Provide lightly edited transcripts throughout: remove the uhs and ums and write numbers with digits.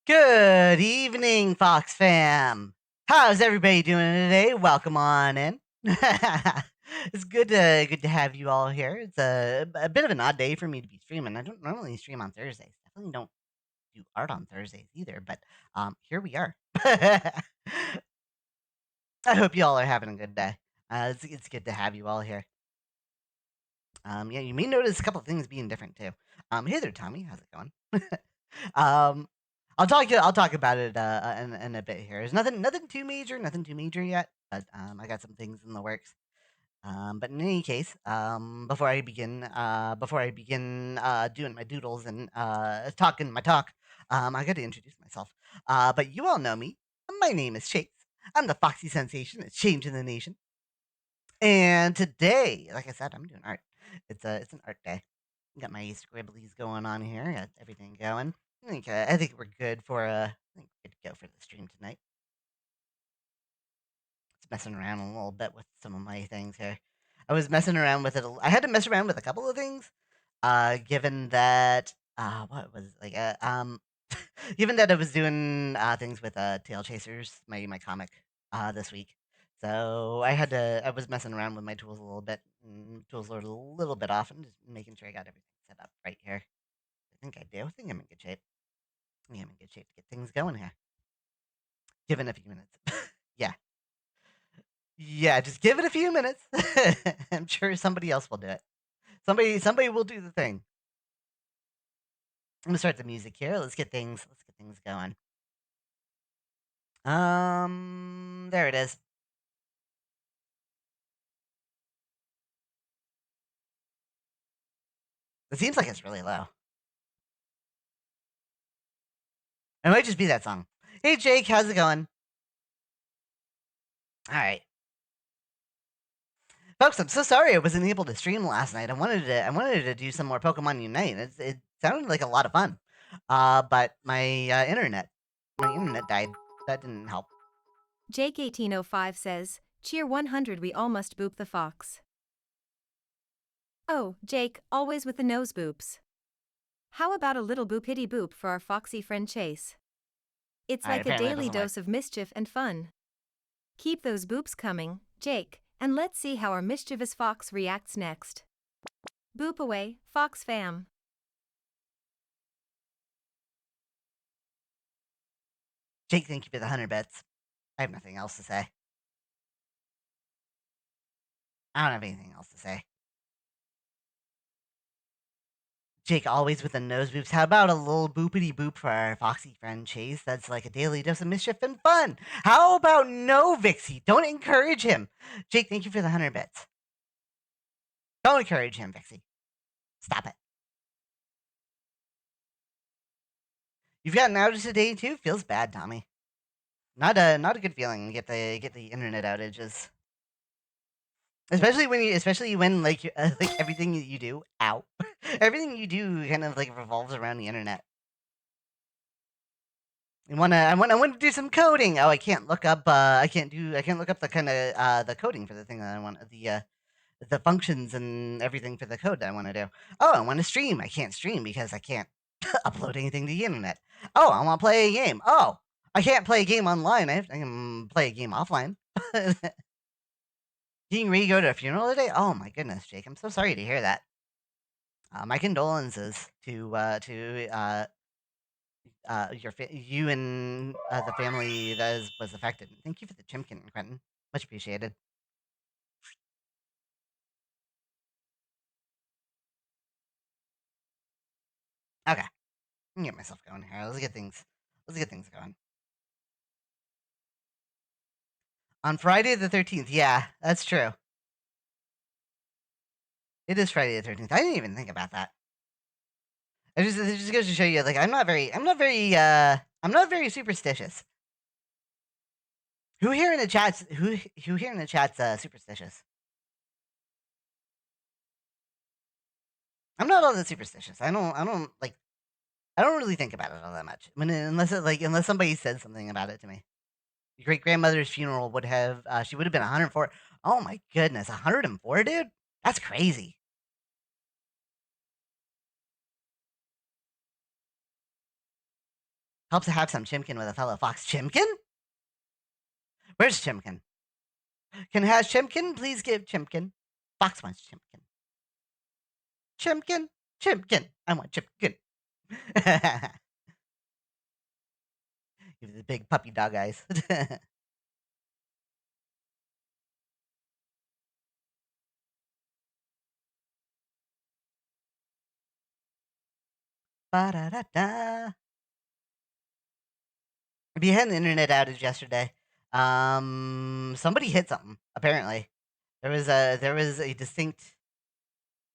Good evening, Fox fam. How's everybody doing today? Welcome on in. It's good to have you all here. It's a bit of an odd day for me to be streaming. I don't normally stream on Thursdays. Definitely don't do art on Thursdays either. But here we are. I hope you all are having a good day. It's good to have you all here. Yeah, you may notice a couple of things being different too. Hey there, Tommy. How's it going? um, I'll talk about it in a bit here. There's nothing too major, nothing too major yet, but I got some things in the works. But in any case, before I begin doing my doodles and talking my talk, I got to introduce myself. But you all know me. My name is Chase. I'm the Foxy Sensation that's changing the nation. And today, like I said, I'm doing art. It's an art day. Got my scribblies going on here. Got everything going. I think we're good for I think we're good to go for the stream tonight. Just messing around a little bit with some of my things here. I was messing around with it. I had to mess around with a couple of things. Given that what was it, like given that I was doing things with Tail Chasers, my comic this week. So I was messing around with my tools a little bit. Tools were a little bit off and just making sure I got everything set up right here. I think I do. I think I'm in good shape. Yeah, I'm in good shape to get things going here. Given a few minutes. Yeah. Yeah, just give it a few minutes. I'm sure somebody else will do it. Somebody will do the thing. I'm gonna start the music here. Let's get things going. There it is. It seems like it's really low. It might just be that song. Hey Jake, how's it going? All right. Folks, I'm so sorry I wasn't able to stream last night. I wanted to do some more Pokemon Unite. It sounded like a lot of fun. But my internet died. That didn't help. Jake1805 says, Cheer 100 we all must boop the fox. Oh, Jake, always with the nose boops. How about a little boopity boop for our foxy friend Chase? It's All right, like a apparently it daily doesn't work. dose of mischief and fun. Keep those boops coming, Jake, and let's see how our mischievous fox reacts next. Boop away, fox fam. Jake, thank you for the 100 bits. I have nothing else to say. I don't have anything else to say. Jake, always with the nose boops. How about a little boopity boop for our foxy friend Chase? That's like a daily dose of mischief and fun. How about no, Vixie? Don't encourage him. Jake, thank you for the 100 bits. Don't encourage him, Vixie. Stop it. You've got an outage today too. Feels bad, Tommy. Not a good feeling. Get the internet outages, especially when like everything that you do, ow, everything you do kind of like revolves around the internet. I want to do some coding. Oh, I can't look up. I can't look up the kind of the coding for the thing that I want. The functions and everything for the code that I want to do. Oh, I want to stream. I can't stream because I can't upload anything to the internet. Oh, I want to play a game. Oh, I can't play a game online. I can play a game offline. Getting ready to go to a funeral today? Oh my goodness, Jake. I'm so sorry to hear that. My condolences to you and the family was affected. Thank you for the chimkin, Quentin. Much appreciated. Okay, I can get myself going here. Let's get things going. On Friday the 13th. Yeah, that's true. It is Friday the 13th. I didn't even think about that. It just goes to show you, like, I'm not very superstitious. Who here in the chat's superstitious? I'm not all that superstitious. I don't really think about it all that much. Unless somebody said something about it to me. Your great grandmother's funeral she would have been 104. Oh my goodness, 104, dude? That's crazy. Helps to have some chimkin with a fellow fox. Chimkin? Where's Chimkin? Can has Chimkin please give Chimkin? Fox wants Chimkin. Chimkin? Chimkin. I want Chimkin. Give the big puppy dog eyes. Ba-da-da-da. We had an internet outage yesterday. Somebody hit something. Apparently, there was a distinct.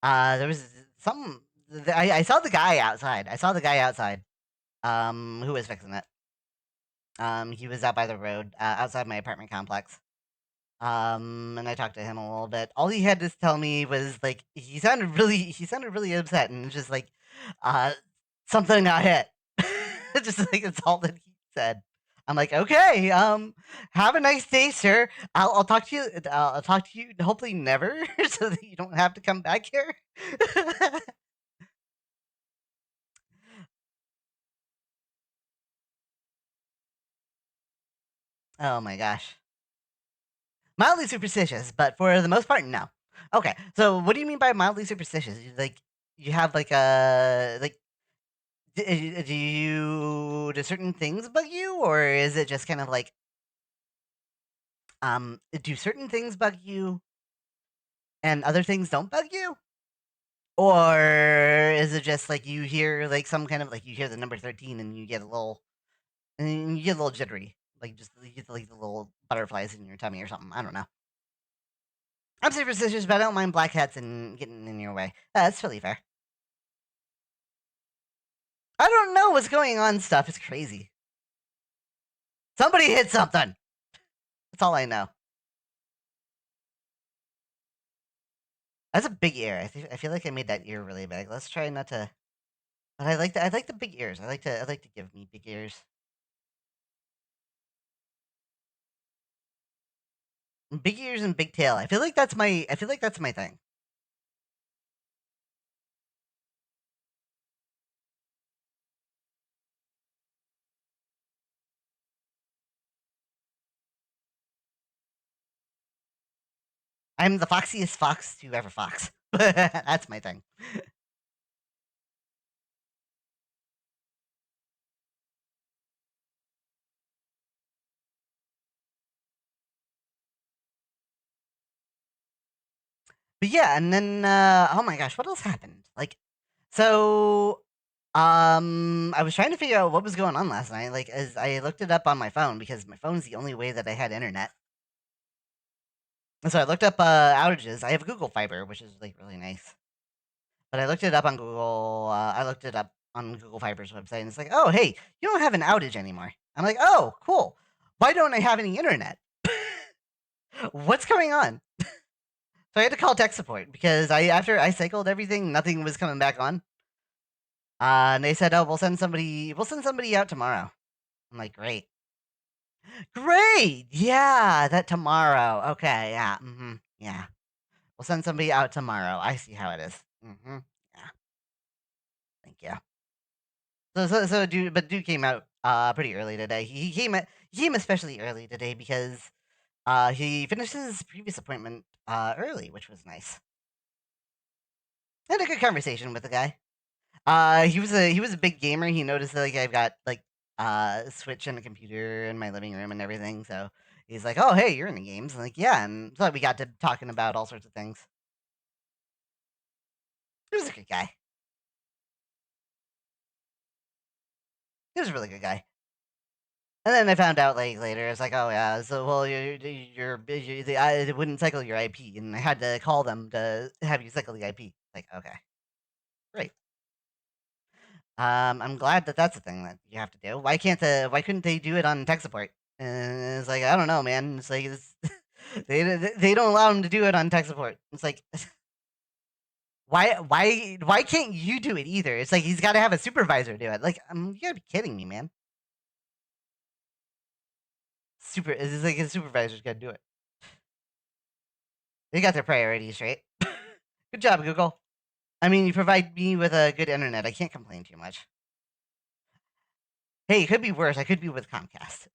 There was some. I saw the guy outside. I saw the guy outside. Who was fixing it? He was out by the road, outside my apartment complex. And I talked to him a little bit. All he had to tell me was like he sounded really upset and just like, uh, something got hit. Just like that's all that he said. I'm like, okay, have a nice day, sir. I'll talk to you. I'll talk to you. Hopefully, never, so that you don't have to come back here. Oh my gosh, mildly superstitious, but for the most part, no. Okay, so what do you mean by mildly superstitious? Like you have like a like do certain things bug you, or is it just kind of like do certain things bug you and other things don't bug you, or is it just like you hear like some kind of like you hear the number 13 and you get a little jittery, like just you get like the little butterflies in your tummy or something. I don't know. I'm superstitious, but I don't mind black hats and getting in your way. That's really fair. I don't know what's going on. Stuff is crazy. Somebody hit something. That's all I know. That's a big ear. I feel like I made that ear really big. Let's try not to. But I like the big ears. I like to give me big ears. Big ears and big tail. I feel like that's my thing. I'm the foxiest fox to ever fox. That's my thing. But yeah, and then oh my gosh, what else happened? Like so I was trying to figure out what was going on last night. Like as I looked it up on my phone because my phone's the only way that I had internet. And so I looked up outages. I have Google Fiber, which is like really nice. But I looked it up on Google. I looked it up on Google Fiber's website, and it's like, oh, hey, you don't have an outage anymore. I'm like, oh, cool. Why don't I have any internet? What's going on? So I had to call tech support because after I cycled everything, nothing was coming back on. And they said, oh, we'll send somebody out tomorrow. I'm like, great, great, yeah, that tomorrow. Okay, yeah, yeah, we'll send somebody out tomorrow. I see how it is. Yeah, thank you. So dude came out pretty early today. He came especially early today because he finished his previous appointment early, which was nice. I had a good conversation with the guy. He was a big gamer. He noticed that like I've got like Switch and a computer in my living room and everything. So he's like, "Oh, hey, you're in the games." I'm like, yeah, and so we got to talking about all sorts of things. He was a good guy. He was a really good guy. And then I found out like later, it's like, oh yeah, so well, it wouldn't cycle your IP, and I had to call them to have you cycle the IP. Like, okay, great. I'm glad that that's a thing that you have to do. Why couldn't they do it on tech support? And it's like I don't know, man. It's like they don't allow them to do it on tech support. It's like why can't you do it either? It's like he's got to have a supervisor do it. Like you gotta be kidding me, man. It's like a supervisor's got to do it. They got their priorities straight. Good job, Google. I mean, you provide me with a good internet. I can't complain too much. Hey, it could be worse. I could be with Comcast.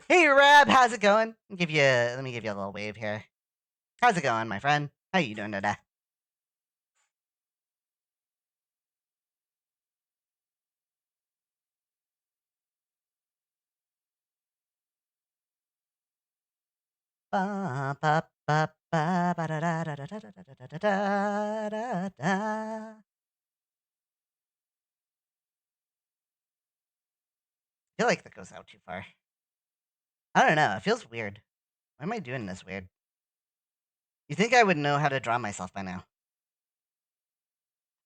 Hey, Rab, how's it going? Let me give you a little wave here. How's it going, my friend? How you doing today? Ba, ba, ba, ba, ba, da, da, da, da, da, da, da, da, da, da, da. I feel like that goes out too far. I don't know. It feels weird. Why am I doing this weird? You think I would know how to draw myself by now?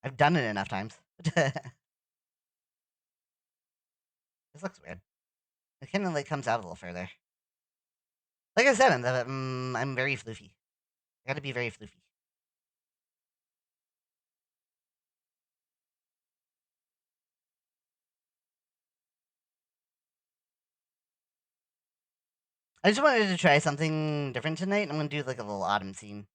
I've done it enough times. This looks weird. It kind of like comes out a little further. Like I said, I'm very floofy. I gotta be very floofy. I just wanted to try something different tonight. I'm gonna do like a little autumn scene.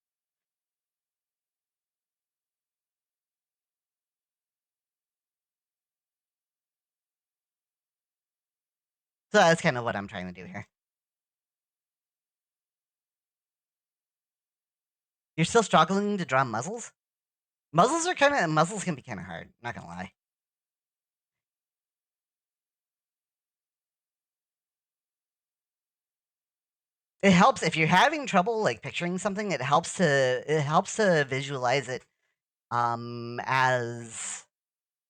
So that's kind of what I'm trying to do here. You're still struggling to draw muzzles? Muzzles can be kind of hard. Not gonna lie. It helps if you're having trouble like picturing something. It helps to visualize it. As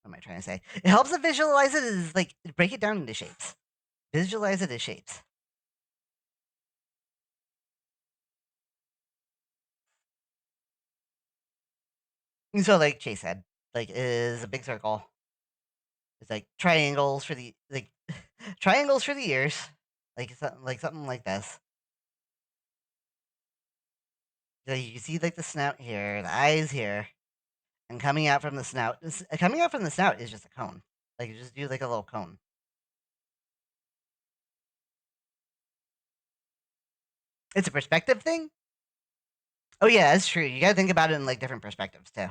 what am I trying to say? It helps to visualize it as like break it down into shapes. Visualize it as shapes. And so like Chase said, like is a big circle. It's like triangles for the like triangles for the ears, like something like this. So you see like the snout here, the eyes here, and coming out from the snout is just a cone. Like you just do like a little cone. It's a perspective thing. Oh yeah, that's true. You gotta think about it in like different perspectives too.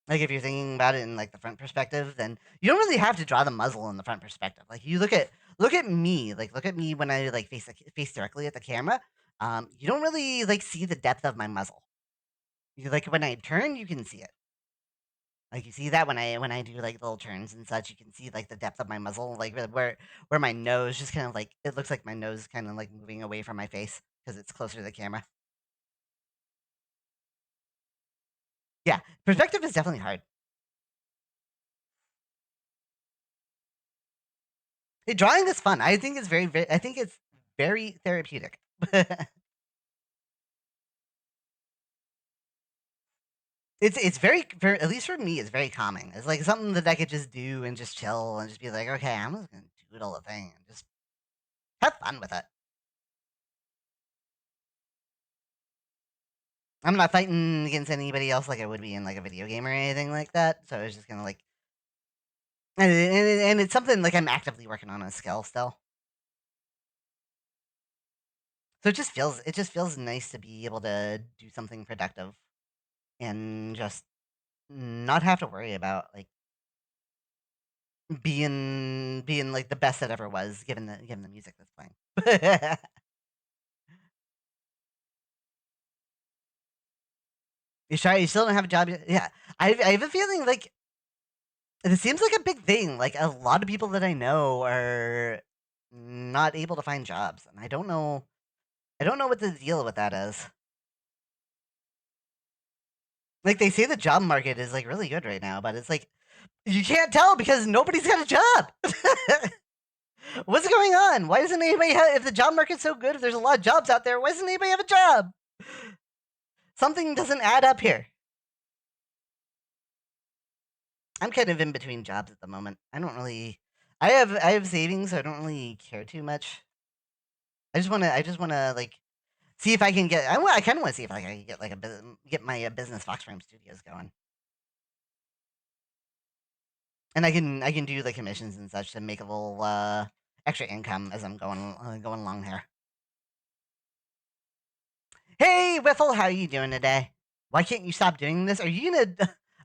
Like if you're thinking about it in like the front perspective, then you don't really have to draw the muzzle in the front perspective. Like you look at me, like look at me when I like face directly at the camera. You don't really like see the depth of my muzzle. You like when I turn, you can see it. Like you see that when I do like little turns and such, you can see like the depth of my muzzle, like where my nose just kind of like it looks like my nose kind of like moving away from my face because it's closer to the camera. Yeah, perspective is definitely hard. Drawing is fun. I think it's I think it's very therapeutic. It's very at least for me, it's very calming. It's like something that I could just do and just chill and just be like, okay, I'm just gonna doodle a thing and just have fun with it. I'm not fighting against anybody else like I would be in like a video game or anything like that. So it's just gonna like, and it's something like I'm actively working on a skill still. So it just feels nice to be able to do something productive and just not have to worry about like being like the best that ever was given the music that's playing. You sure you still don't have a job yet? Yeah, I have a feeling like it seems like a big thing. Like a lot of people that I know are not able to find jobs, and I don't know. I don't know what the deal with that is. Like they say the job market is like really good right now, but it's like you can't tell because nobody's got a job. What's going on? Why doesn't anybody have? If the job market's so good, if there's a lot of jobs out there, why doesn't anybody have a job? Something doesn't add up here. I'm kind of in between jobs at the moment. I don't really. I have savings, so I don't really care too much. I just wanna like see if I can get. I kind of want to see if I can get like get my business Fox Frame Studios going, and I can do like commissions and such to make a little extra income as I'm going along here. Hey, Wiffle, how are you doing today? Why can't you stop doing this? Are you gonna?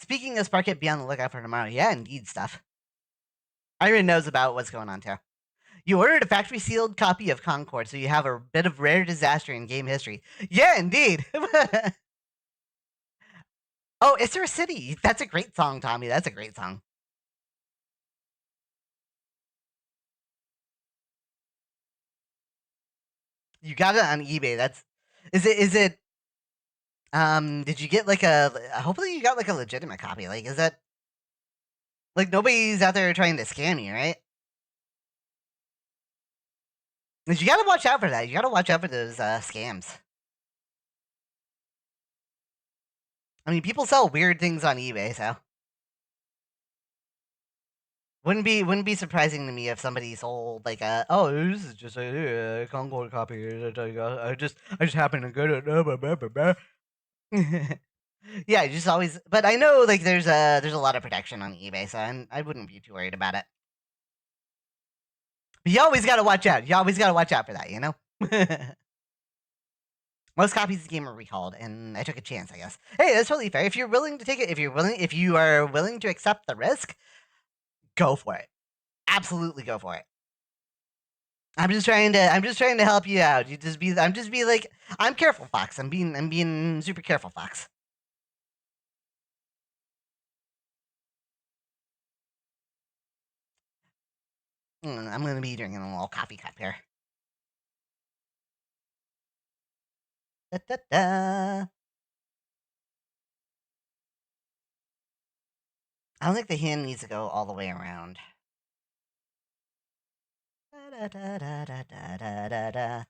Speaking of Sparkit, be on the lookout for tomorrow. Yeah, indeed, stuff. Iron knows about what's going on too. You ordered a factory sealed copy of Concord, so you have a bit of rare disaster in game history. Yeah, indeed. Oh, Is There a City? That's a great song, Tommy. That's a great song. You got it on eBay. Is it did you get like a hopefully you got like a legitimate copy. Like is that like nobody's out there trying to scam you, right? 'Cause you gotta watch out for that. You gotta watch out for those scams. I mean, people sell weird things on eBay, so wouldn't be surprising to me if somebody sold like a this is just a Concord copy. I just happen to get it. Yeah, just always. But I know like there's a lot of protection on eBay, so I wouldn't be too worried about it. But you always gotta watch out. You always gotta watch out for that, you know. Most copies of the game are recalled, and I took a chance. I guess. Hey, that's totally fair. If you're willing to take it, if you are willing to accept the risk, go for it. Absolutely go for it. I'm just trying to help you out. I'm just be like I'm careful, Fox. I'm being super careful, Fox. I'm gonna be drinking a little coffee cup here. Da, da, da. I don't think the hand needs to go all the way around. Da, da, da, da, da, da, da, da.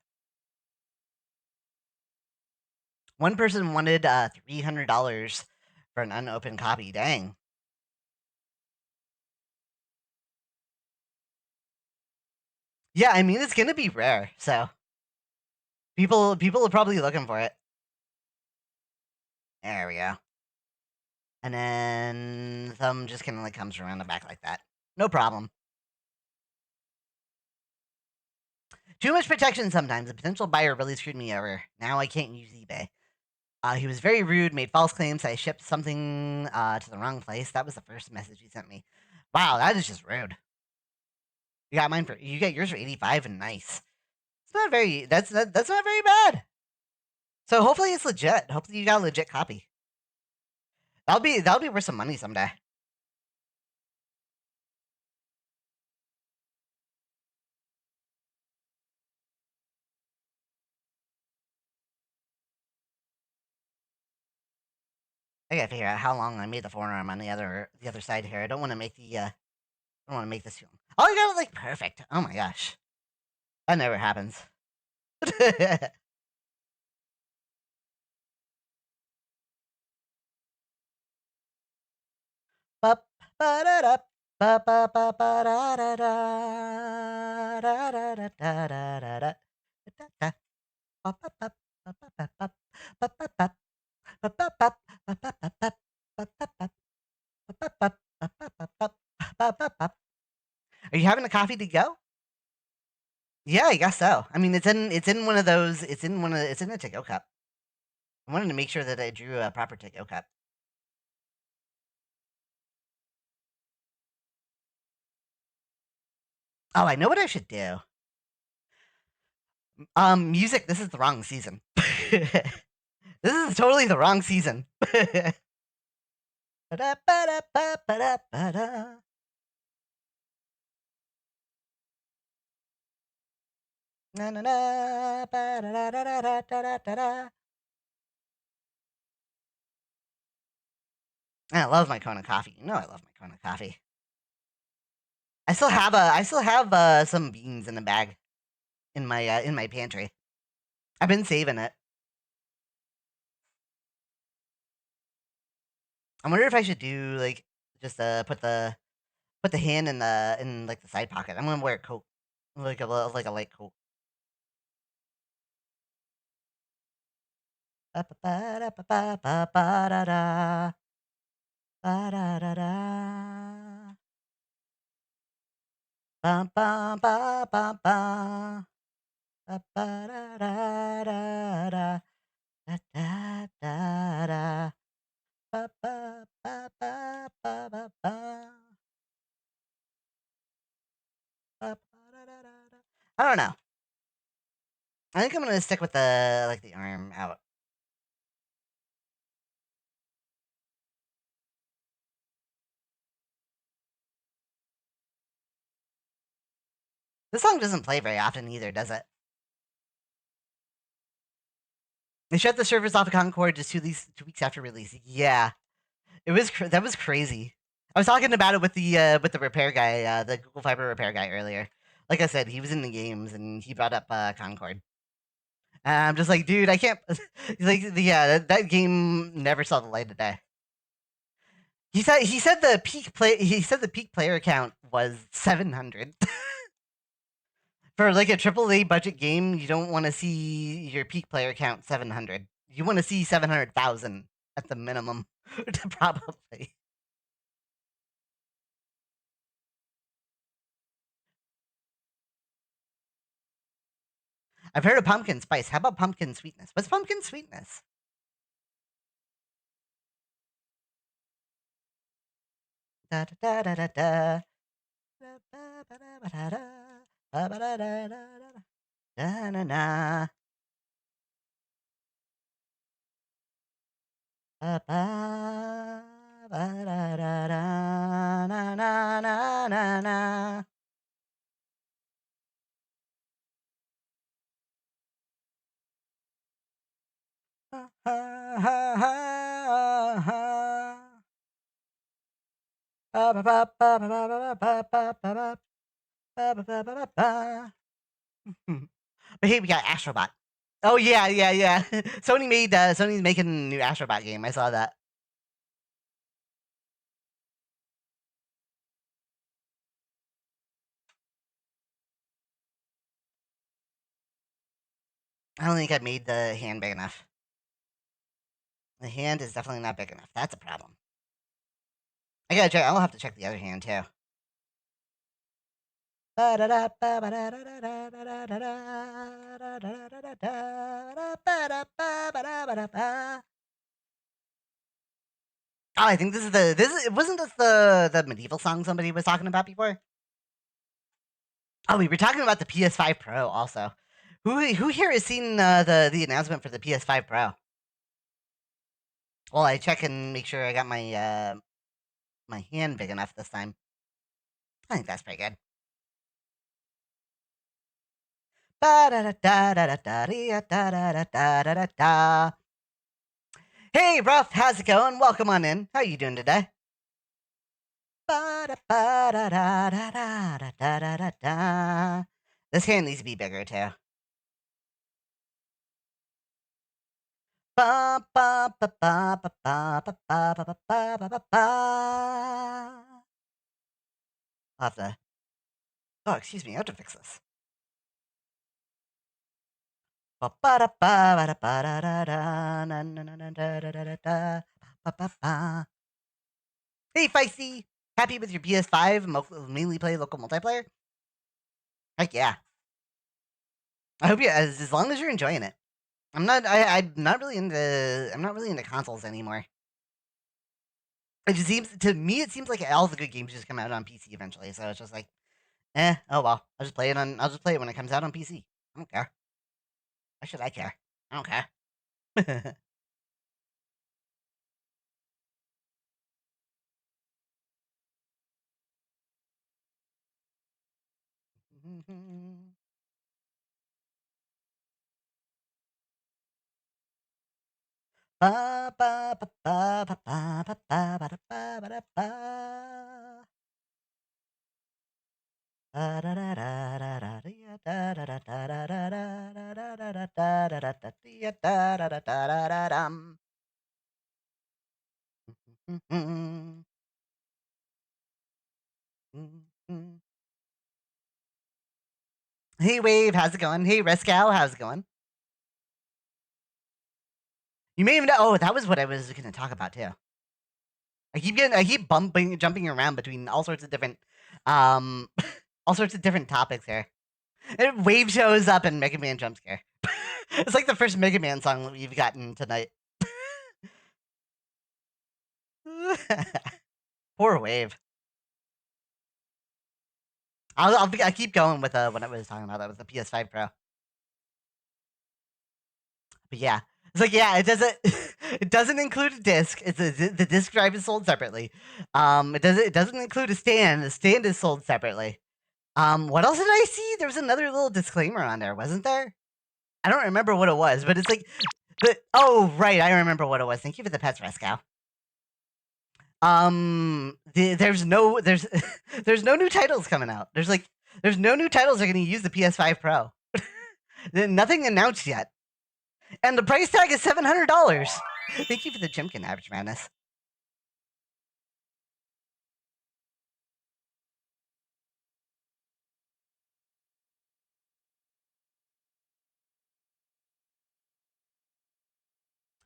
One person wanted $300 for an unopened copy. Dang. Yeah, I mean it's gonna be rare, so people are probably looking for it. There we go. And then thumb just kind of like comes around the back like that. No problem. Too much protection sometimes. The potential buyer really screwed me over. Now I can't use eBay. He was very rude, made false claims I shipped something to the wrong place. That was the first message he sent me. Wow, that is just rude. You got yours for 85 and nice. It's not very that's not very bad. So hopefully it's legit. Hopefully you got a legit copy. That'll be worth some money someday. I gotta figure out how long I made the forearm on the other side here. I don't want to make I don't want to make this too long. Oh, I got it like perfect. Oh my gosh, that never happens. Bup, ba-da-da, ba-ba-ba-ba-da-da-da, da-da-da-da-da-da-da, da-da, ba-ba-bap, ba-ba-bap, ba-ba-bap, ba-ba-bap, ba-ba-bap, ba-ba-bap, ba-ba-bap, ba-ba-bap, ba-ba-bap. Are you having a coffee to go? Yeah, I guess so. I mean, it's in one of those. It's in a to go cup. I wanted to make sure that I drew a proper to go cup. Oh, I know what I should do. Music. This is the wrong season. This is totally the wrong season. Ba-da-ba-da-ba-ba-da-ba-da. Na-na-na, ba-da-da-da-da-da-da-da-da. I love my Kona coffee. You know I love my Kona coffee. I still have some beans in the bag in my pantry. I've been saving it. I wonder if I should do like just put the hand in like the side pocket. I'm gonna wear a coat, like a light coat. Ba ba ba da ba ba ba ba da da ba da da da bum bum ba ba ba ba ba da da da da da da da da ba ba ba I don't know. I think I'm gonna stick with the arm out. This song doesn't play very often either, does it? They shut the servers off of Concord just 2 weeks after release. Yeah, that was crazy. I was talking about it with the repair guy, the Google Fiber repair guy earlier. Like I said, he was in the games and he brought up Concord. And I'm just like, dude, I can't. He's like, yeah, that game never saw the light of day. He said the peak player count was 700. For like a AAA budget game, you don't want to see your peak player count 700. You want to see 700,000 at the minimum, probably. I've heard of pumpkin spice. How about pumpkin sweetness? What's pumpkin sweetness? Da da da da da da. Da ba ba da ba da da. Ba ba da da da da da. Da na na. Ba ba ba da da da. Na na na na na. Ha ha ha ha ha. Ba ba ba ba ba ba ba ba ba ba ba. Ba ba ba ba ba ba. But hey, we got Astrobot. Oh yeah, yeah, yeah. Sony's making a new Astrobot game. I saw that. I don't think I made the hand big enough. The hand is definitely not big enough. That's a problem. I gotta check. I'll have to check the other hand too. Oh, I think this is wasn't this the medieval song somebody was talking about before? Oh, we were talking about the PS5 Pro also. Who here has seen the announcement for the PS5 Pro? Well, I check and make sure I got my hand big enough this time. I think that's pretty good. Hey, Ruff, how's it going? Welcome on in. How are you doing today? This hand needs to be bigger too. I'll have to. Oh, excuse me. I have to fix this. Hey, Feisty! Happy with your PS5? Mainly play local multiplayer? Heck yeah. I hope you, as long as you're enjoying it. I'm not really into consoles anymore. It just seems to me it seems like all the good games just come out on PC eventually. So it's just like, oh well. I'll just play it when it comes out on PC. I don't care. Why should I care? I don't care. Ba ba ba ba ba ba ba ba ba da ba ba da ba. Da da da da da da dee da da da da da da da da da da da da da da dee da da da da da da dum. Hey Wave, how's it going? Hey Rescal, how's it going? You may even know. Oh, that was what I was going to talk about too. I keep jumping around between all sorts of different, um, all sorts of different topics here. And Wave shows up and Mega Man jump scare. It's like the first Mega Man song that we've gotten tonight. Poor Wave. I'll keep going with what I was talking about. That was the PS5 Pro. But yeah, it's like yeah, it doesn't it doesn't include a disc. The disc drive is sold separately. It doesn't include a stand. The stand is sold separately. What else did I see? There was another little disclaimer on there, wasn't there? I don't remember what it was, but it's like oh right, I remember what it was. Thank you for the pets, Rescow. There's no there's there's no new titles coming out. There's no new titles that are going to use the PS5 Pro. Nothing announced yet, and the price tag is $700. Thank you for the Chimkin, Average Madness.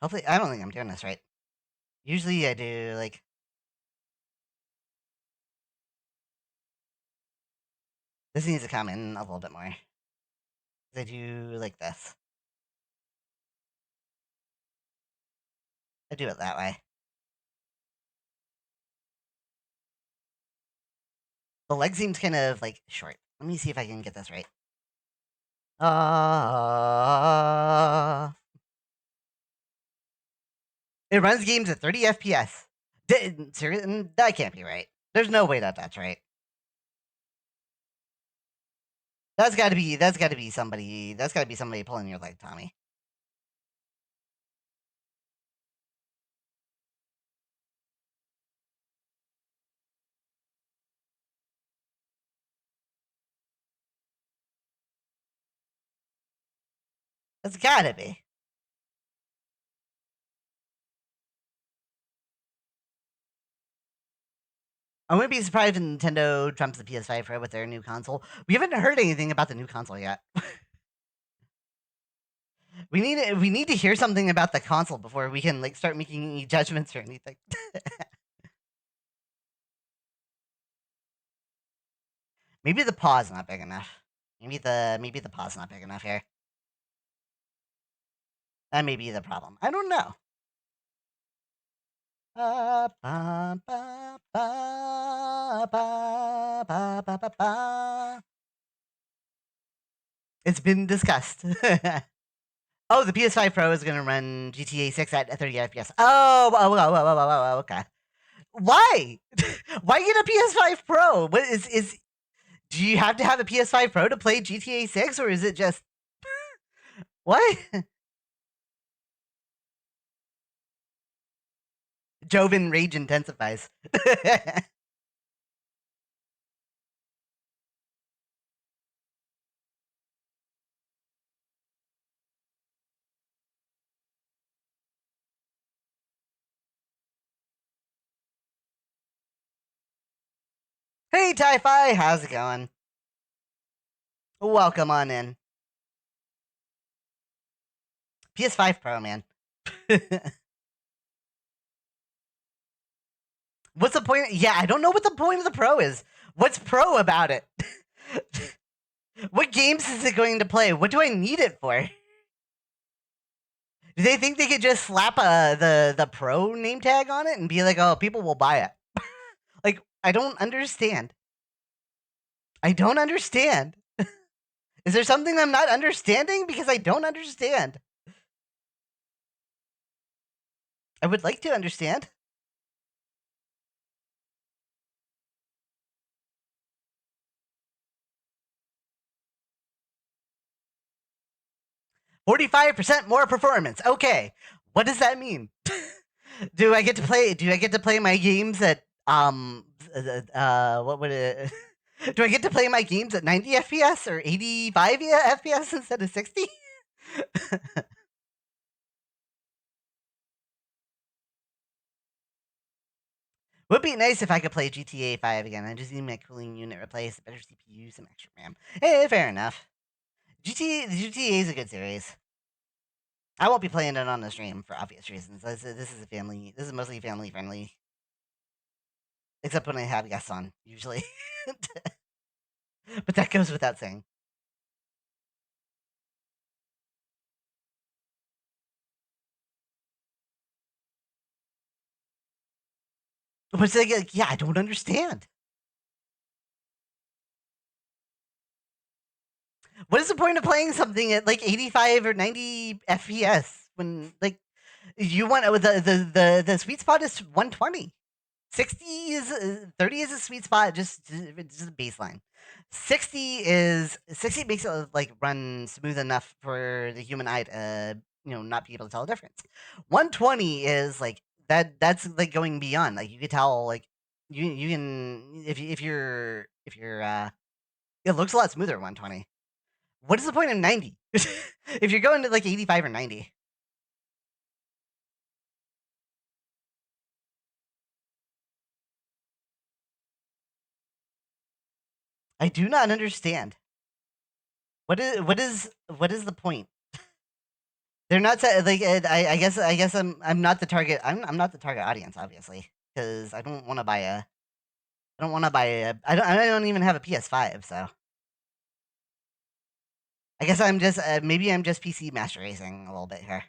Hopefully, I don't think I'm doing this right. Usually, I do like this needs to come in a little bit more. I do like this. I do it that way. The leg seems kind of like short. Let me see if I can get this right. It runs games at 30 FPS. That can't be right. There's no way that that's right. That's got to be somebody. That's got to be somebody pulling your leg, Tommy. That's got to be. I wouldn't be surprised if Nintendo trumps the PS5 Pro with their new console. We haven't heard anything about the new console yet. We need to hear something about the console before we can like start making any judgments or anything. Maybe the paw's not big enough. Maybe the paw's not big enough here. That may be the problem. I don't know. Ba, ba, ba, ba, ba, ba, ba, ba, ba. It's been discussed. Oh, the PS5 Pro is going to run GTA 6 at 30 FPS. Oh, okay. Why? Why get a PS5 Pro? What is? Do you have to have a PS5 Pro to play GTA 6, or is it just what? Joven rage intensifies. Hey, Ti-Fi, how's it going? Welcome on in. PS5 Pro, man. What's the point? Yeah, I don't know what the point of the Pro is. What's Pro about it? What games is it going to play? What do I need it for? Do they think they could just slap the Pro name tag on it and be like, "Oh, people will buy it"? Like, I don't understand. I don't understand. Is there something I'm not understanding? Because I don't understand. I would like to understand. 45% more performance. Okay. What does that mean? Do I get to play my games at what would it do I get to play my games at 90 FPS or 85 FPS instead of 60? Would be nice if I could play GTA 5 again. I just need my cooling unit replaced, a better CPU, some extra RAM. Hey, fair enough. GTA is a good series. I won't be playing it on the stream for obvious reasons. This is a family. This is mostly family friendly, except when I have guests on, usually. But that goes without saying. But it's like, yeah, I don't understand. What is the point of playing something at like 85 or 90 FPS when like you want the sweet spot is 120. 60 is 30 is a sweet spot, just a baseline. 60 makes it like run smooth enough for the human eye to not be able to tell a difference. 120 is like that's like going beyond. Like you could tell like you can if you're it looks a lot smoother at 120. What is the point of 90? If you're going to like 85 or 90. I do not understand. What is the point? They're not like I guess I'm not the target. I'm not the target audience, obviously, because I don't want to buy a I don't even have a PS5, so I guess I'm just maybe I'm just PC master racing a little bit here.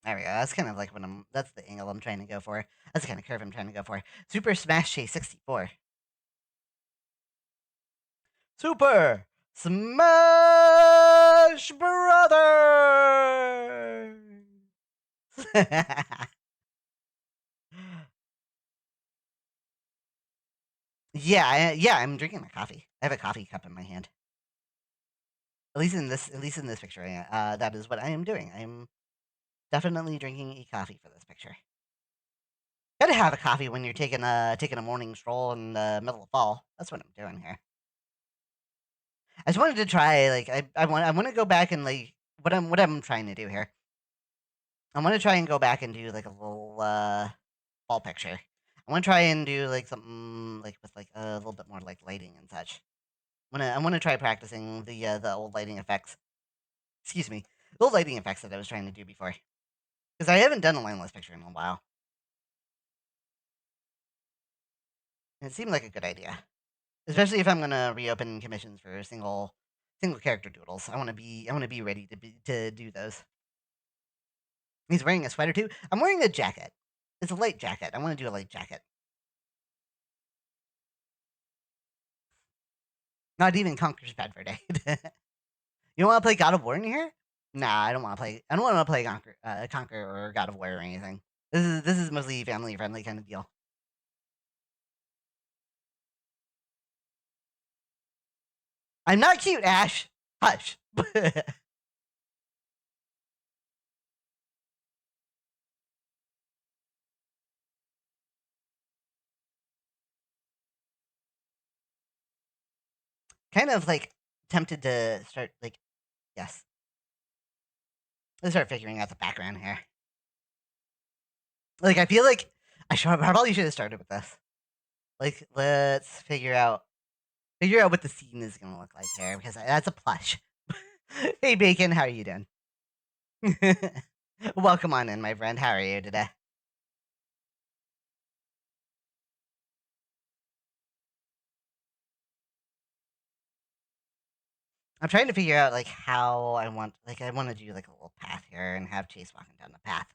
There we go. That's kind of like that's the angle I'm trying to go for. That's the kind of curve I'm trying to go for. Super Smash Chase 64. Super Smash Brothers. Yeah, I'm drinking my coffee. I have a coffee cup in my hand. At least in this picture, that is what I am doing. I'm definitely drinking a coffee for this picture. Gotta have a coffee when you're taking a morning stroll in the middle of fall. That's what I'm doing here. I just wanted to try like I want to go back and like what I'm trying to do here. I want to try and go back and do like a little fall picture. I want to try and do like something like with like a little bit more like lighting and such. I want to try practicing the old lighting effects. Excuse me, the old lighting effects that I was trying to do before because I haven't done a lineless picture in a while. And it seemed like a good idea, especially if I'm gonna reopen commissions for single character doodles. I want to be ready to do those. He's wearing a sweater too. I'm wearing a jacket. It's a light jacket. I want to do a light jacket. Not even Conquer's bad for a day. You don't want to play God of War in here? Nah, I don't want to play. I don't want to play Conquer or God of War or anything. This is mostly family friendly kind of deal. I'm not cute, Ash. Hush. Kind of like tempted to start like yes. Let's start figuring out the background here. Like I feel like I probably should have started with this. Like let's figure out what the scene is gonna look like here because that's a plush. Hey Bacon, how are you doing? Welcome on in, my friend. How are you today? I'm trying to figure out like how I want to do like a little path here and have Chase walking down the path.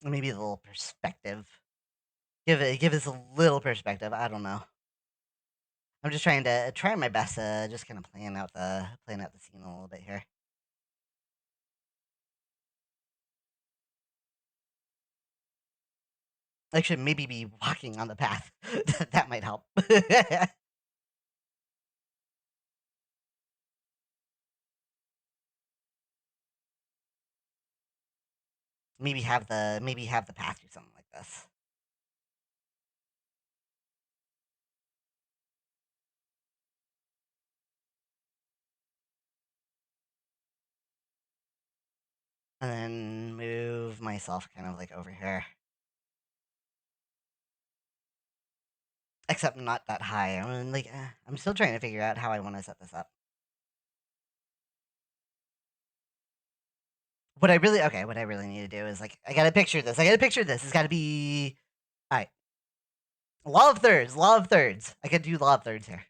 Maybe a little perspective. Give us a little perspective. I don't know. I'm just try my best to just kind of plan out the scene a little bit here. I should maybe be walking on the path. That might help. maybe have the path do something like this. And then move myself kind of like over here. Except not that high. I mean, like, I'm still trying to figure out how I want to set this up. What I really need to do is like, I gotta picture this. It's gotta be. All right. Law of thirds. Law of thirds. I could do law of thirds here.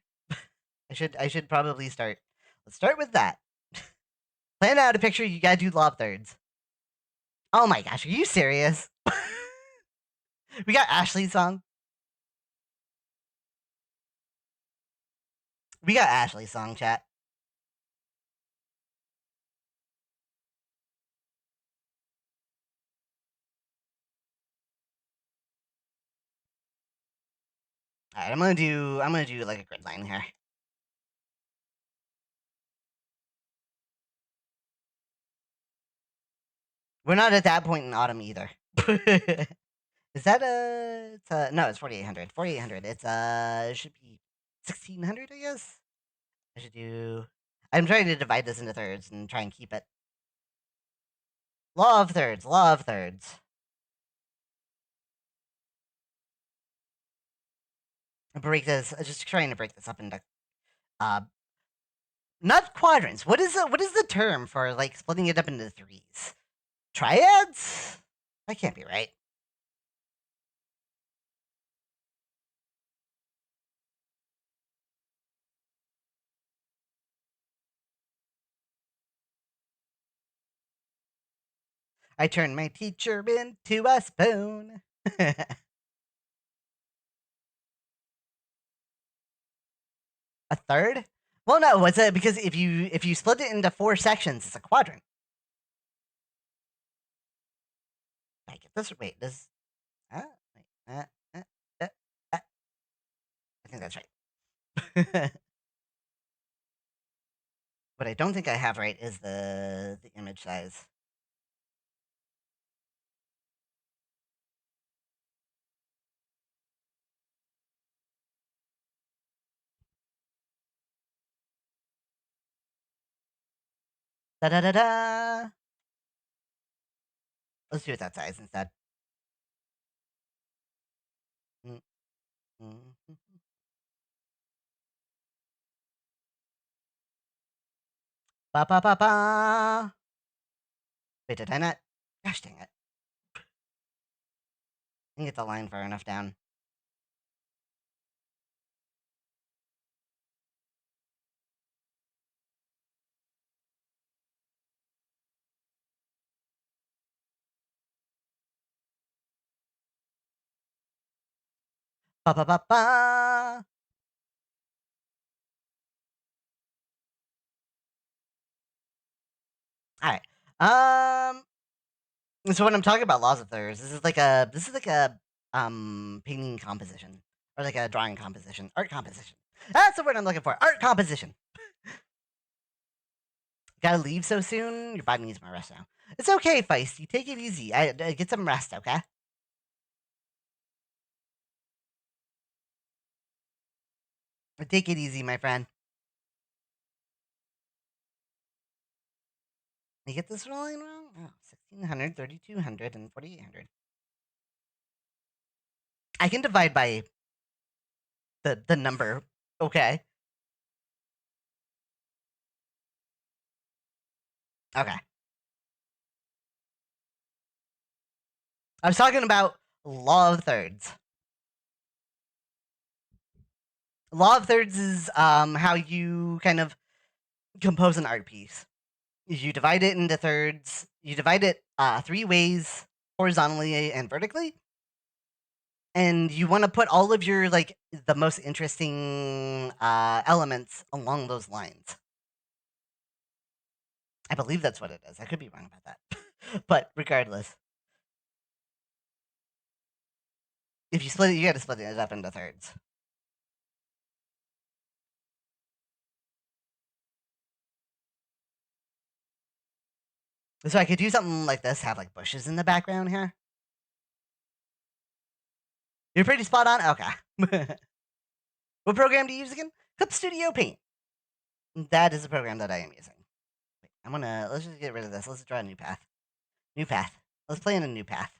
I should probably start. Let's start with that. Plan out a picture. You gotta do law of thirds. Oh my gosh, are you serious? We got Ashley's song. We got Ashley's song, chat. All right, I'm gonna do like a grid line here. We're not at that point in autumn either. Is that it's no, it's 4800. 4800. It's it should be 1600, I guess. I should do I'm trying to divide this into thirds and try and keep it. Law of thirds, law of thirds. Break this just trying to break this up into uh not quadrants. What is the term for like splitting it up into threes? Triads? That can't be right. I turned my teacher into a spoon. A third? Well, no, was it because if you split it into four sections, it's a quadrant. I get this. Wait, this. Uh, wait, uh, uh, uh, I think that's right. What I don't think I have right is the image size. Da da da da. Let's do it that size instead. Mm, mm, mm. Ba ba ba ba. Wait, did I not? Gosh dang it! I didn't get the line far enough down. Ba ba ba ba. All right. So when I'm talking about laws of thirds, this is like a painting composition or like a drawing composition, art composition. That's the word I'm looking for. Art composition. Gotta leave so soon. Your body needs more rest now. It's okay, Feisty. Take it easy. I get some rest, okay? Take it easy, my friend. You get this rolling wrong? Oh, 1600, 3200, and 4800. I can divide by the number. Okay. Okay. I was talking about law of thirds. Law of thirds is how you kind of compose an art piece. You divide it into thirds. You divide it three ways, horizontally and vertically, and you want to put all of your like the most interesting elements along those lines. I believe that's what it is. I could be wrong about that, but regardless, if you split it, you got to split it up into thirds. So I could do something like this, have like bushes in the background here. You're pretty spot on. Okay. What program do you use again? Clip Studio Paint. That is the program that I am using. Wait, let's just get rid of this. Let's draw a new path. New path. Let's play in a new path.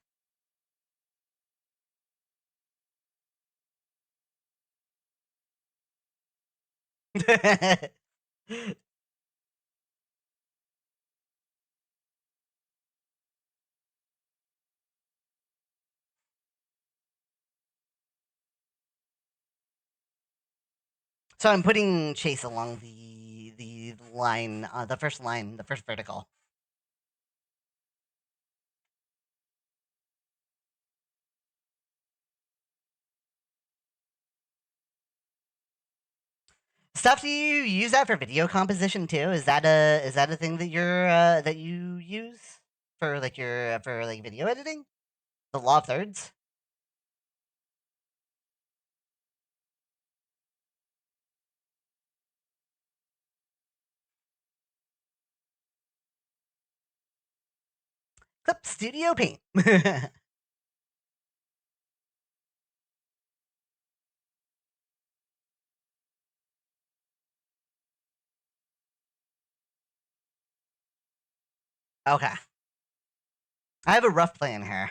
So I'm putting Chase along the line, the first line, the first vertical. Stuff, do you use that for video composition too? Is that a thing that that you use for like your for like video editing? The law of thirds? Clip Studio Paint. Okay. I have a rough plan here.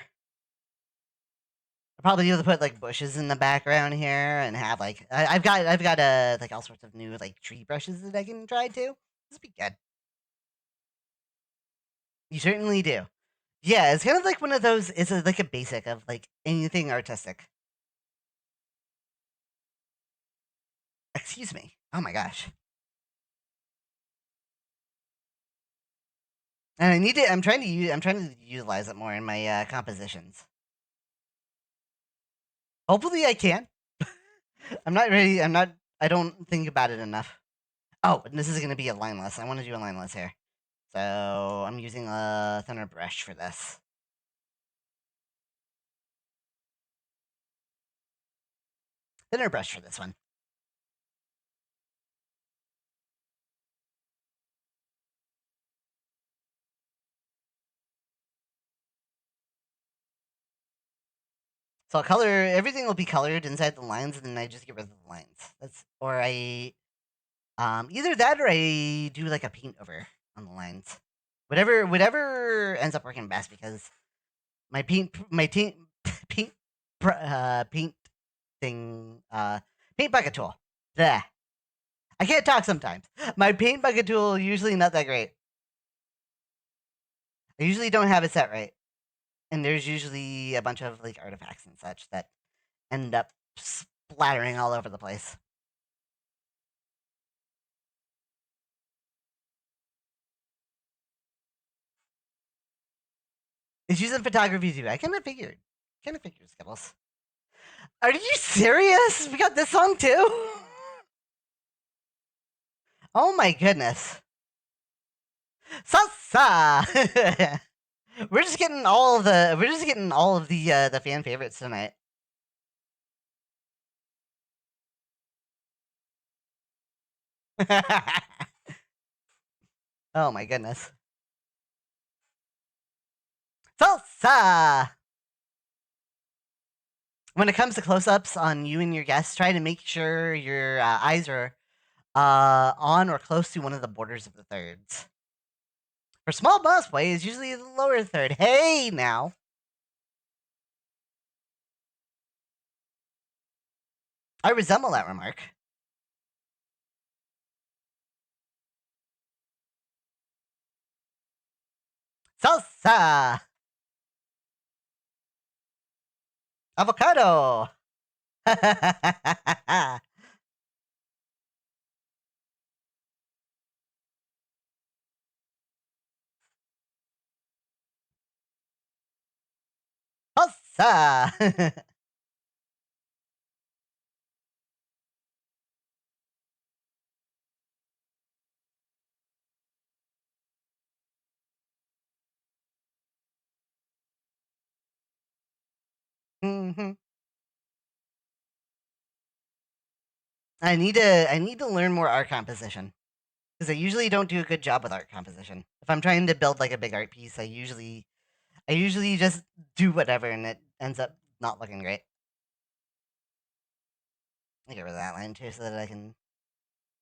I'll probably be able to put like bushes in the background here and have like I've got like all sorts of new like tree brushes that I can try too. This would be good. You certainly do. Yeah, it's kind of like one of those. It's like a basic of like anything artistic. Excuse me. Oh my gosh. And I need to. I'm trying to use. I'm trying to utilize it more in my compositions. Hopefully, I can. I'm not ready. I'm not. I don't think about it enough. Oh, and this is going to be a lineless. I want to do a lineless here. So I'm using a thinner brush for this. Thinner brush for this one. So I'll color everything will be colored inside the lines, and then I just get rid of the lines. That's or I either that or I do like a paint over on the lines. Whatever ends up working best because my paint paint thing paint bucket tool. Bleh. I can't talk sometimes. My paint bucket tool usually not that great. I usually don't have it set right. And there's usually a bunch of like artifacts and such that end up splattering all over the place. It's used in photography too. I kind of figured. Kind of figured, Skittles. Are you serious? We got this song too? Oh my goodness. Salsa! We're just getting all of the fan favorites tonight. Oh my goodness. Salsa! When it comes to close-ups on you and your guests, try to make sure your eyes are on or close to one of the borders of the thirds. For small boss play is usually the lower third. Hey now. I resemble that remark. Salsa! Avocado! Salsa! Mhm. I need to learn more art composition because I usually don't do a good job with art composition. If I'm trying to build like a big art piece, I usually just do whatever and it ends up not looking great. I get rid of that line too so that I can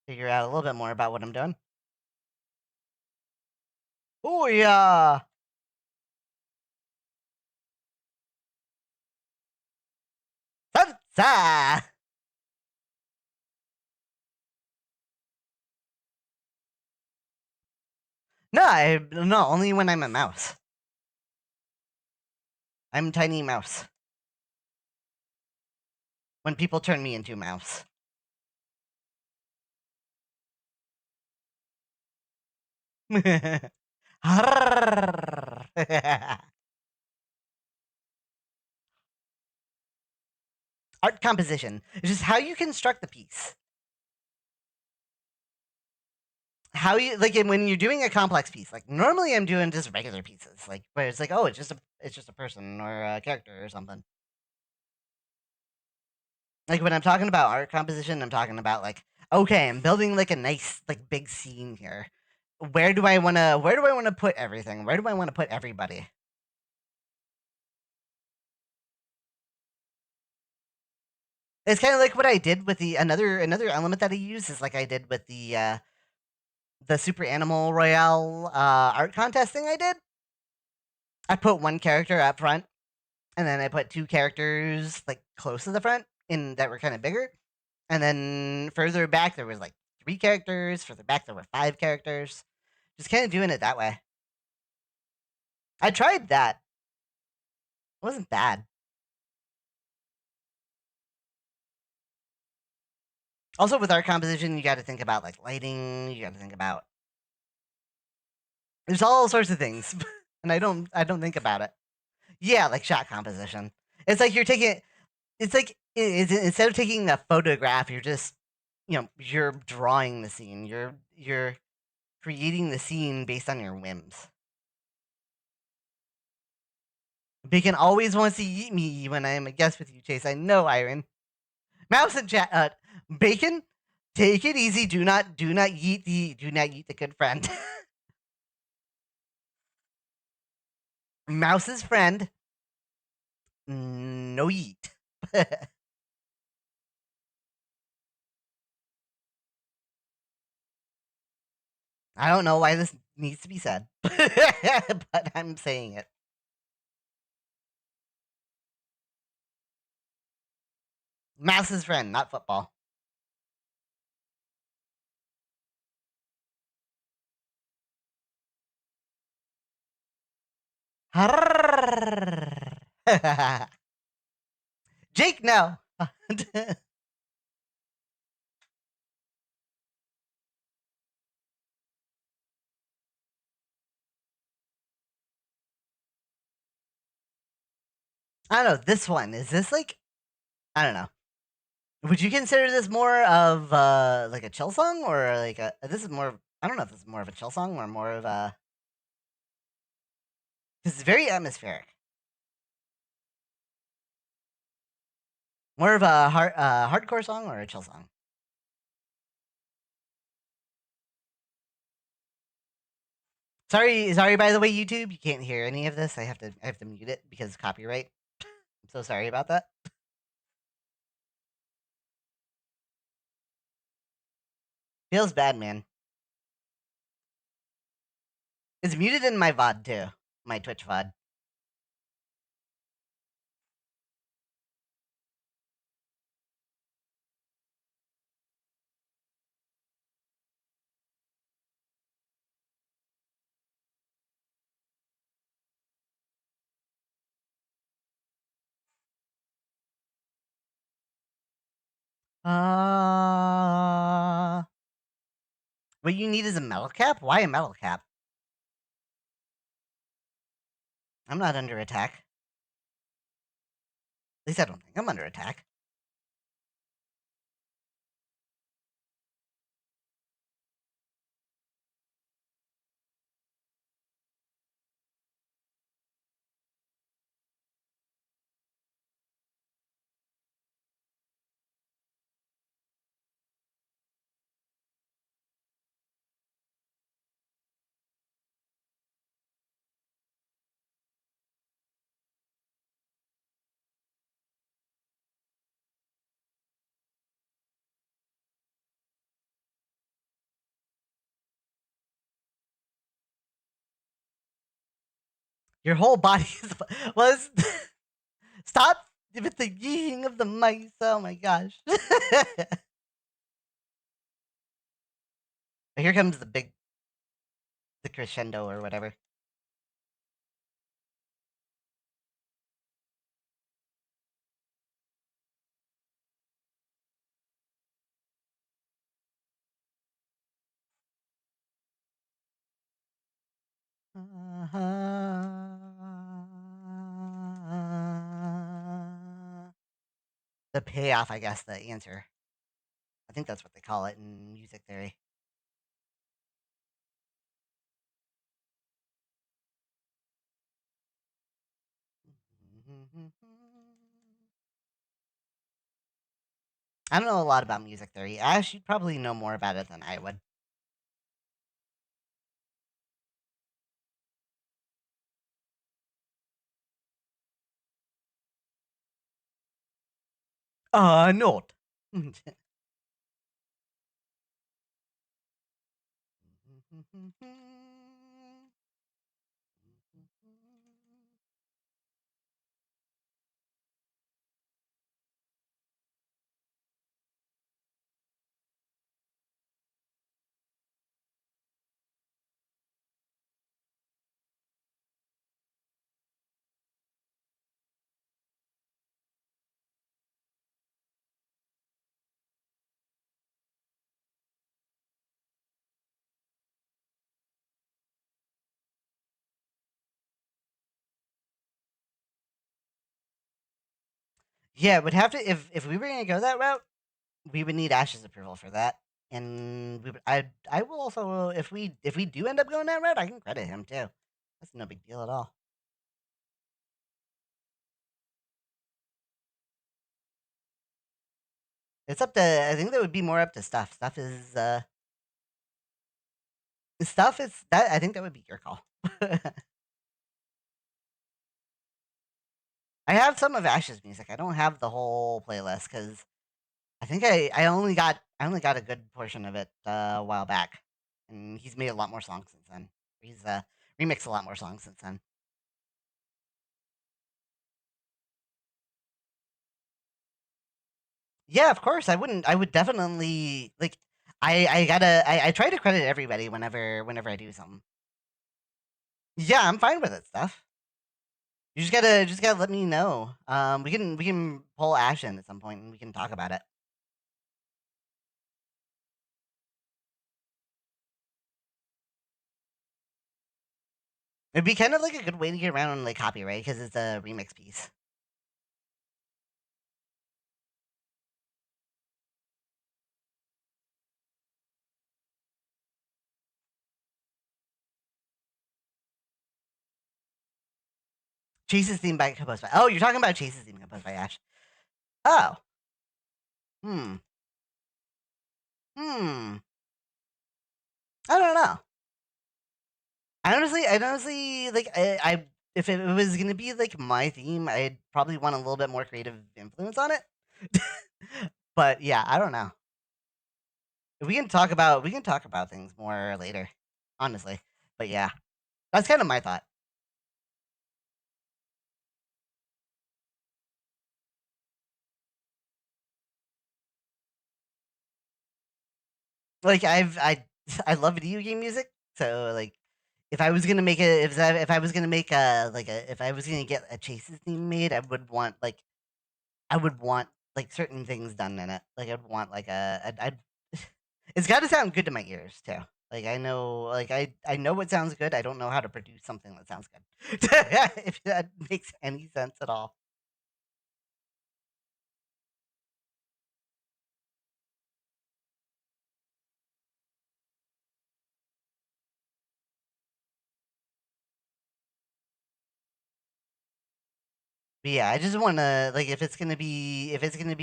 figure out a little bit more about what I'm doing. Oh yeah. Salsa! No, only when I'm a mouse. I'm tiny mouse. When people turn me into mouse. Art composition is just how you construct the piece. How you like it when you're doing a complex piece. Like normally, I'm doing just regular pieces, like where it's like, oh, it's just a person or a character or something. Like when I'm talking about art composition, I'm talking about like, okay, I'm building like a nice like big scene here. Where do I wanna put everything? Where do I wanna put everybody? It's kind of like what I did with the another element that I use is like I did with the Super Animal Royale art contest thing I did. I put one character up front, and then I put two characters like close to the front in that were kind of bigger, and then further back there was like three characters. Further back there were five characters. Just kind of doing it that way. I tried that. It wasn't bad. Also, with art composition, you got to think about like lighting. You got to think about there's all sorts of things, and I don't think about it. Yeah, like shot composition. It's like you're taking. It's like instead of taking a photograph, you're just you're drawing the scene. You're creating the scene based on your whims. Bacon always wants to eat me when I am a guest with you, Chase. I know, Iron. Mouse and chat. Bacon, take it easy. Do not eat the good friend. Mouse's friend. No eat. I don't know why this needs to be said, but I'm saying it. Mouse's friend, not football. Jake, no. I don't know. This one is this like I don't know. Would you consider this more of like a chill song or like a this is more? I don't know if this is more of a chill song or more of a. This is very atmospheric. More of a hardcore song or a chill song. Sorry. By the way, YouTube, you can't hear any of this. I have to mute it because of copyright. I'm so sorry about that. Feels bad, man. It's muted in my VOD too. My Twitch VOD. Uh, what you need is a metal cap? Why a metal cap? I'm not under attack. At least I don't think I'm under attack. Your whole body is was stop with the yeeing of the mice. Oh my gosh. Here comes the crescendo or whatever. The payoff, I guess, the answer. I think that's what they call it in music theory. I don't know a lot about music theory. Ash, you'd probably know more about it than I would. Not. Yeah, it would have to if we were gonna go that route, we would need Ash's approval for that. And I will also if we do end up going that route, I can credit him too. That's no big deal at all. It's up to I think that would be more up to stuff. Stuff is that I think that would be your call. I have some of Ash's music. I don't have the whole playlist because I think I only got a good portion of it a while back, and he's made a lot more songs since then. He's remixed a lot more songs since then. Yeah, of course. I wouldn't. I would definitely like. I try to credit everybody whenever I do something. Yeah, I'm fine with it. Stuff. You just gotta let me know. We can pull Ash in at some point and we can talk about it. It'd be kind of like a good way to get around like copyright because it's a remix piece. Chase's theme by composed by. Oh, you're talking about Chase's theme composed by Ash. Oh. Hmm. Hmm. I don't know. I honestly like I if it was gonna be like my theme, I'd probably want a little bit more creative influence on it. But yeah, I don't know. We can talk about things more later, honestly. But yeah, that's kind of my thought. Like I love video game music, so like if I was gonna make a like a if I was gonna get a Chases theme made, I would want like certain things done in it. Like I'd want like I'd it's got to sound good to my ears too. Like I know what sounds good. I don't know how to produce something that sounds good. If that makes any sense at all. But yeah, I just want to like if it's gonna be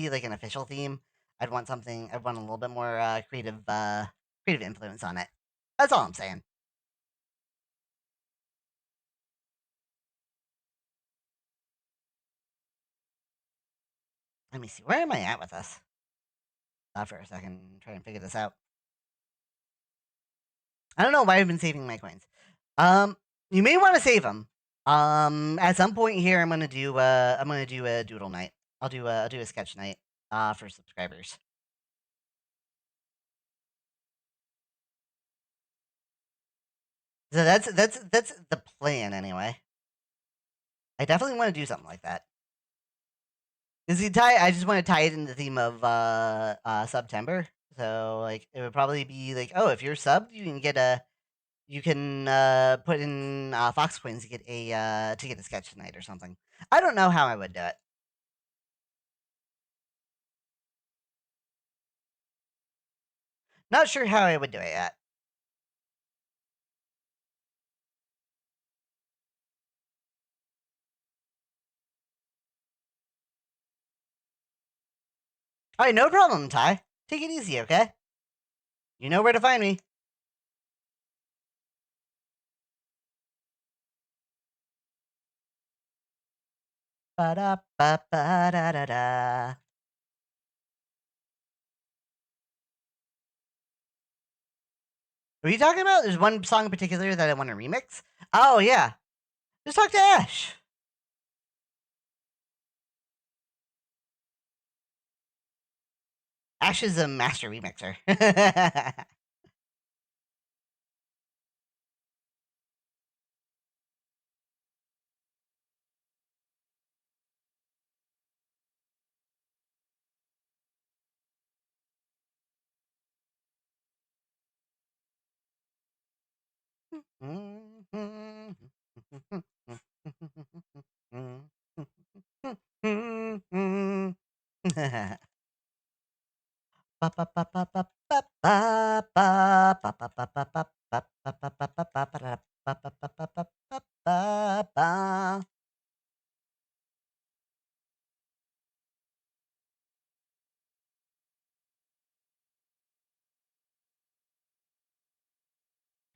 like an official theme, I'd want a little bit more creative influence on it. That's all I'm saying. Let me see. Where am I at with this? For a second, try and figure this out. I don't know why I've been saving my coins. You may want to save them. At some point here, I'm gonna do a doodle night. I'll do a sketch night. For subscribers. So that's the plan anyway. I definitely want to do something like that. I just want to tie it in the theme of September. So like it would probably be like, oh, if you're subbed, you can put in Fox coins to get a sketch tonight or something. I don't know how I would do it. Not sure how I would do it yet. All right, no problem, Ty. Take it easy, okay? You know where to find me. Ba da ba ba da da da. What are you talking about? There's one song in particular that I want to remix. Oh yeah, just talk to Ash. Ash is a master remixer.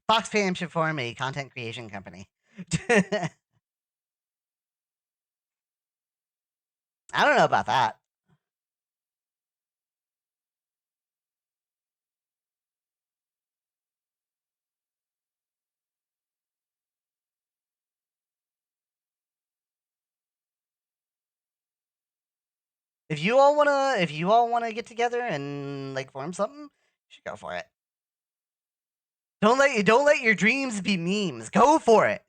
Fox Fam should form a content creation company. I don't know about that. If you all wanna get together and like form something, you should go for it. Don't let your dreams be memes. Go for it.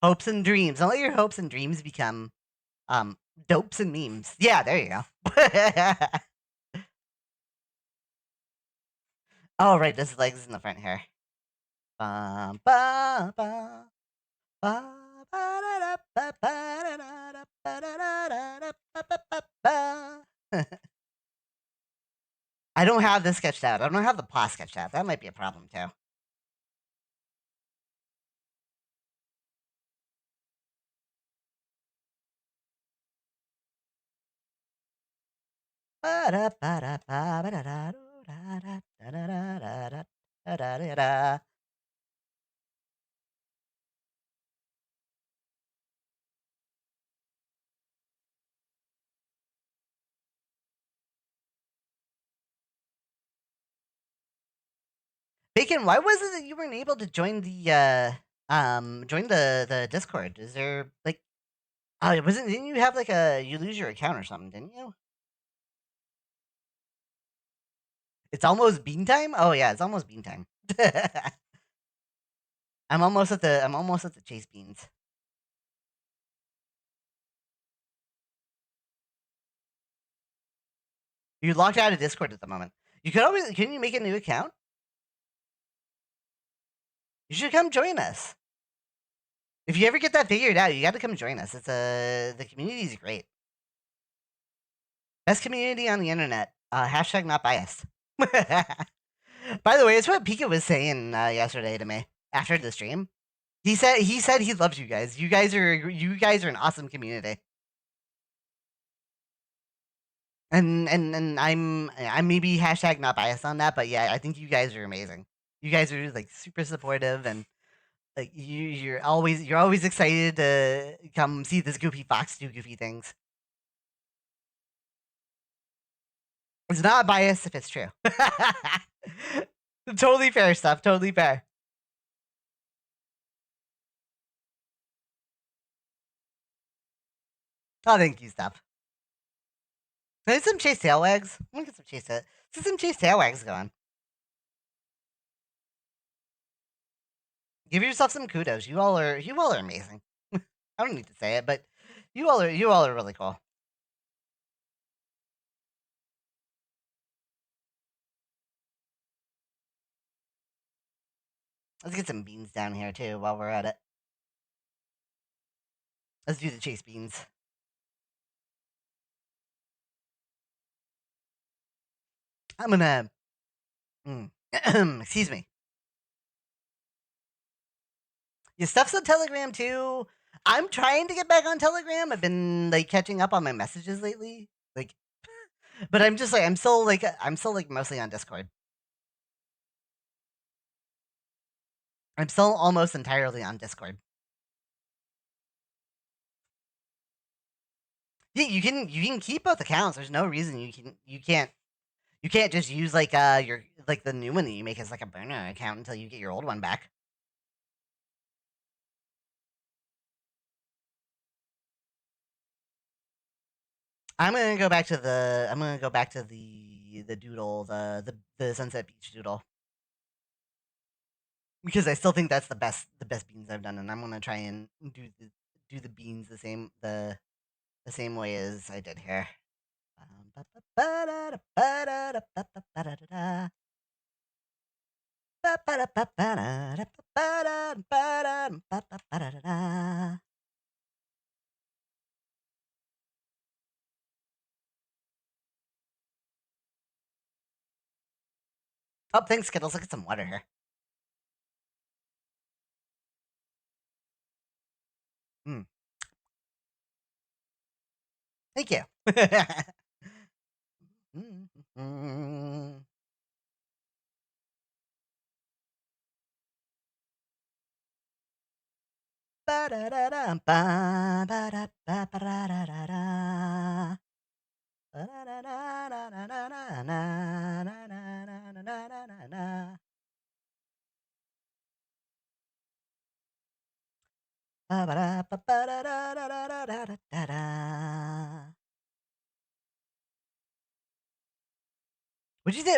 Hopes and dreams. Don't let your hopes and dreams become dopes and memes. Yeah, there you go. Oh right, this legs in the front here. Ba, ba, ba, ba, ba, da, da, ba, ba, da, da, da, ba, da, da, da, da, ba, ba, ba, ba. I don't have this sketched out. I don't have the plot sketched out. That might be a problem too. Bacon, why was it that you weren't able to join the Discord? Is there like oh it wasn't didn't you have like a you lose your account or something, didn't you? It's almost bean time? Oh yeah, it's almost bean time. I'm almost at the chase beans. You're locked out of Discord at the moment. You could always can you make a new account? You should come join us. If you ever get that figured out, you got to come join us. The community is great. Best community on the internet. Hashtag not biased. By the way, it's what Pika was saying yesterday to me after the stream. He said he loves you guys. You guys are an awesome community. And I'm maybe hashtag not biased on that, but yeah, I think you guys are amazing. You guys are like super supportive and like you're always excited to come see this goofy fox do goofy things. It's not biased if it's true. Totally fair stuff. Totally fair. Oh, thank you, stuff. There's some chase tailwags. I'm gonna get some chase tailwags going. Give yourself some kudos. You all are amazing. I don't need to say it, but You all are really cool. Let's get some beans down here too while we're at it. Let's do the chase beans. I'm gonna. Excuse me. Your stuff's on Telegram too. I'm trying to get back on Telegram. I've been like catching up on my messages lately. Like, but I'm just like I'm still like mostly on Discord. I'm still almost entirely on Discord. Yeah, you can keep both accounts. There's no reason you can't just use like your like the new one that you make as like a burner account until you get your old one back. I'm gonna go back to the doodle, the Sunset Beach doodle. Because I still think that's the best beans I've done, and I'm gonna try and do the beans the same way as I did here. Oh, thanks, Skittles. Look at some water here. Mm, thank you.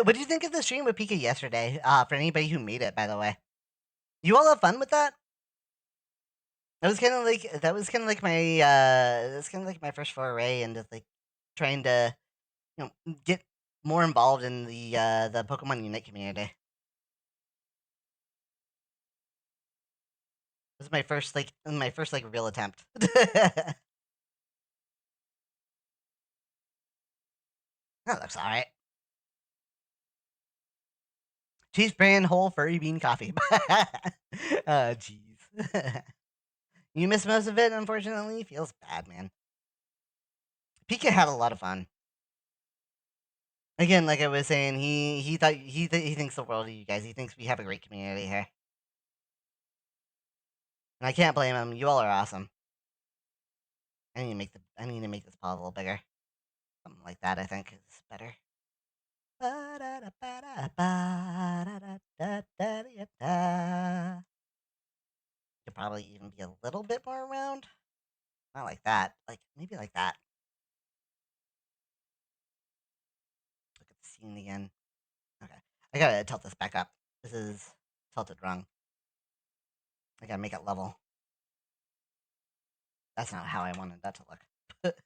What'd you think of the stream with Pika yesterday? For anybody who made it, by the way, you all have fun with that. That was kind of like my first foray into like trying to get more involved in the Pokemon Unite community. It was my first real attempt. That looks all right. Cheese brand whole furry bean coffee. Jeez. You missed most of it, unfortunately. Feels bad, man. Pika had a lot of fun. Again, like I was saying, he thought he thinks the world of you guys. He thinks we have a great community here, and I can't blame him. You all are awesome. I need to make this paw a little bigger. Something like that, I think, is better. Could probably even be a little bit more round. Not like that. Like maybe like that. Look at the scene again. Okay. I gotta tilt this back up. This is tilted wrong. I gotta make it level. That's not how I wanted that to look. Get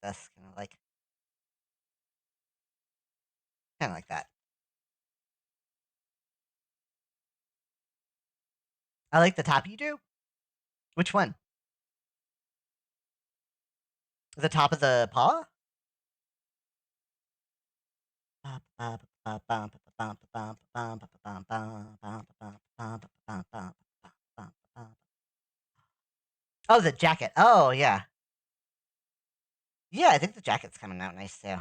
this kind of like that. I like the top you do. Which one? The top of the paw? Oh, the jacket. Oh, yeah. Yeah, I think the jacket's coming out nice too.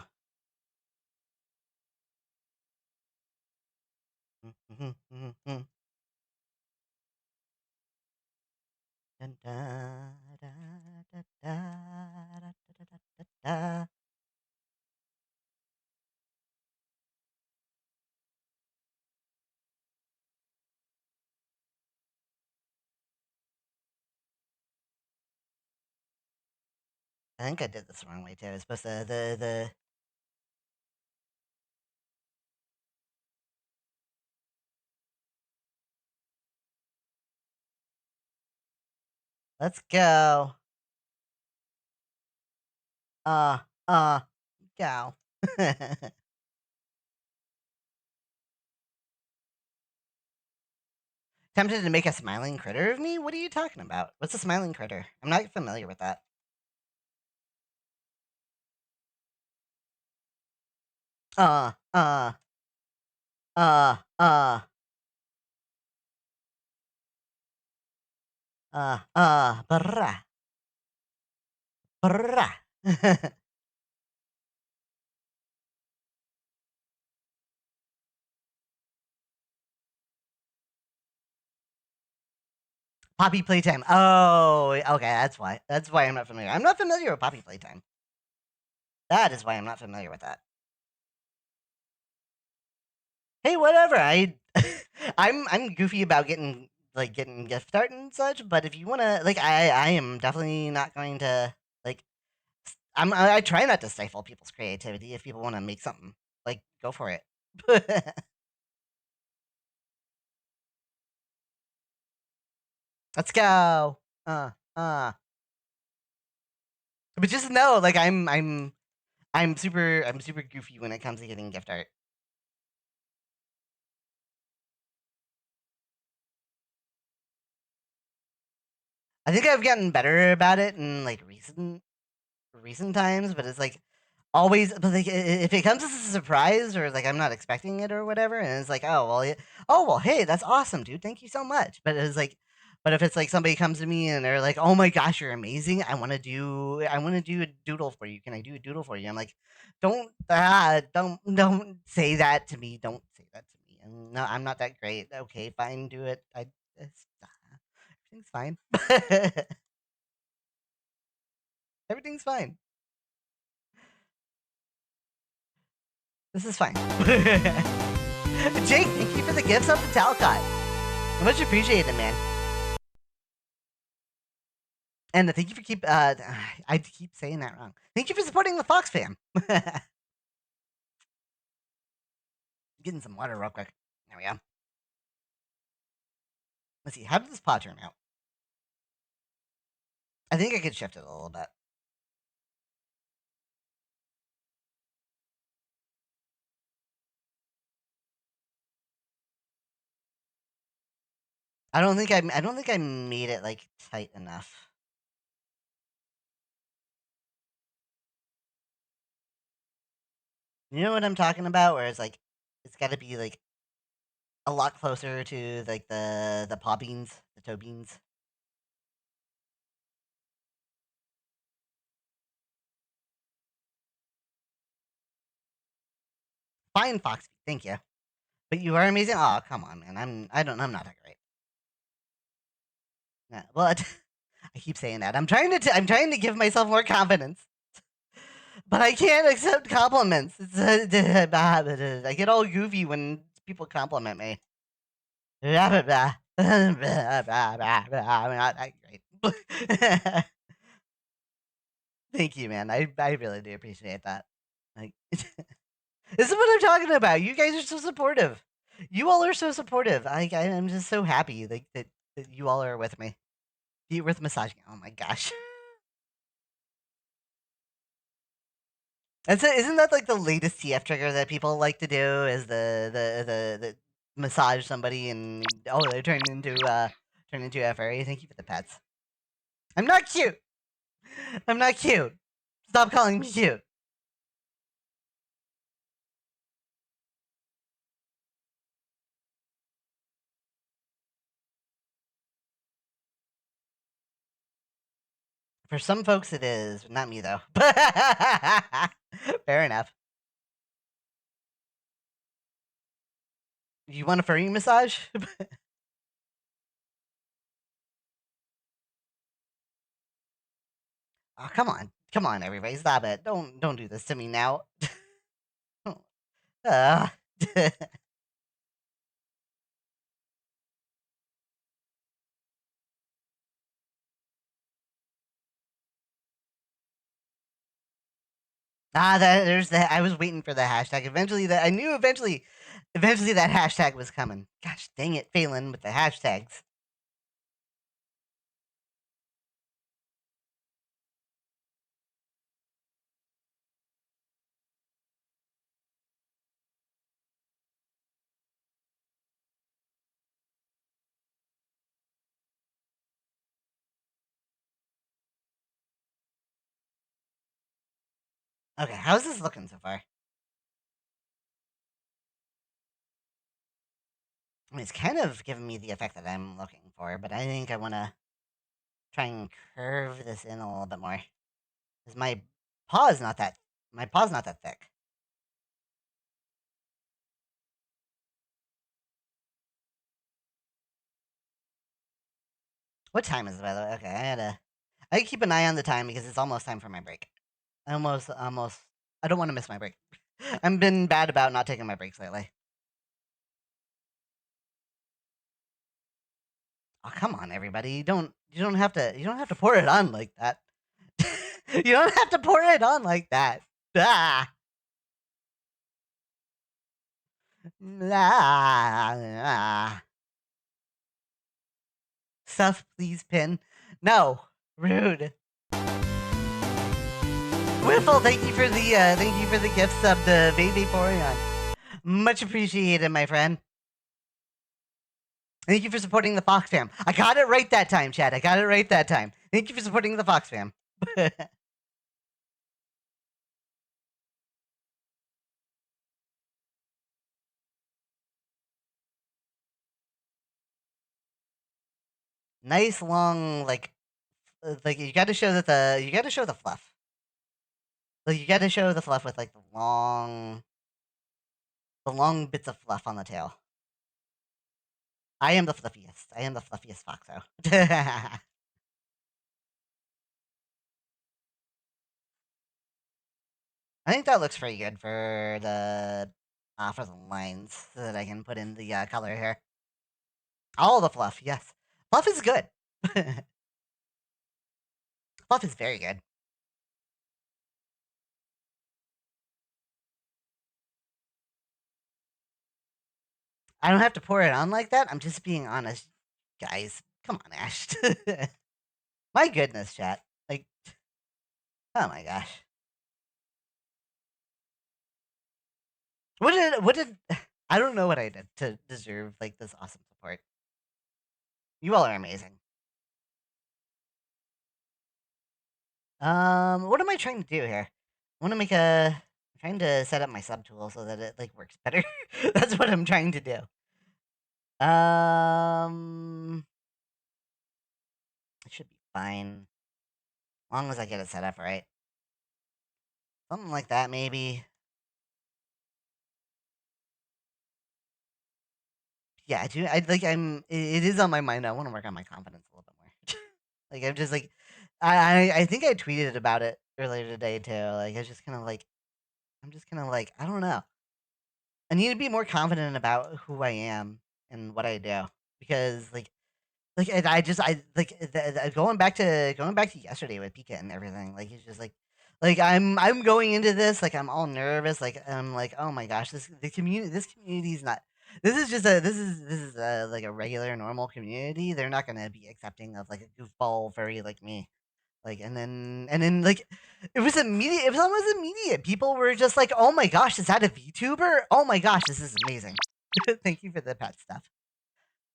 I think I did this the wrong way too. It's supposed to the. Let's go. Uh, uh, go. Tempted to make a smiling critter of me? What are you talking about? What's a smiling critter? I'm not familiar with that. Uh, uh, uh, uh, brah, brah. Poppy playtime. Oh, okay, that's why. That's why I'm not familiar. I'm not familiar with Poppy playtime. That is why I'm not familiar with that. Hey, whatever. I'm goofy about getting gift art and such, but if you wanna like I am definitely not going to like I try not to stifle people's creativity. If people wanna make something, like go for it. Let's go. Uh uh. But just know, like I'm super goofy when it comes to getting gift art. I think I've gotten better about it in like recent times, but it's like always, but like if it comes as a surprise or like I'm not expecting it or whatever, and it's like, oh well, oh well, hey, that's awesome, dude, thank you so much. But it's like, but if it's like somebody comes to me and they're like, oh my gosh, you're amazing, I want to do a doodle for you. Can I do a doodle for you? I'm like, don't say that to me. Don't say that to me. And no, I'm not that great. Okay, fine, do it. Everything's fine. Everything's fine. This is fine. Jake, thank you for the gifts up to Talcott. Much appreciated, man. And thank you for I keep saying that wrong. Thank you for supporting the Fox fam. Getting some water real quick. There we go. Let's see. How did this pod turn out? I think I could shift it a little bit. I don't think I made it like tight enough. You know what I'm talking about? Where it's got to be like a lot closer to like the paw beans, the toe beans. Fine, Foxy. Thank you. But you are amazing. Oh, come on, man. I'm not that great. Yeah, well, I keep saying that. I'm trying to give myself more confidence, but I can't accept compliments. I get all goofy when people compliment me. I'm not that great. Thank you, man. I really do appreciate that. Like, this is what I'm talking about. You guys are so supportive. You all are so supportive. I'm just so happy that you all are with me. Be worth massaging. Oh my gosh. Isn't that like the latest TF trigger that people like to do? Is the massage somebody and oh they turn into a fairy? Thank you for the pets. I'm not cute. I'm not cute. Stop calling me cute. For some folks, it is. Not me though. Fair enough. You want a furry massage? Oh, come on, everybody, stop it! Don't do this to me now. uh. There's the. I was waiting for the hashtag. Eventually, that I knew. Eventually that hashtag was coming. Gosh dang it, Phelan with the hashtags. Okay, how's this looking so far? I mean, it's kind of giving me the effect that I'm looking for, but I think I want to try and curve this in a little bit more. Because paw is not that. My paw's not that thick. What time is it, by the way? Okay, I keep an eye on the time because it's almost time for my break. Almost. I don't want to miss my break. I've been bad about not taking my breaks lately. Oh, come on, everybody! You don't have to pour it on like that. You don't have to pour it on like that. Ah, ah. Stuff, please, pin. No, rude. Whiffle, thank you for the gift sub to Baby Porion. Much appreciated, my friend. Thank you for supporting the Fox fam. I got it right that time, Chad. I got it right that time. Thank you for supporting the Fox fam. Nice long like you got to show the fluff. Like you got to show the fluff with like the long bits of fluff on the tail. I am the fluffiest. I am the fluffiest foxo. I think that looks pretty good for the lines so that I can put in the color here. All the fluff, yes. Fluff is good. Fluff is very good. I don't have to pour it on like that. I'm just being honest, guys. Come on, Ash. My goodness, chat. Like, oh my gosh. What did I don't know what I did to deserve like this awesome support. You all are amazing. What am I trying to do here? I want to make a. I'm trying to set up my subtool so that it like works better. That's what I'm trying to do. It should be fine, as long as I get it set up right. Something like that, maybe. Yeah, I do. I like. It is on my mind. I want to work on my confidence a little bit more. Like I'm just like, I think I tweeted about it earlier today too. Like I was just kind of like, I'm just kind of like, I don't know. I need to be more confident about who I am and what I do because like and I like going back to yesterday with Pika and everything. Like it's just like I'm going into this like I'm all nervous. Like I'm like oh my gosh this community is not. This is like a regular normal community. They're not gonna be accepting of like a goofball furry like me. Like and then like it was immediate. It was almost immediate. People were just like, "Oh my gosh, is that a VTuber? Oh my gosh, this is amazing." Thank you for the pet stuff.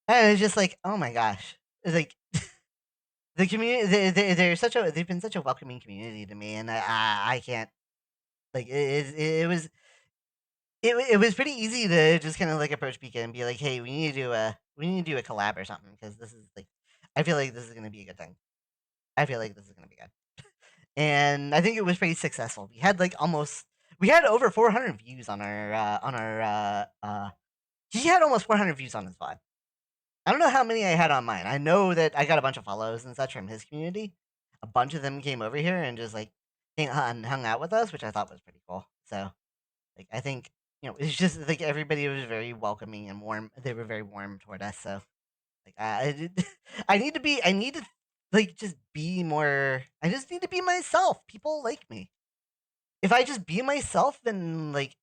And it's just like, oh my gosh, it's like the community. They've been such a welcoming community to me, and I can't like it was pretty easy to just kind of like approach Pika and be like, hey, we need to do a collab or something because this is like I feel like this is gonna be a good thing. I feel like this is gonna be good. And I think it was pretty successful. We had over 400 views on our he had almost 400 views on his VOD. I don't know how many I had on mine. I know that I got a bunch of follows and such from his community. A bunch of them came over here and just like hung out with us, which I thought was pretty cool. So like I think it's just like everybody was very welcoming and warm. They were very warm toward us. So like I need to like just be more. I just need to be myself. People like me. if I just be myself and like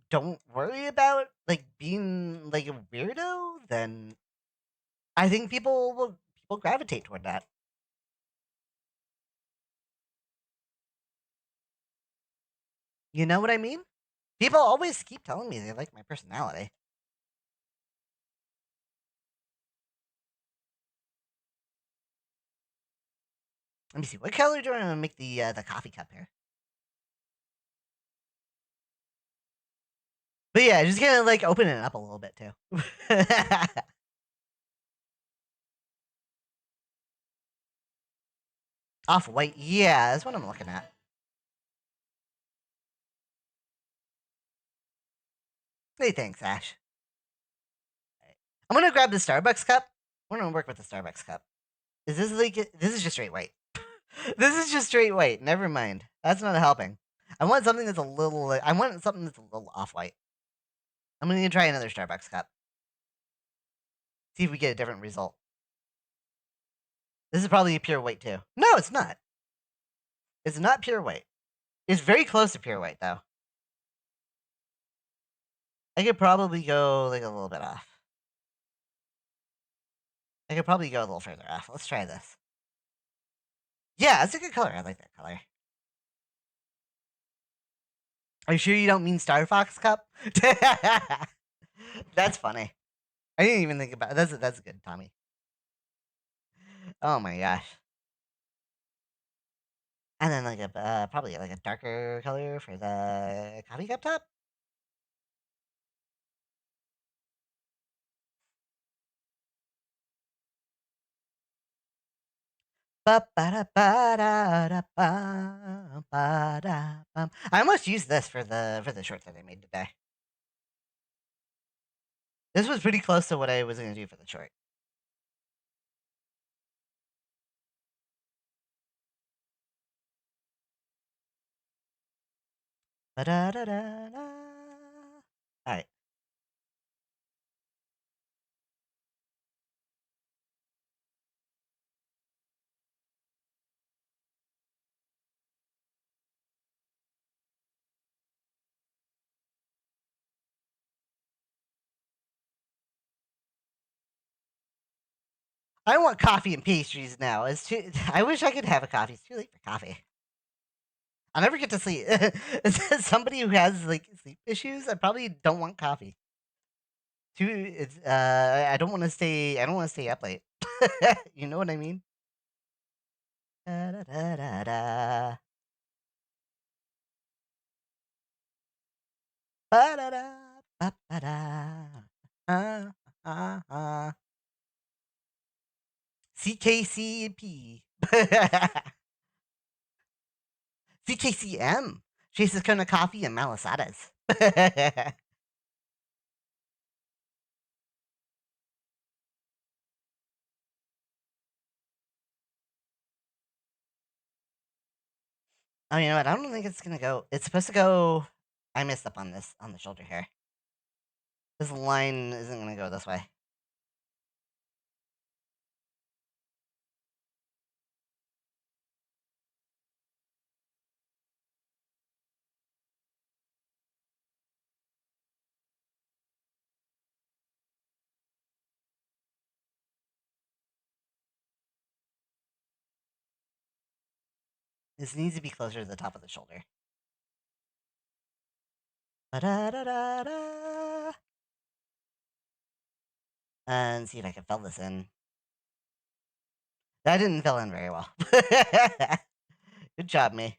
don't worry about like being like a weirdo, then I think people gravitate toward that. You know what I mean? People always keep telling me they like my personality. Let me see. What color do I want to make the coffee cup here? But yeah, just gonna like open it up a little bit too. Off white, yeah, that's what I'm looking at. Hey, thanks, Ash. I'm gonna grab the Starbucks cup. I'm gonna work with the Starbucks cup. Is this like this is just straight white? This is just straight white. Never mind. That's not helping. I want something that's a little. I want something that's a little off white. I'm gonna try another Starbucks cup. See if we get a different result. This is probably a pure white too. No, it's not. It's not pure white. It's very close to pure white though. I could probably go like a little bit off. I could probably go a little further off. Let's try this. Yeah, it's a good color. I like that color. Are you sure you don't mean Star Fox Cup? That's funny. I didn't even think about it. That's good, Tommy. Oh my gosh. And then like a probably like a darker color for the coffee cup top. I almost used this for the short that I made today. This was pretty close to what I was gonna do for the short. All right. I want coffee and pastries now. It's too. I wish I could have a coffee. It's too late for coffee. I'll never get to sleep. As somebody who has like sleep issues, I probably don't want coffee. Too. It's. I don't want to stay. I don't want to stay up late. You know what I mean? Da, da, da, da, da. Ba-da-da, ba-ba-da. CKCP. CKCM. Chases Kona Coffee and Malasadas. Oh, you know what? I don't think it's gonna go. It's supposed to go. I messed up on this on the shoulder here. This line isn't gonna go this way. This needs to be closer to the top of the shoulder. Ba-da-da-da-da. And see if I can fill this in. That didn't fill in very well. Good job, me.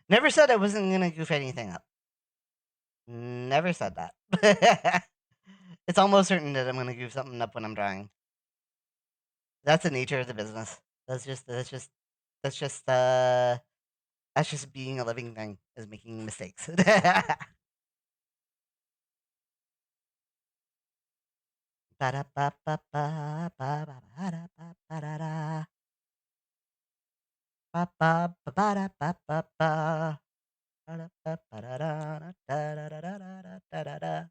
Never said I wasn't gonna goof anything up. Never said that. It's almost certain that I'm gonna goof something up when I'm drawing. That's the nature of the business. That's just that's just being a living thing is making mistakes. Ba-da-ba-ba-ba-ba-ba-ba-da-ba-ba-da-da. Ba-ba-ba-ba-da-ba-ba-ba. Ba-da-ba-ba-da-da-da-da-da-da-da-da.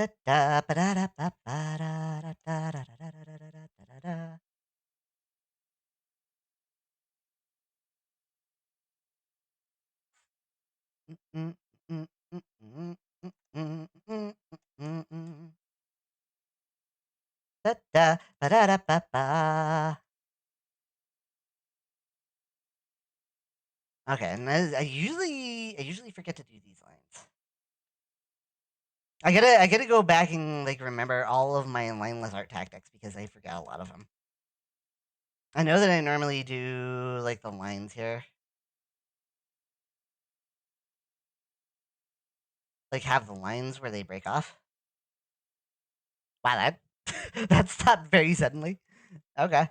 Da-da-ba-da-da-ba-ba-da-da-da-da-da-da-da-da-da. Da da ba da da ba ba. Okay, and I usually forget to do these lines. I gotta go back and like remember all of my lineless art tactics because I forgot a lot of them. I know that I normally do like the lines here, like have the lines where they break off. Wow, that stopped very suddenly. Okay,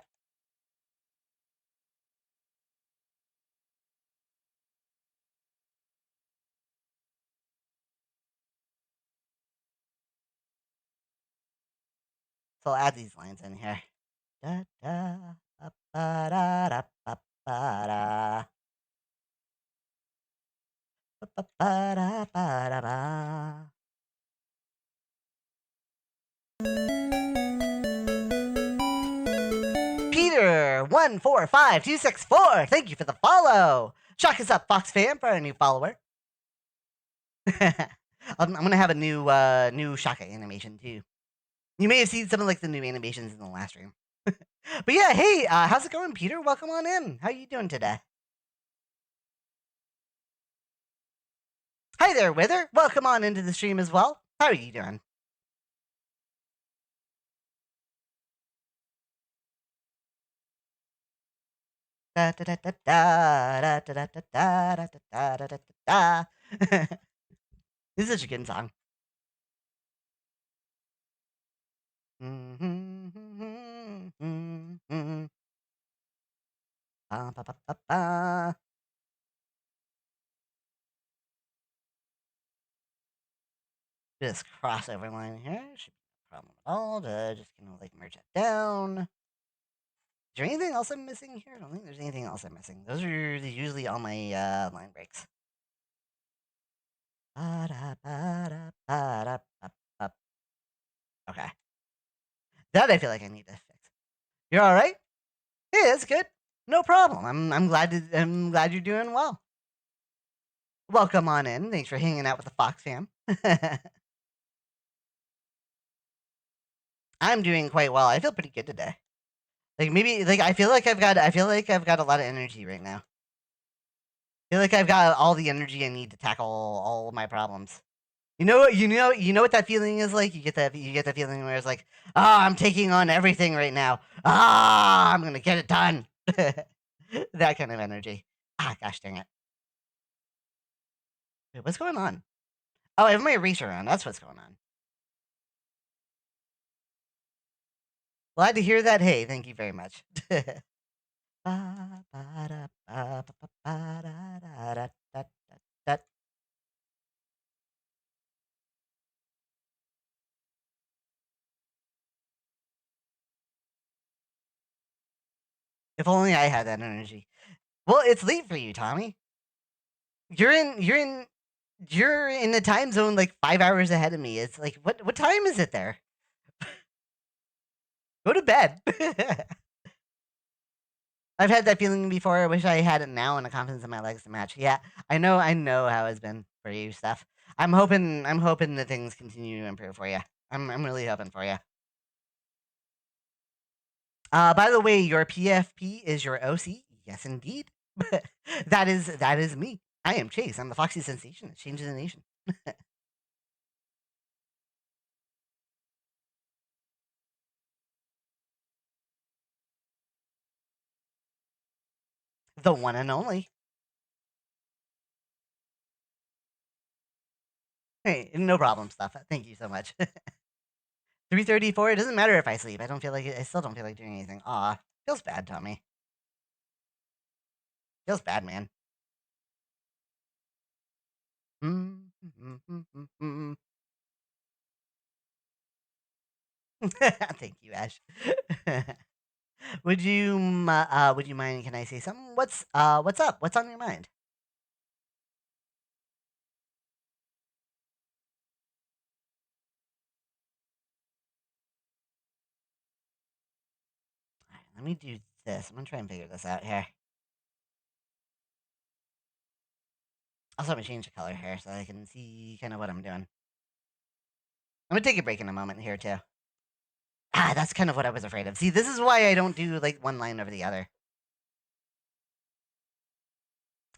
so I'll add these lines in here. Da da ba ba da da ba ba da ba ba ba da ba da ba. Peter 145264, thank you for the follow. Shock us up, Fox fam, for a new follower. I'm gonna have a new Shaka animation too. You may have seen some of like the new animations in the last stream. But yeah, hey, how's it going, Peter? Welcome on in. How you doing today? Hi there, Wither. Welcome on into the stream as well. How are you doing? Da da da da da da da da da da da da da da. This is such a good song. Ba, ba, ba, ba, ba. This crossover line here should be no problem at all. Just gonna like merge it down. Is there anything else I'm missing here? I don't think there's anything else I'm missing. Those are usually all my line breaks. Ba-da, ba-da, ba-da, ba, ba. Okay. That I feel like I need to fix. You're all right? Hey, that's good. No problem. I'm glad you're doing well. Welcome on in. Thanks for hanging out with the Fox fam. I'm doing quite well. I feel pretty good today. Like maybe like I feel like I've got a lot of energy right now. I feel like I've got all the energy I need to tackle all of my problems. You know what that feeling is like? You get that feeling where it's like, "Ah, I'm taking on everything right now. Ah, I'm going to get it done." That kind of energy. Ah, gosh dang it. Wait, what's going on? Oh, I have my eraser on. That's what's going on. Glad to hear that. Hey, thank you very much. Ba, ba, da, ba, ba, ba, ba, da, da, da, da, da, da. If only I had that energy. Well, it's late for you, Tommy. You're in the time zone like 5 hours ahead of me. It's like what time is it there? Go to bed. I've had that feeling before. I wish I had it now and the confidence in my legs to match. Yeah, I know how it's been for you, Steph. I'm hoping that things continue to improve for you. I'm really hoping for you. By the way, your PFP is your OC. Yes, indeed. that is me. I am Chase. I'm the Foxy Sensation that changes the nation. The one and only. Hey, no problem, Steph. Thank you so much. 3:34. It doesn't matter if I sleep. I don't feel like it. I still don't feel like doing anything. Aw, feels bad, Tommy. Feels bad, man. Mm, mm, mm, mm, mm. Thank you, Ash. Would you mind? Can I say something? What's up? What's on your mind? All right, let me do this. I'm gonna try and figure this out here. Also, I'm gonna change the color here so I can see kind of what I'm doing. I'm gonna take a break in a moment here too. That's kind of what I was afraid of. See, this is why I don't do like one line over the other.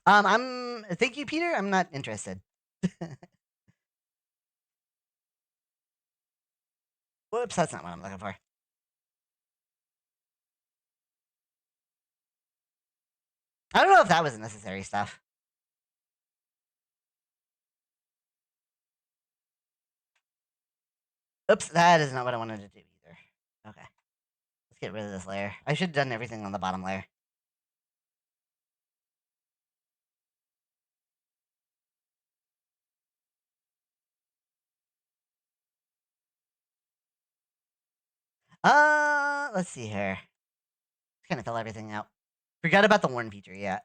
I'm thank you, Peter. I'm not interested. Whoops, that's not what I'm looking for. I don't know if that was necessary stuff. Oops, that is not what I wanted to do either. Okay, let's get rid of this layer. I should have done everything on the bottom layer. Let's see here. Kind of fill everything out. Forgot about the warn feature. Yeah.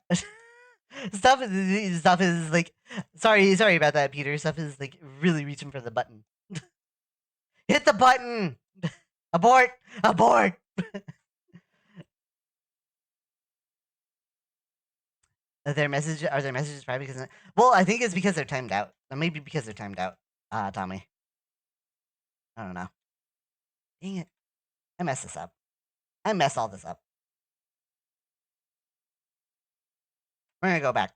Stuff is like sorry about that, Peter. Stuff is like really reaching for the button. Hit the button. Abort. Abort. Are their messages probably because well, I think it's because they're timed out. Maybe because they're timed out. Tommy. I don't know. Dang it. I messed this up. I messed all this up. We're gonna go back.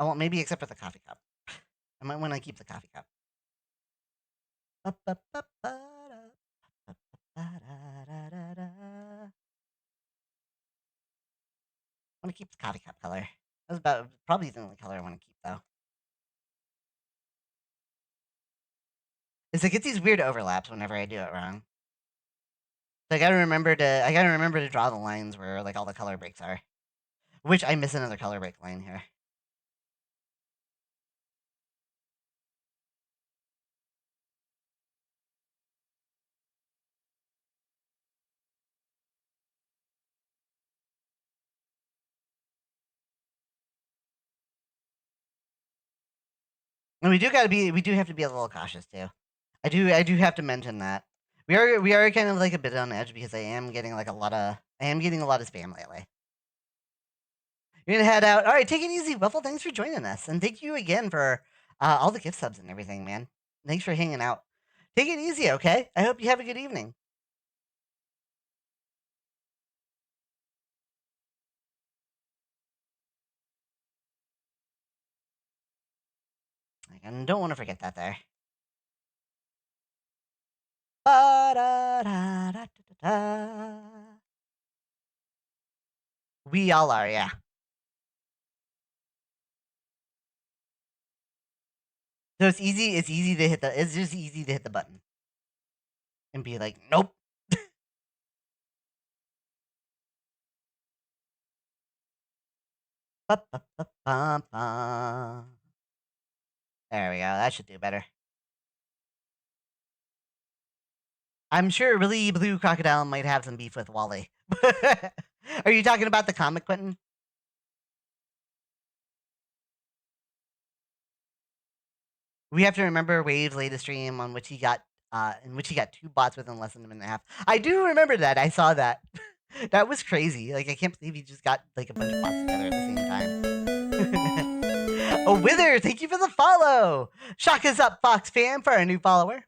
Oh, well, maybe except for the coffee cup. I might want to keep the coffee cup. I want to keep the coffee cup color. That's about probably the only color I want to keep though. Is it get these weird overlaps whenever I do it wrong. So I gotta remember to draw the lines where like all the color breaks are. Which I miss another color break line here. And we do have to be a little cautious too. I do have to mention that. We are kind of like a bit on edge because I am getting a lot of spam lately. You're gonna head out. All right, take it easy, Wiffle. Thanks for joining us, and thank you again for all the gift subs and everything, man. Thanks for hanging out. Take it easy, okay? I hope you have a good evening. And don't want to forget that there. Ba-da-da-da-da-da. We all are, yeah. So it's easy. It's easy to hit the. It's just easy to hit the button and be like, nope. Ba-ba-ba-ba-ba. There we go. That should do better. I'm sure really blue crocodile might have some beef with Wally. Are you talking about the comic, Quentin? We have to remember Wave's latest stream on which he got in which he got 2 bots within less than a minute and a half. I do remember that. I saw that. That was crazy. Like I can't believe he just got like a bunch of bots together at the same time. Oh, Wither, thank you for the follow. Shock us up, Fox fam, for our new follower.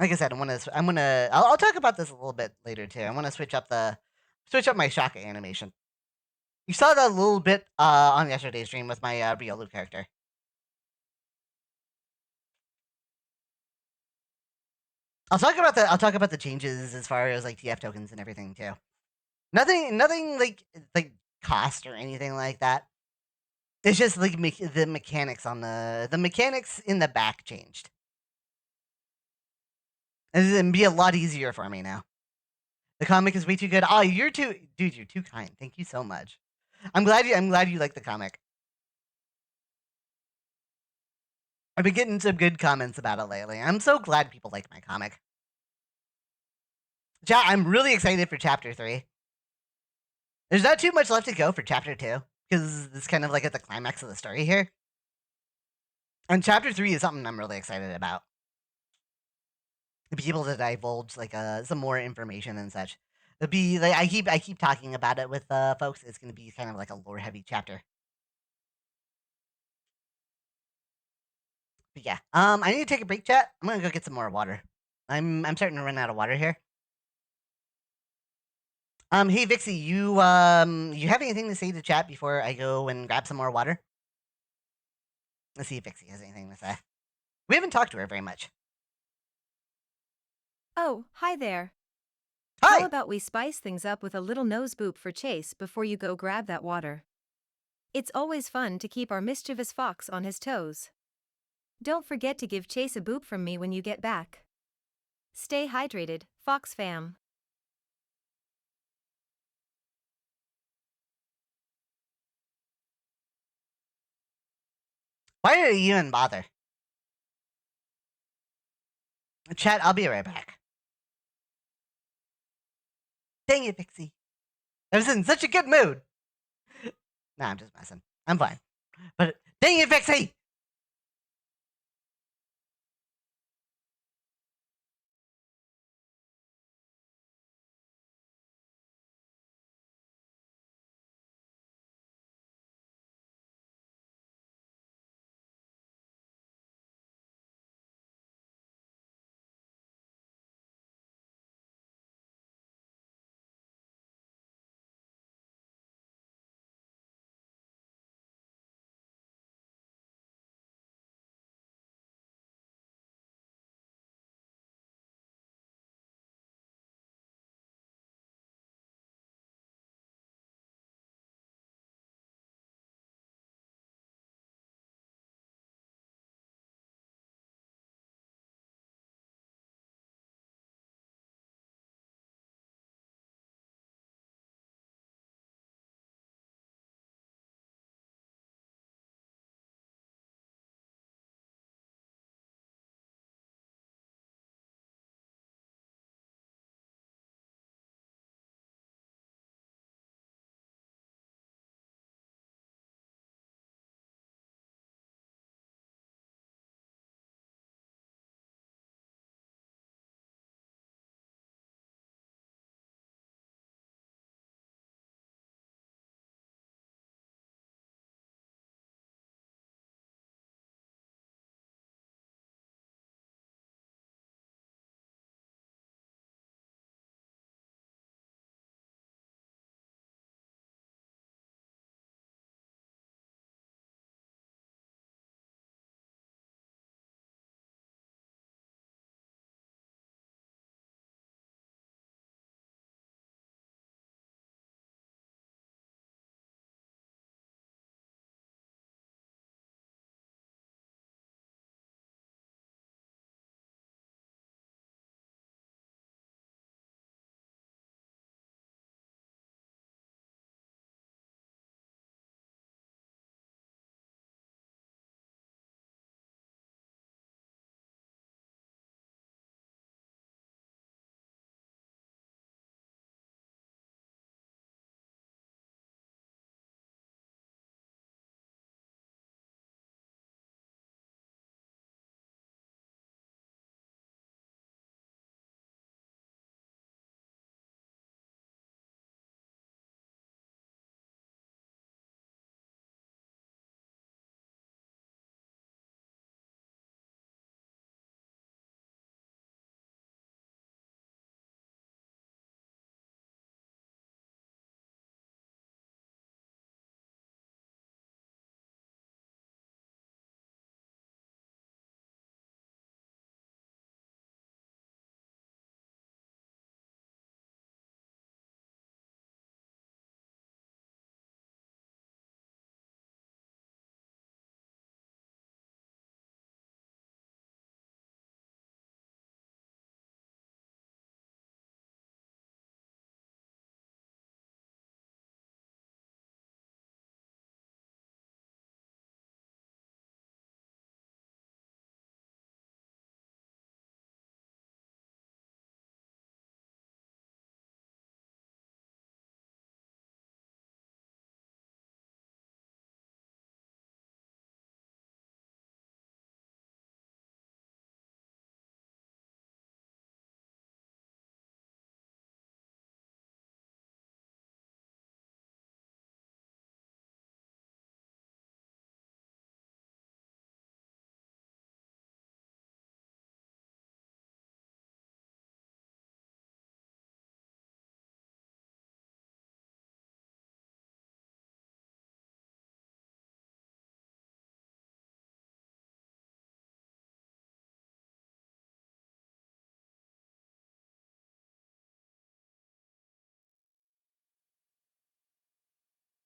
Like I said, I'll talk about this a little bit later too. I want to switch up my Shaka animation. You saw that a little bit on yesterday's stream with my Riolu character. I'll talk about the changes as far as like TF tokens and everything too. Nothing like cost or anything like that. It's just like the mechanics on the mechanics in the back changed. And it'd be a lot easier for me now. The comic is way too good. Oh, you're too kind. Thank you so much. I'm glad you like the comic. I've been getting some good comments about it lately. I'm so glad people like my comic. I'm really excited for chapter 3. There's not too much left to go for chapter 2 because it's kind of like at the climax of the story here. And chapter 3 is something I'm really excited about. To be able to divulge like some more information and such. It'd be like I keep talking about it with folks. It's going to be kind of like a lore heavy chapter. But yeah, I need to take a break, chat. I'm gonna go get some more water. I'm starting to run out of water here. Hey Vixie, you have anything to say to chat before I go and grab some more water? Let's see if Vixie has anything to say. We haven't talked to her very much. Oh, hi there. How Hi. about we spice things up with a little nose boop for Chase before you go grab that water? It's always fun to keep our mischievous fox on his toes. Don't forget to give Chase a boop from me when you get back. Stay hydrated, Fox fam. Why did you even bother? Chat, I'll be right back. Dang it, Vixie. I was in such a good mood. Nah, I'm just messing. I'm fine. But dang it, Vixie!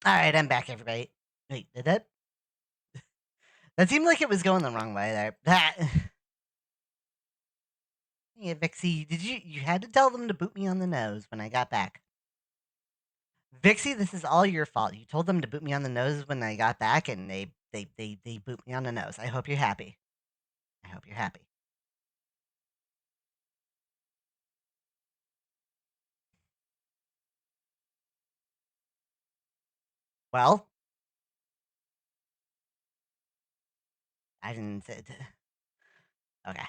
All right, I'm back, everybody. Wait, did that? That seemed like it was going the wrong way there. That. Yeah, Vixie, did you had to tell them to boot me on the nose when I got back? Vixie, this is all your fault. You told them to boot me on the nose when I got back, and they boot me on the nose. I hope you're happy. I hope you're happy. Well, I didn't say. Okay.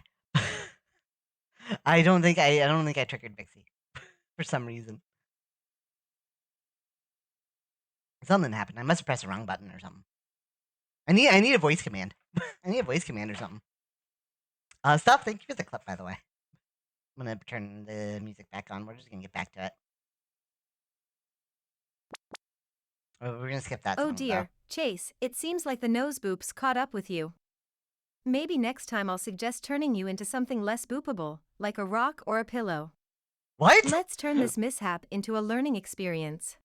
I don't think I triggered Vixie for some reason. Something happened. I must have pressed the wrong button or something. I need a voice command. I need a voice command or something. Stop. Thank you for the clip, by the way. I'm gonna turn the music back on. We're just gonna get back to it. We're gonna skip that Oh song though. dear, Chase, it seems like the nose boops caught up with you. Maybe next time I'll suggest turning you into something less boopable, like a rock or a pillow. What? Let's turn this mishap into a learning experience.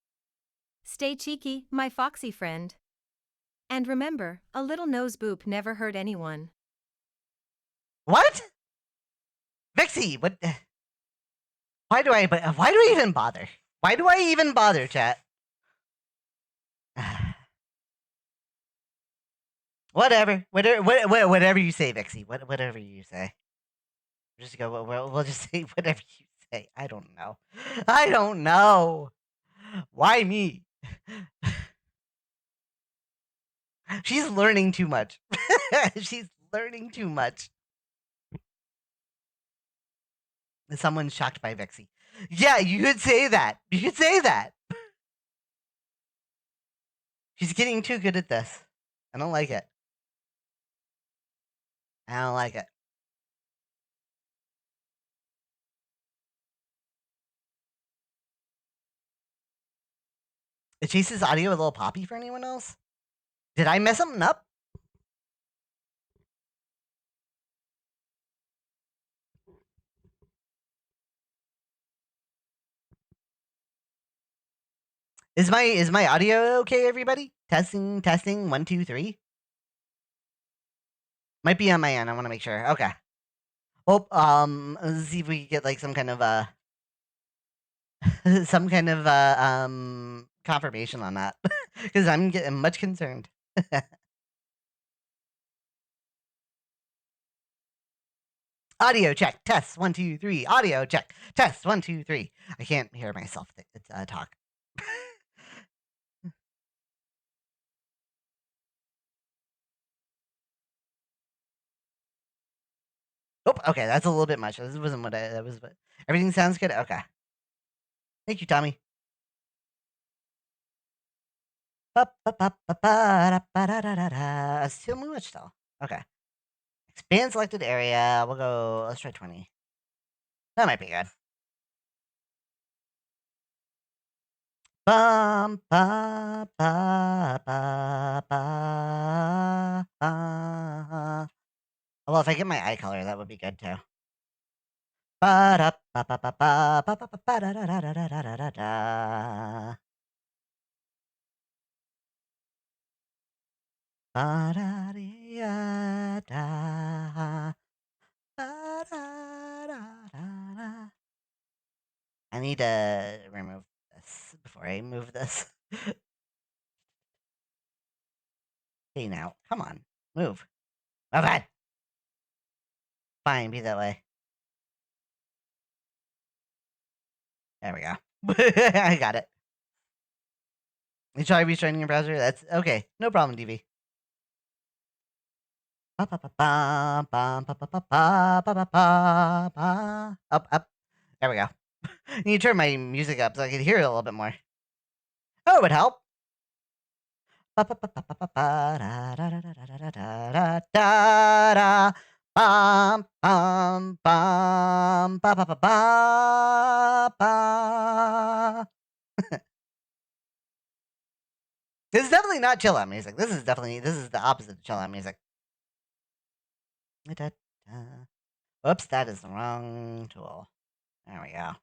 Stay cheeky, my foxy friend. And remember, a little nose boop never hurt anyone. What? Vixie, what? Why do I even bother? Why do I even bother, chat? Whatever you say, Vixie. Whatever you say. Just go. We'll just say whatever you say. I don't know. I don't know. Why me? She's learning too much. She's learning too much. Someone's shocked by Vixie. Yeah, you could say that. You could say that. She's getting too good at this. I don't like it. I don't like it. Is Chase's audio a little poppy for anyone else? Did I mess something up? Is my audio okay, everybody? Testing, testing, 1, 2, 3. Might be on my end. I want to make sure. Okay. Well, let's see if we get like some kind of some kind of confirmation on that because I'm getting much concerned. Audio check. Test 1, 2, 3. Audio check. Test 1, 2, 3. I can't hear myself talk. Oh, okay, that's a little bit much. This wasn't what I. That was. What, everything sounds good. Okay. Thank you, Tommy. Still too much though. Okay. Expand selected area. We'll go. Let's try 20. That might be good. Bum ba ba ba ba ba. Well, if I get my eye color, that would be good too. Ba da ba ba ba ba ba ba ba ba da da da da da da da da. Ba da da da. Ba da da da. I need to remove this before I move this. Hey now, come on, move. Okay, fine, be that way. There we go. I got it. You try restarting your browser? That's okay. No problem, DV. Up, up. There we go. You need to turn my music up so I can hear it a little bit more. Oh, it would help. Bum, bum, bum, ba, ba, ba, ba, ba. This is definitely not chill out music. This is the opposite of chill out music. Oops, that is the wrong tool. There we go.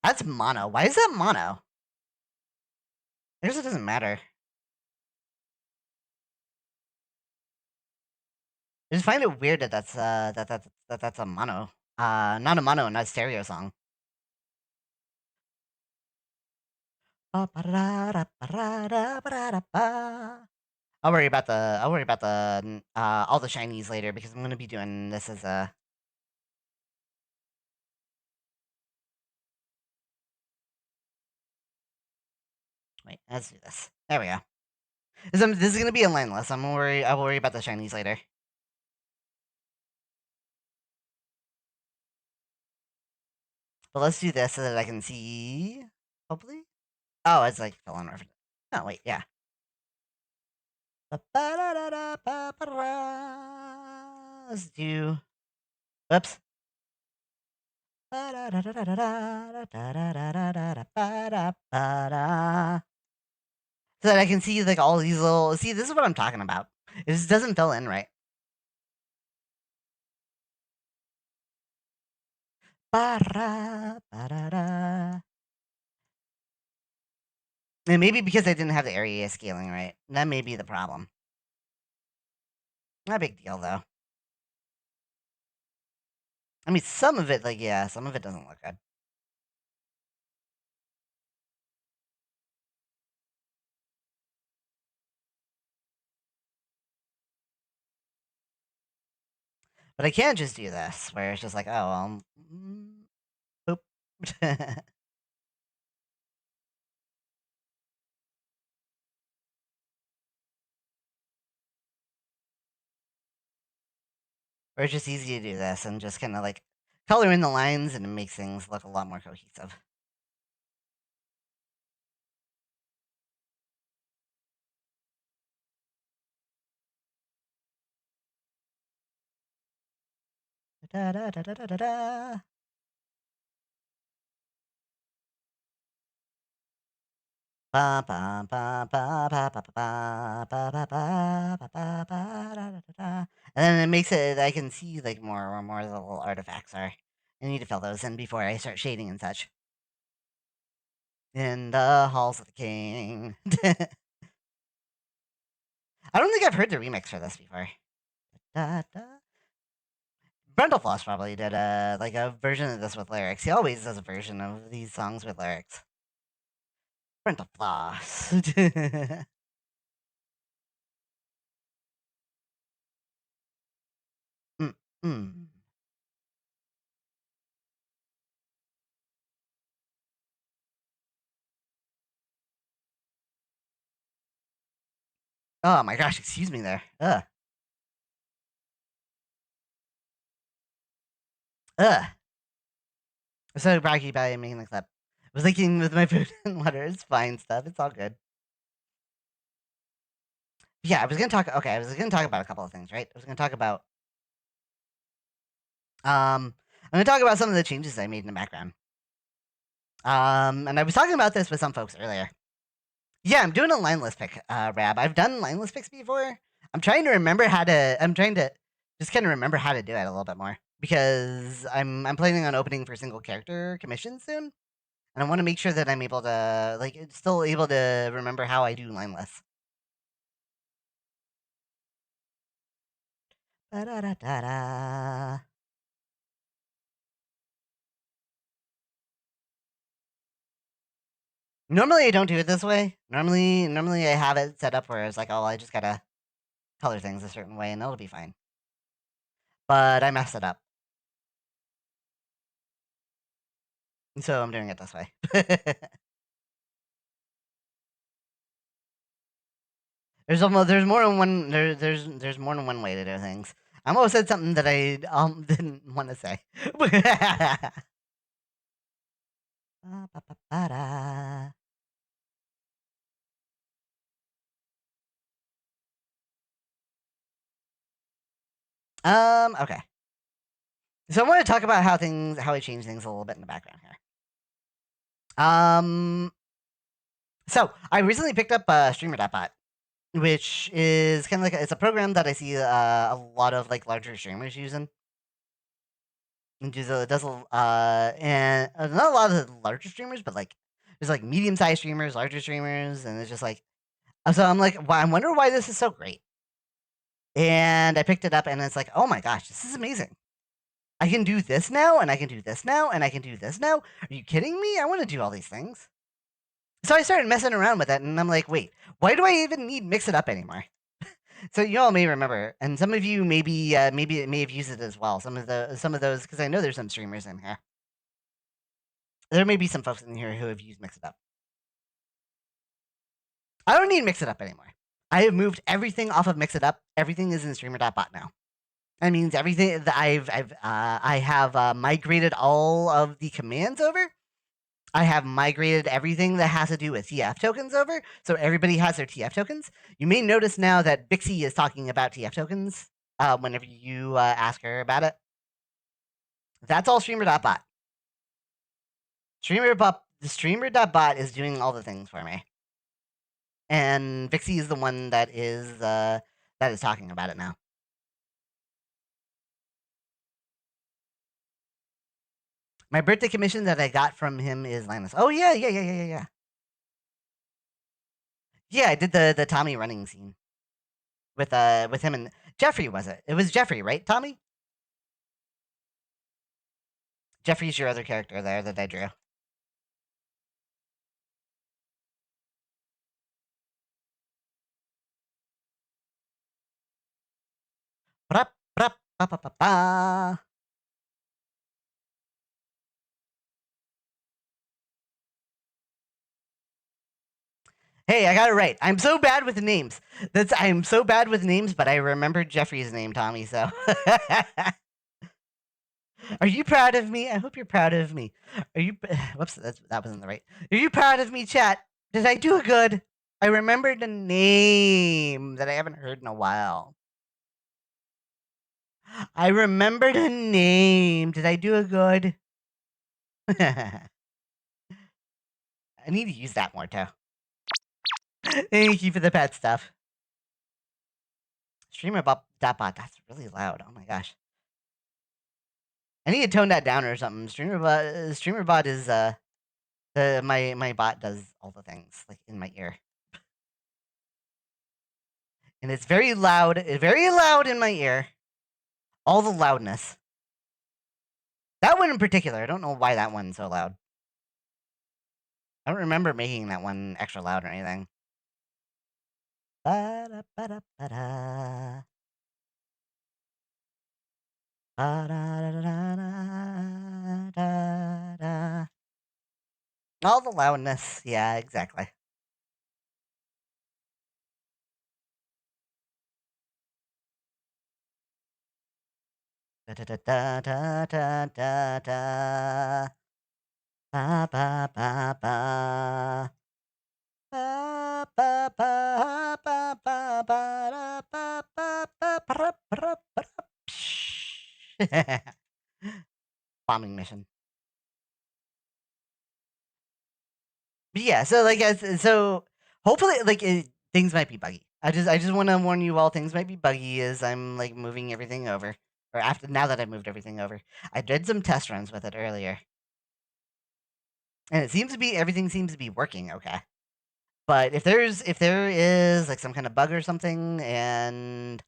That's mono. Why is that mono? I guess it doesn't matter. I just find it weird that that's a mono. Not a mono, not a stereo song. I'll worry about the all the shinies later because I'm gonna be doing this as a wait, let's do this. There we go. This is gonna be a lineless. I will worry about the shinies later. But let's do this so that I can see hopefully. Oh, it's like fill in reference. Oh wait, yeah. Let's do whoops. So that I can see like all these little see, this is what I'm talking about. It just doesn't fill in right. And maybe because I didn't have the area scaling right. That may be the problem. Not a big deal though. I mean, some of it, like, yeah, some of it doesn't look good. But I can just do this, where it's just like, oh, boop. Or it's just easy to do this and just kind of like color in the lines and it makes things look a lot more cohesive. Da, da, da, da, da, da, da. Ba, ba, ba, ba, ba, ba, ba, ba, ba, ba, ba, ba, ba, ba, da, da, da, da. And then it makes it, I can see like more where more of the little artifacts are. I need to fill those in before I start shading and such. In the halls of the king. I don't think I've heard the remix for this before. Da, da. Floss probably did a like a version of this with lyrics. He always does a version of these songs with lyrics. Floss. mm, mm. Oh my gosh, excuse me there. Ugh. Ugh. I'm so braggy about making the clip. I was leaking with my food and water. It's fine stuff. It's all good. Yeah, I was gonna talk. Okay, I was gonna talk about a couple of things, right? I was gonna talk about. I'm gonna talk about some of the changes I made in the background. And I was talking about this with some folks earlier. Yeah, I'm doing a lineless pick, Rab. I've done lineless picks before. I'm trying to remember how to. I'm trying to just kind of remember how to do it a little bit more because I'm planning on opening for single character commissions soon, and I want to make sure that I'm able to like still able to remember how I do lineless. Da-da-da-da-da. Normally, I don't do it this way. Normally I have it set up where it's like, oh, I just gotta color things a certain way, and it'll be fine. But I messed it up, so I'm doing it this way. There's more than one there's more than one way to do things. I almost said something that I didn't want to say. Ba-ba-ba-ba-da. Okay. So I want to talk about how I change things a little bit in the background here. So I recently picked up Streamer.bot, which is kind of like it's a program that I see a lot of like larger streamers using. and does and not a lot of the larger streamers, but like there's like medium sized streamers, larger streamers, and it's just like so I'm like, I wonder why this is so great. And I picked it up, and it's like, oh my gosh, this is amazing. I can do this now, and I can do this now, and I can do this now. Are you kidding me? I want to do all these things. So I started messing around with it, and I'm like, wait, why do I even need Mix It Up anymore? So you all may remember, and some of you maybe may have used it as well. Some of those because I know there's some streamers in here. There may be some folks in here who have used Mix It Up. I don't need Mix It Up anymore. I have moved everything off of Mix It Up. Everything is in Streamer.bot now. That means everything that I have migrated all of the commands over. I have migrated everything that has to do with TF tokens over, so everybody has their TF tokens. You may notice now that Bixie is talking about TF tokens whenever you ask her about it. That's all Streamer.bot. The Streamer.bot is doing all the things for me, and Bixie is the one that is talking about it now. My birthday commission that I got from him is lineless. Oh yeah. Yeah, I did the Tommy running scene with him and Jeffrey. Was it? It was Jeffrey, right? Tommy. Jeffrey's your other character there that I drew. Ba ba ba ba ba ba. Hey, I got it right. I'm so bad with names. I'm so bad with names, but I remembered Jeffrey's name, Tommy. So, are you proud of me? I hope you're proud of me. Are you? Whoops, that wasn't the right. Are you proud of me, chat? Did I do good? I remembered a name that I haven't heard in a while. I remembered a name. Did I do a good? I need to use that more too. Thank you for the pet stuff. Streamer bot, that's really loud. Oh my gosh. I need to tone that down or something. Streamer bot is my bot does all the things like in my ear, and it's very loud in my ear. All the loudness. That one in particular, I don't know why that one's so loud. I don't remember making that one extra loud or anything. Ba-da, ba-da, ba-da. Ba-da-da-da-da-da-da. All the loudness. Yeah, exactly. Da da da da da da da da. Ba ba ba ba. Ba ba ba ba ba ba da ba ba ba ba ba ba ba. Bombing mission. But yeah, so like so hopefully like things might be buggy. I just want to warn you all things might be buggy as I'm like moving everything over or after now that I've moved everything over. I did some test runs with it earlier. And it seems to be everything seems to be working okay. But if there is like some kind of bug or something and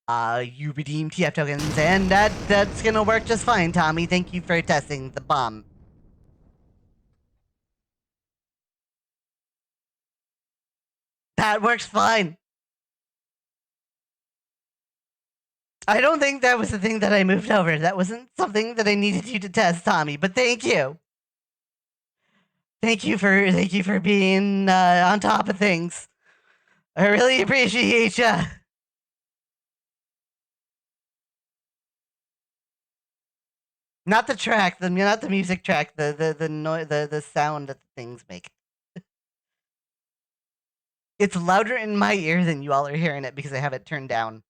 you redeem TF tokens and that's going to work just fine, Tommy. Thank you for testing the bomb. That works fine. I don't think that was the thing that I moved over. That wasn't something that I needed you to test, Tommy. But thank you. Thank you for being on top of things. I really appreciate you. Not the track, not the music track, the sound that the things make. It's louder in my ear than you all are hearing it because I have it turned down.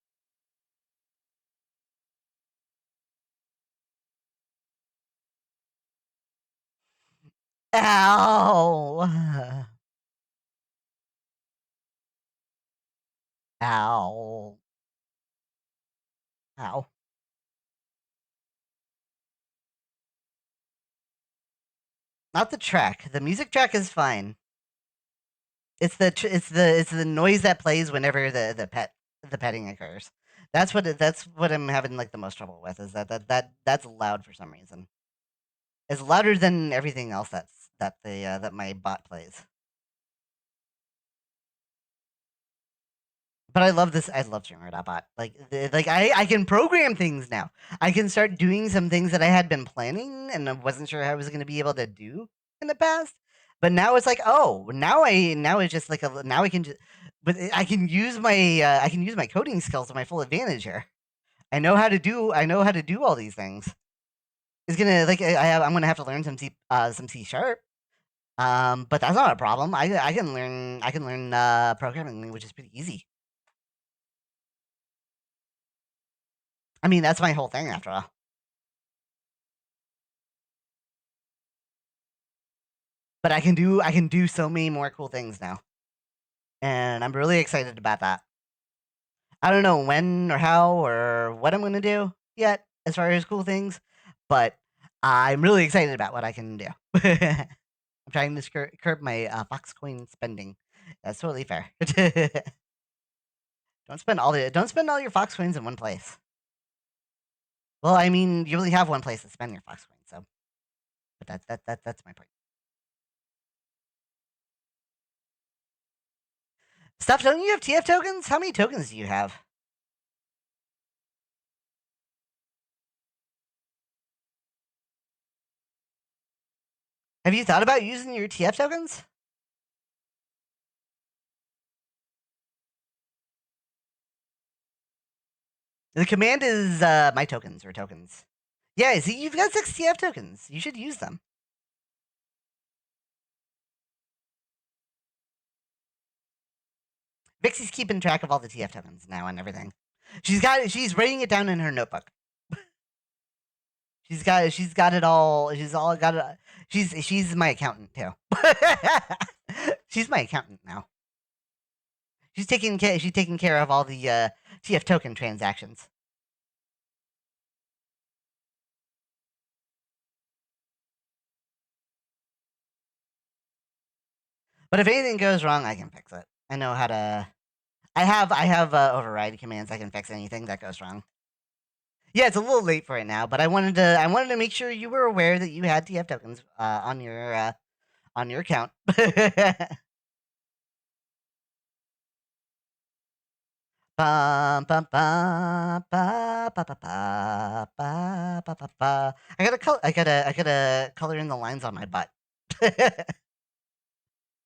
Ow. Ow. Ow. Not the track. The music track is fine. It's the noise that plays whenever the petting occurs. That's what I'm having like the most trouble with is that's loud for some reason. It's louder than everything else that my bot plays. But I love this. I love Streamer.bot. Like I can program things now. I can start doing some things that I had been planning and I wasn't sure I was going to be able to do in the past. But now it's like, oh, now it's just like now I can just, but I can use my coding skills to my full advantage here. I know how to do all these things. It's gonna like I'm gonna have to learn some C sharp. But that's not a problem. I can learn programming, which is pretty easy. I mean, that's my whole thing after all. But I can do so many more cool things now, and I'm really excited about that. I don't know when or how or what I'm gonna do yet as far as cool things, but I'm really excited about what I can do. I'm trying to curb my Fox coin spending. That's totally fair. Don't spend all your Fox coins in one place. Well, I mean, you only have one place to spend your Fox coins, so but that's my point. Stuff, don't you have TF tokens? How many tokens do you have? Have you thought about using your TF tokens? The command is my tokens or tokens. Yeah, see, you've got 6 TF tokens. You should use them. Vixie's keeping track of all the TF tokens now and everything. She's writing it down in her notebook. She's got it all. She's all got it. She's my accountant too. She's my accountant now. She's taking care of all the TF token transactions. But if anything goes wrong, I can fix it. I know how to. I have override commands. I can fix anything that goes wrong. Yeah, it's a little late for it now, but I wanted to make sure you were aware that you had TF tokens on your account. Bum, bum, bum, ba, ba, ba, ba, ba, ba, ba, ba. I gotta color in the lines on my butt.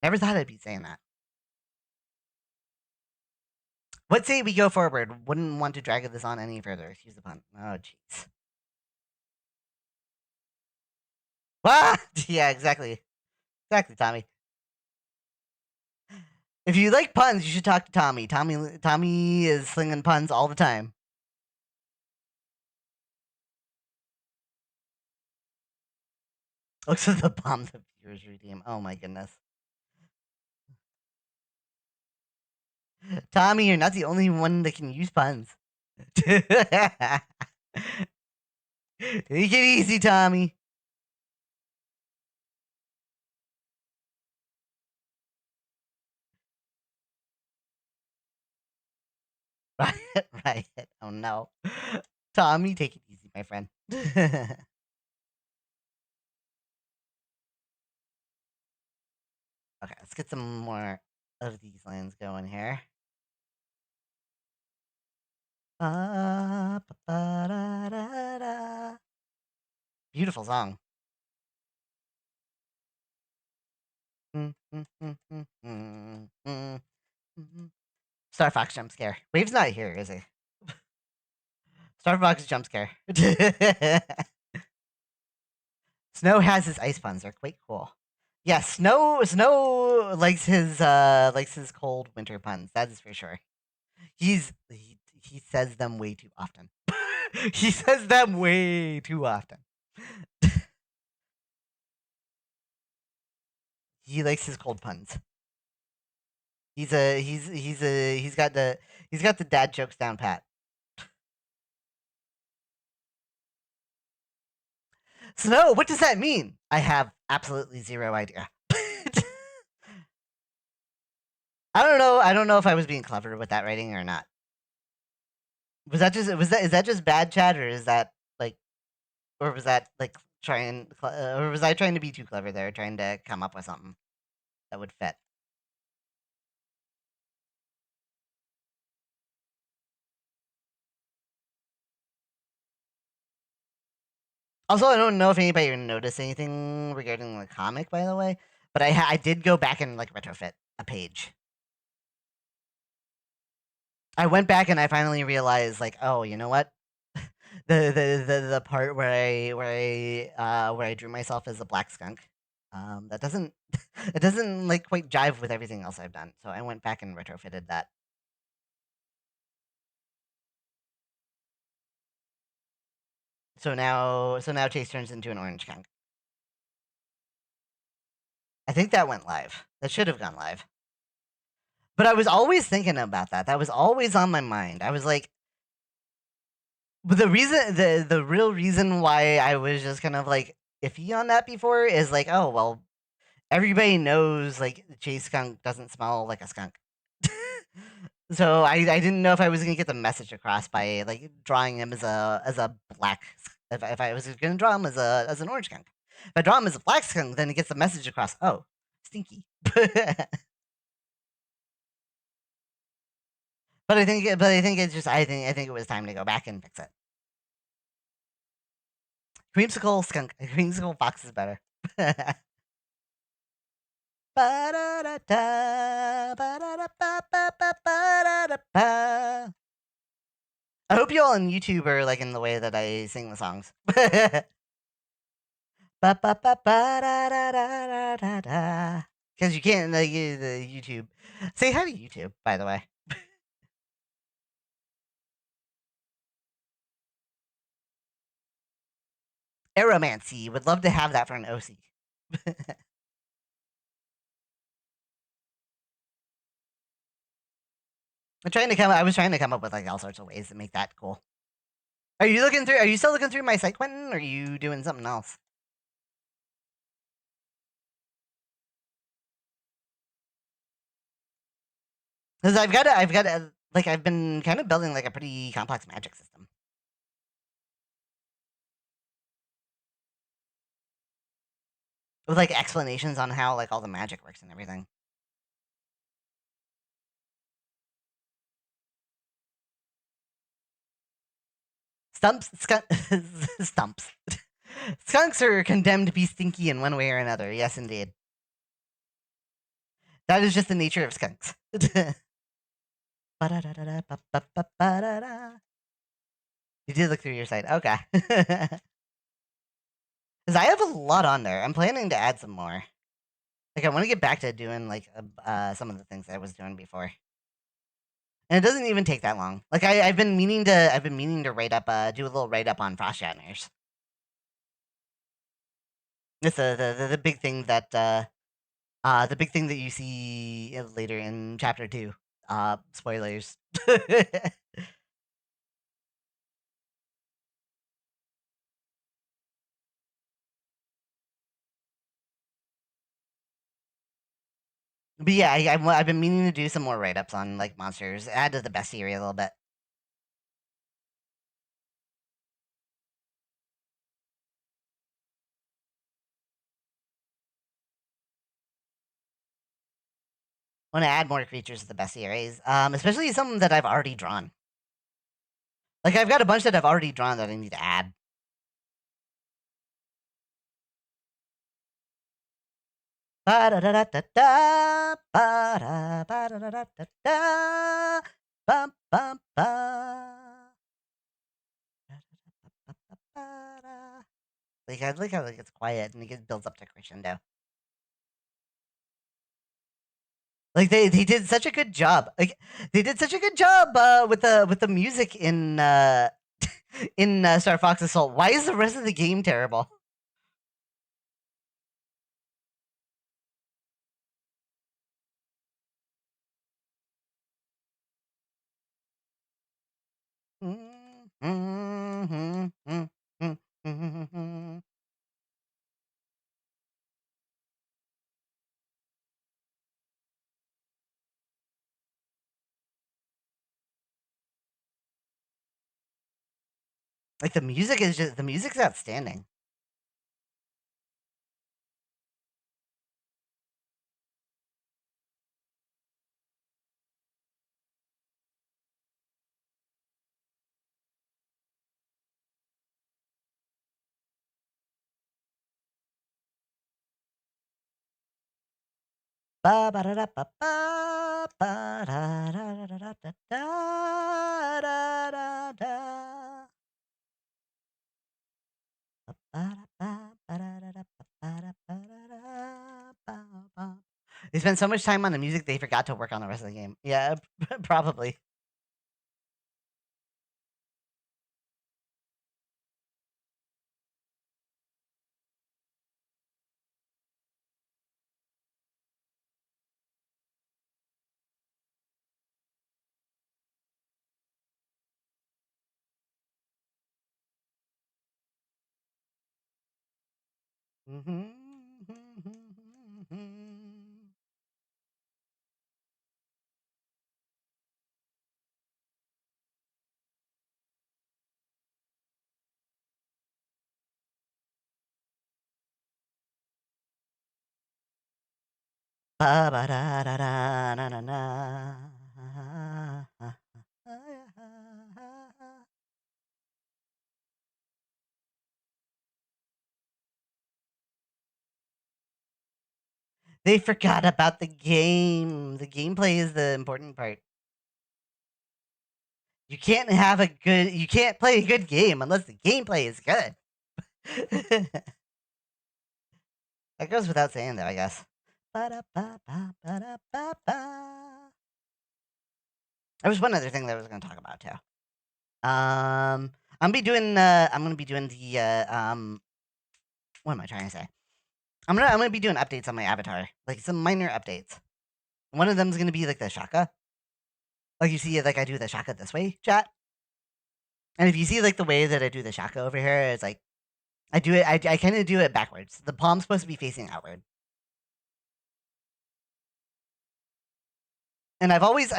Never thought I'd be saying that. What say we go forward? Wouldn't want to drag this on any further. Excuse the pun. Oh, jeez. Ah! Yeah, exactly. Exactly, Tommy. If you like puns, you should talk to Tommy. Tommy is slinging puns all the time. Looks at the bomb the viewers redeem. Oh my goodness. Tommy, you're not the only one that can use puns. Take it easy, Tommy. Right, right. Oh no. Tommy, take it easy, my friend. Okay, let's get some more of these lines going here. Beautiful song. Star Fox jump scare. Wave's not here, is he? Star Fox jump scare. Snow has his ice puns. They're quite cool. Yeah, Snow likes his cold winter puns. That is for sure. He says them way too often. He says them way too often. He likes his cold puns. He's got the dad jokes down pat. Snow, what does that mean? I have absolutely zero idea. I don't know. I don't know if I was being clever with that writing or not. Was that is that just bad chat, or is that like, or was that like or was I trying to be too clever there, trying to come up with something that would fit? Also, I don't know if anybody noticed anything regarding the comic, by the way, but I did go back and like retrofit a page. I went back and I finally realized, like, oh, you know what? The part where I drew myself as a black skunk, that doesn't it doesn't like quite jive with everything else I've done. So I went back and retrofitted that. So now Chase turns into an orange skunk. I think that went live. That should have gone live. But I was always thinking about that. That was always on my mind. I was like, but the real reason why I was just kind of like iffy on that before is like, oh well, everybody knows like Chase skunk doesn't smell like a skunk. So I didn't know if I was gonna get the message across by like drawing him as a black. If I was gonna draw him as an orange skunk, if I draw him as a black skunk, then it gets the message across. Oh, stinky. But I think it's just I think it was time to go back and fix it. Creamsicle skunk, creamsicle fox is better. Ba-da-da-da, ba-da-da-ba-ba-ba-ba-da-da-ba. I hope you all on YouTube are like in the way that I sing the songs. Because you can't like the YouTube. Say hi to YouTube, by the way. Aromancy would love to have that for an OC. I was trying to come up with like all sorts of ways to make that cool. Are you looking through? Are you still looking through my site, Quentin? Or are you doing something else? Because like I've been kind of building like a pretty complex magic system with like explanations on how like all the magic works and everything. Stumps. Skunks are condemned to be stinky in one way or another. Yes, indeed. That is just the nature of skunks. You did look through your site. Okay. Because I have a lot on there. I'm planning to add some more. Like I want to get back to doing like some of the things I was doing before. And it doesn't even take that long. Like I've been meaning to write up do a little write up on frost shatners. It's the big thing that the big thing that you see later in chapter 2. Spoilers. But yeah, I've been meaning to do some more write ups on like monsters. Add to the bestiary a little bit. Want to add more creatures to the bestiaries, especially some that I've already drawn. Like I've got a bunch that I've already drawn that I need to add. Ba-da-da-da-da-da, ba-da, ba-da-da-da-da-da, bum, bum, ba. Ba-da-da-ba-ba-ba-da. Like I like how it gets quiet and it builds up to crescendo. Like they did such a good job. Like they did such a good job with the music in Star Fox Assault. Why is the rest of the game terrible? Like the music's outstanding. Ba ba da da ba ba ba da da da da da da da da da. Ba ba da ba ba da da da ba ba da ba da da ba ba. They spent so much time on the music they forgot to work on the rest of the game. Yeah, probably. Ba ba da da da na na na. They forgot about the game. The gameplay is the important part. You can't play a good game unless the gameplay is good. That goes without saying though, I guess. Ba-da-ba-ba, ba-da-ba-ba. There was one other thing that I was gonna talk about too. I'm gonna be doing the what am I trying to say? I'm gonna be doing updates on my avatar. Like some minor updates. One of them is gonna be like the shaka. Like you see like I do the shaka this way, chat. And if you see like the way that I do the shaka over here, it's like I kind of do it backwards. The palm's supposed to be facing outward. And I've always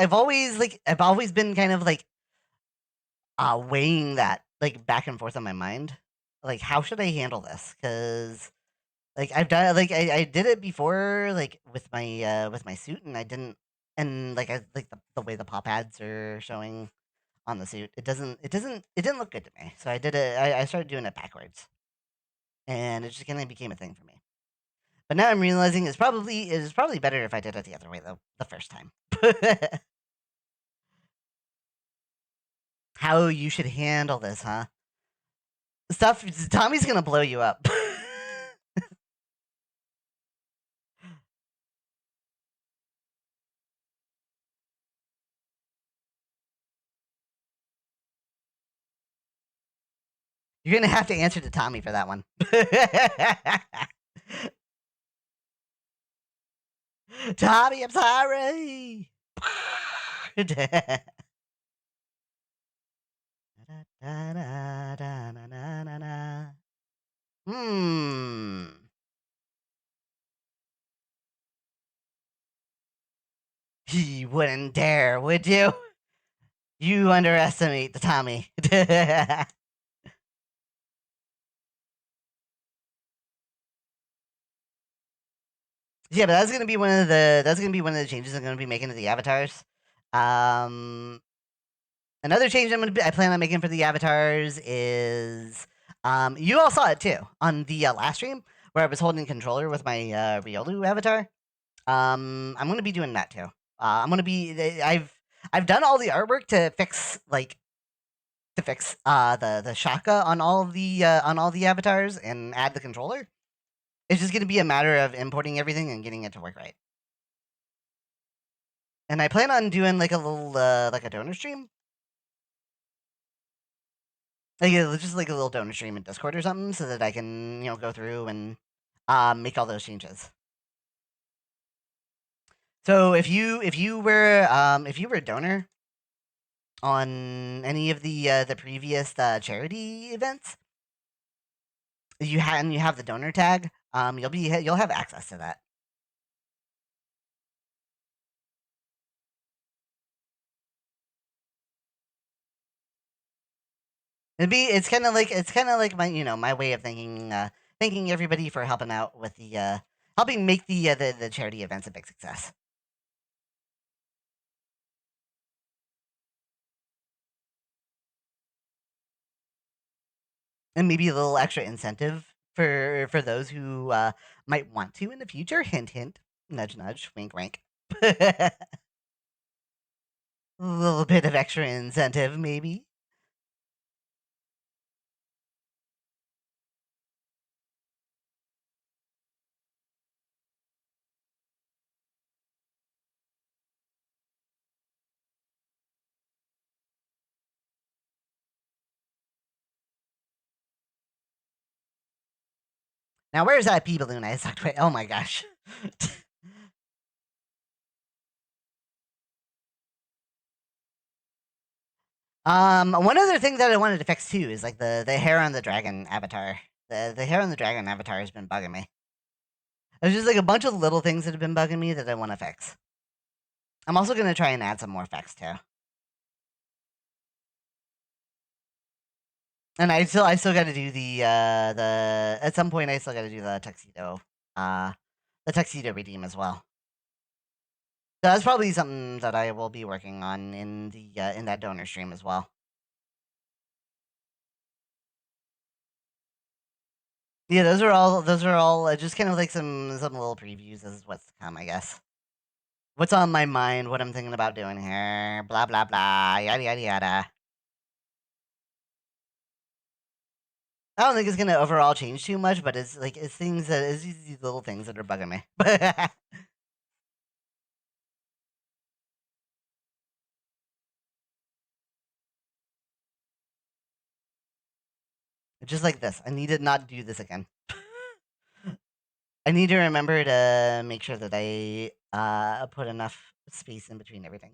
been kind of like weighing that like back and forth in my mind. Like how should I handle this? Cuz like I've done like I did it before like with my suit and I didn't and like I like the way the paw pads are showing on the suit. It didn't look good to me. So I started doing it backwards. And it just kind of became a thing for me. But now I'm realizing it is probably better if I did it the other way though the first time. How you should handle this, huh? Stuff Tommy's gonna blow you up. You're gonna have to answer to Tommy for that one. Tommy, I'm sorry. Hmm. He wouldn't dare, would you? You underestimate the Tommy. Yeah, but that's gonna be one of the changes I'm gonna be making to the avatars. Um, Another change I plan on making for the avatars is you all saw it too on the last stream where I was holding controller with my Riolu avatar. I'm gonna be doing that too. I'm gonna be I've done all the artwork to fix the shaka on all the avatars and add the controller. It's just gonna be a matter of importing everything and getting it to work right. And I plan on doing like a little like a donor stream. Like just like a little donor stream in Discord or something so that I can, go through and make all those changes. So if you were a donor on any of the previous charity events, you have the donor tag, you'll have access to that. it's kind of like my my way of thinking thanking everybody for helping out with the helping make the charity events a big success. And maybe a little extra incentive for those who might want to in the future. Hint, hint. Nudge, nudge. Wink, wink. A little bit of extra incentive, maybe. Now, where's that pea balloon I sucked away? Oh my gosh. One other thing that I wanted to fix too is like the hair on the dragon avatar. The hair on the dragon avatar has been bugging me. There's just like a bunch of little things that have been bugging me that I want to fix. I'm also gonna try and add some more effects too. And I still got to do the at some point I still got to do uh the tuxedo redeem as well. So that's probably something that I will be working on in that donor stream as well. Yeah, those are all just kind of like some little previews as what's to come, I guess. What's on my mind, what I'm thinking about doing here, blah blah blah, yada yada yada. I don't think it's gonna overall change too much, but it's like it's these little things that are bugging me. Just like this, I need to not do this again. I need to remember to make sure that I put enough space in between everything.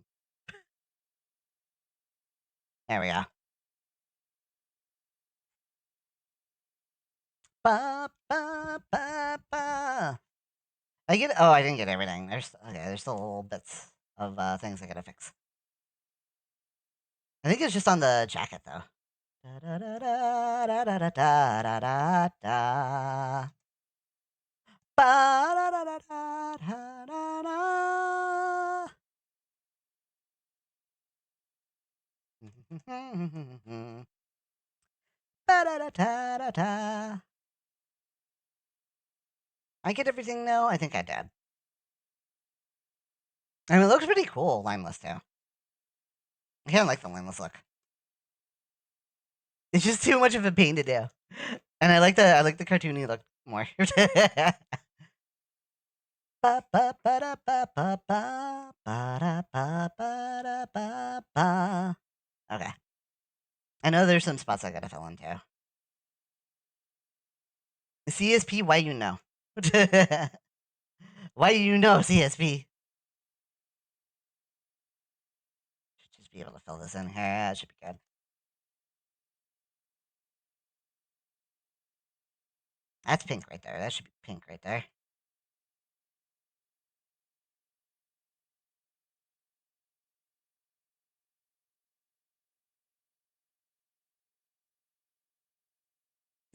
There we go. Ba, ba, ba, ba. I get. Oh, I didn't get everything. There's okay. There's still little bits of things I gotta fix. I think it's just on the jacket though. Da, da, da, da, da, da, da, da, da, da. Ba, da, da, da, da, da, da, da. Ba, da, da, da, da, da. I get everything now. I think I did. I mean, it looks pretty cool, lineless too. I kind of like the lineless look. It's just too much of a pain to do, and I like the cartoony look more. Ba, ba, ba, da, ba, ba, ba, ba, da, ba, ba, da, ba, ba. Okay, I know there's some spots I gotta fill in too. CSP, why you know? Why you know CSP? Should just be able to fill this in here. That should be good. That's pink right there. That should be pink right there.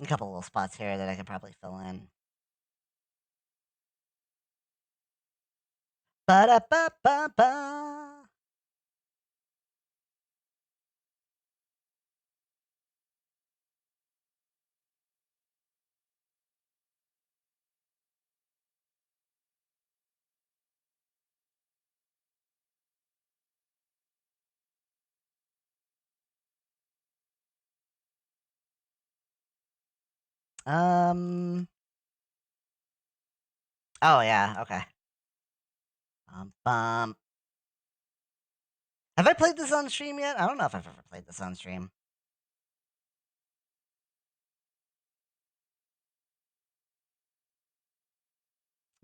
A couple little spots here that I could probably fill in. Ba da ba ba ba. Um. Oh yeah. Okay. Bum. Have I played this on stream yet? I don't know if I've ever played this on stream.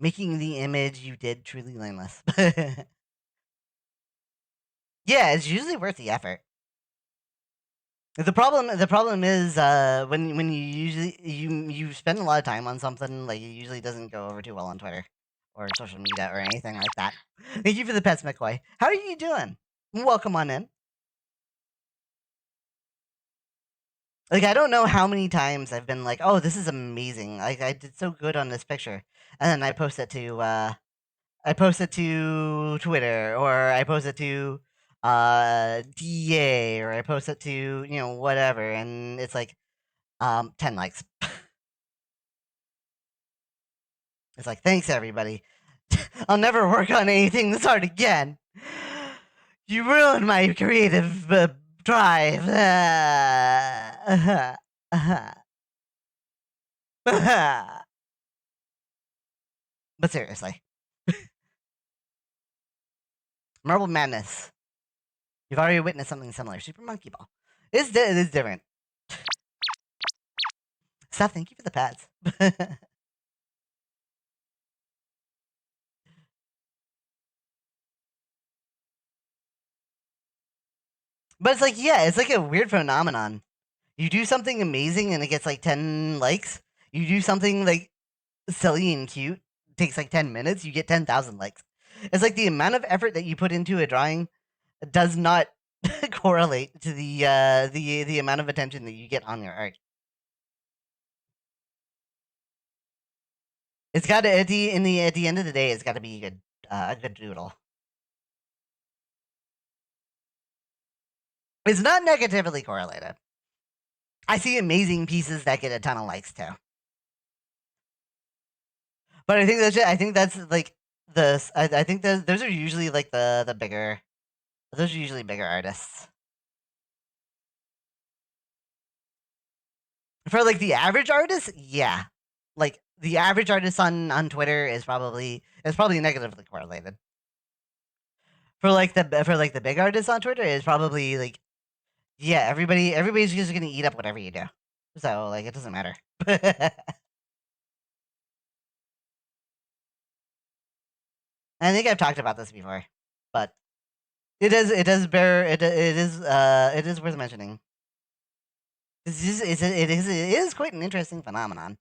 Making the image you did truly lineless. Yeah, it's usually worth the effort. The problem is when you usually you spend a lot of time on something, like it usually doesn't go over too well on Twitter or social media or anything like that. Thank you for the pets, McCoy. How are you doing? Welcome on in. Like I don't know how many times I've been like, "Oh, this is amazing! Like I did so good on this picture," and then I post it to Twitter, or I post it to DA, or I post it to whatever, and it's like 10 likes. It's like, thanks everybody. I'll never work on anything this hard again. You ruined my creative drive. But seriously, Marble Madness. You've already witnessed something similar. Super Monkey Ball. It is different. Steph, thank you for the pets. But it's like, yeah, it's like a weird phenomenon. You do something amazing and it gets like 10 likes. You do something like silly and cute, takes like 10 minutes, you get 10,000 likes. It's like the amount of effort that you put into a drawing does not correlate to the amount of attention that you get on your art. It's got to at the end of the day, it's got to be a good doodle. It's not negatively correlated. I see amazing pieces that get a ton of likes too. But I think that's like I think those are usually like the bigger those are usually bigger artists. For like the average artist, yeah. Like the average artist on Twitter is probably negatively correlated. For like the big artists on Twitter is probably like, yeah, everybody's just gonna eat up whatever you do. So like it doesn't matter. I think I've talked about this before, but it is worth mentioning. It is quite an interesting phenomenon.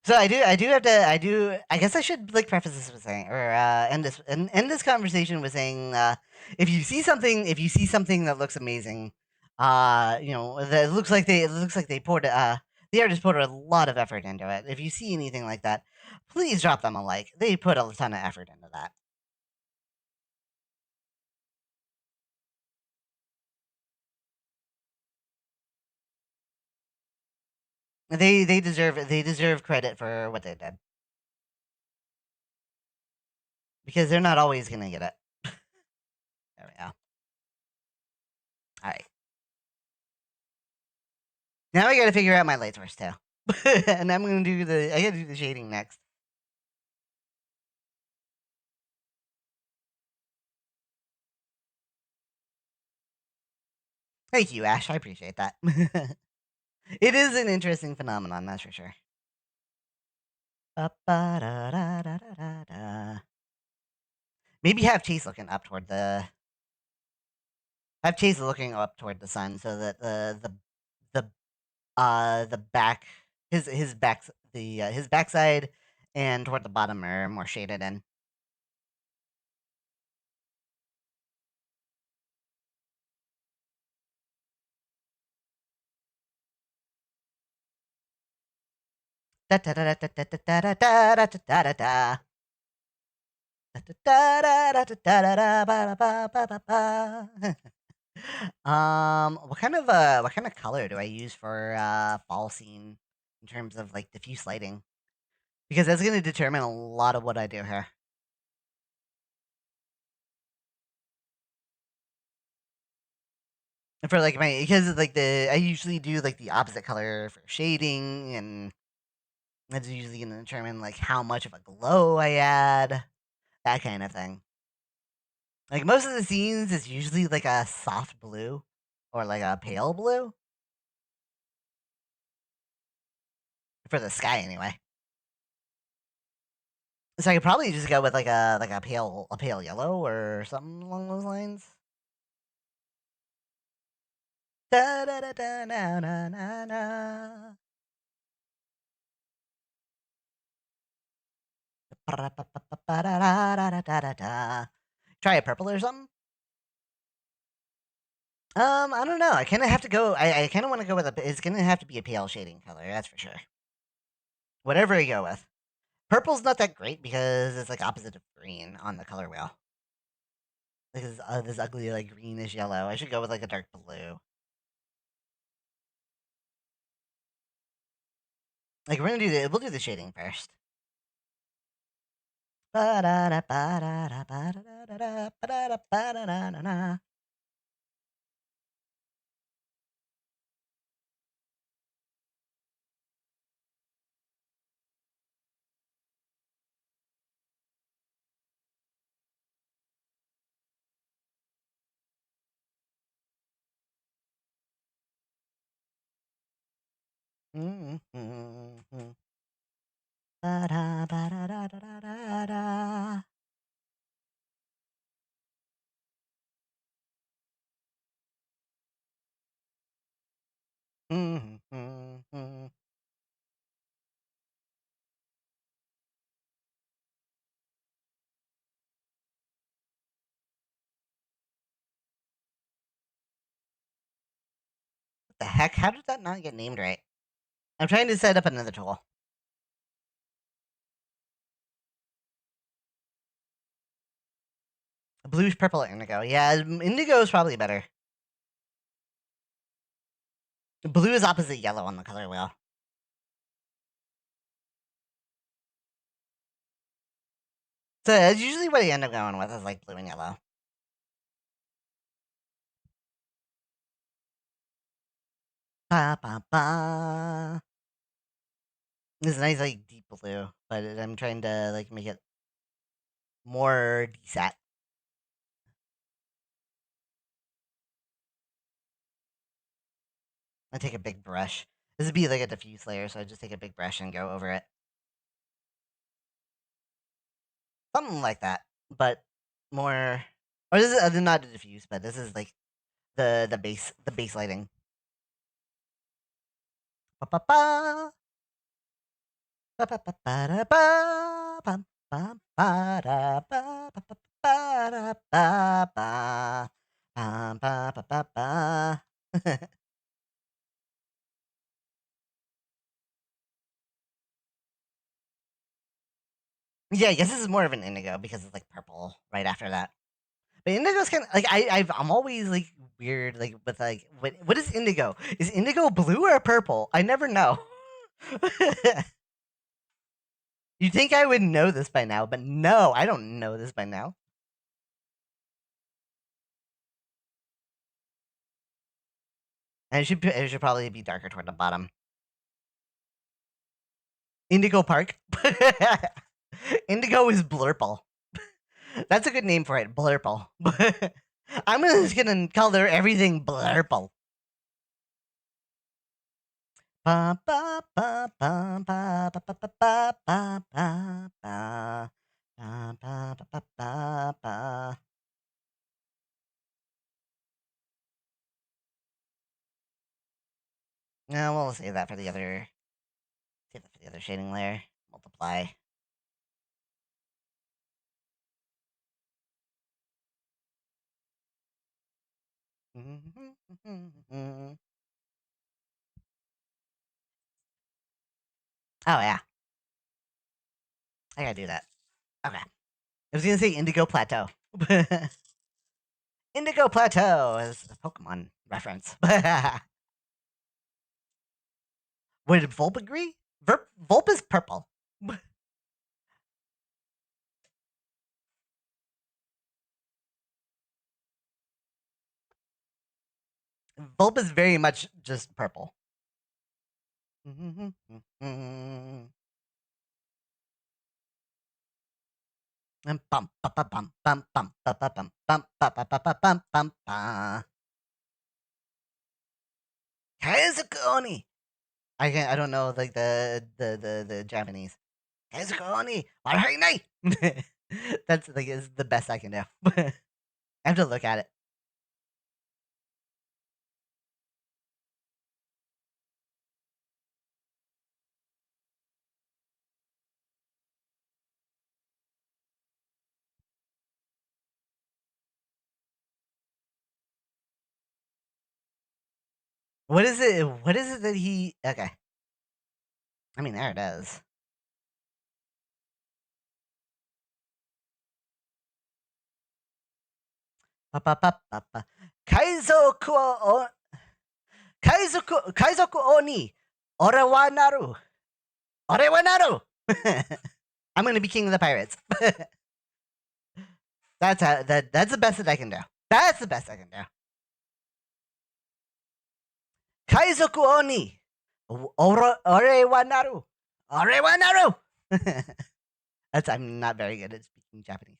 So I guess I should like preface this with saying, or end this conversation with saying, if you see something that looks amazing, that it looks like they poured the artist put a lot of effort into it. If you see anything like that, please drop them a like. They put a ton of effort into that. They deserve credit for what they did, because they're not always gonna get it. There we go. All right, now I got to figure out my light source too, and I gotta do the shading next. Thank you, Ash. I appreciate that. It is an interesting phenomenon, that's for sure. Ba-ba-da-da-da-da-da. Maybe have Chase looking up toward the sun, so that the back his backside and toward the bottom are more shaded in. Da da da da da da da da da da da da da. What kind of color do I use for fall scene in terms of like diffuse lighting? Because that's going to determine a lot of what I do here. And for like my because like the I usually do like the opposite color for shading, and that's usually going to determine like how much of a glow I add, that kind of thing. Like most of the scenes is usually like a soft blue or like a pale blue for the sky anyway. So I could probably just go with like a pale yellow or something along those lines. Da da da da na na na na. Try a purple or something. I don't know. I kind of have to go. I kind of want to go with a. It's gonna have to be a pale shading color. That's for sure. Whatever I go with. Purple's not that great because it's like opposite of green on the color wheel. Like this ugly like greenish yellow. I should go with like a dark blue. Like we're gonna do the. We'll do the shading first. The heck? How did that not get named right? I'm trying to set up another tool. Bluish purple indigo. Yeah, indigo is probably better. Blue is opposite yellow on the color wheel. So that's usually what I end up going with is like blue and yellow. Ba ba ba. This nice like deep blue, but I'm trying to like make it more desat. I take a big brush. This would be like a diffuse layer, so I just take a big brush and go over it. Something like that, but more. Or this is not a diffuse, but this is like the base lighting. Ba ba ba. Ba ba ba ba da ba. Bum ba ba da ba ba ba ba da ba ba. Ba ba ba ba ba. Yeah, I guess this is more of an indigo because it's like purple right after that. But indigo's kind of like I'm always like weird like with like what is indigo? Is indigo blue or purple? I never know. You think I would know this by now, but no, I don't know this by now. And it should probably be darker toward the bottom. Indigo Park. Indigo is blurple. That's a good name for it, blurple. I'm just gonna color everything blurple. Ba ba ba ba ba ba ba ba ba ba ba ba. Ba ba ba ba ba ba. No, we'll save that for the other. Save that for the other shading layer. Multiply. Oh yeah, I gotta do that. Okay. I was gonna say Indigo Plateau. Indigo Plateau is a Pokemon reference. Would Volp agree? Volp is purple. Volp is very much just purple. Kazakoni. I don't know like the Japanese. Kazakoni. Warhainai. That's like is the best I can do. I have to look at it. What is it? What is it that he? Okay. I mean, there it is. Pa pa pa pa pa. Kaizoku o Kaizoku oni. Ore wa naru. Ore wa naru. I'm gonna be king of the pirates. That's the best that I can do. That's the best I can do. Kaizoku oni. Ore wa naru. Ore wa naru. That's I'm not very good at speaking Japanese.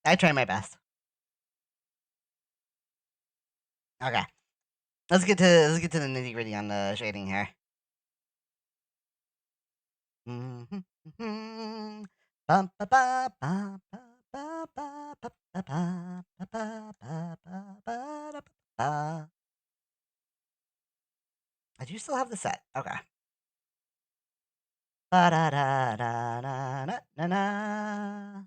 I try my best. Okay. Let's get to the nitty gritty on the shading here. Bum, ba, ba, ba, ba, ba, ba, ba, ba, ba, ba, ba, ba, ba, ba, da, ba. I do still have the set. Okay. Ba da da da da na na na.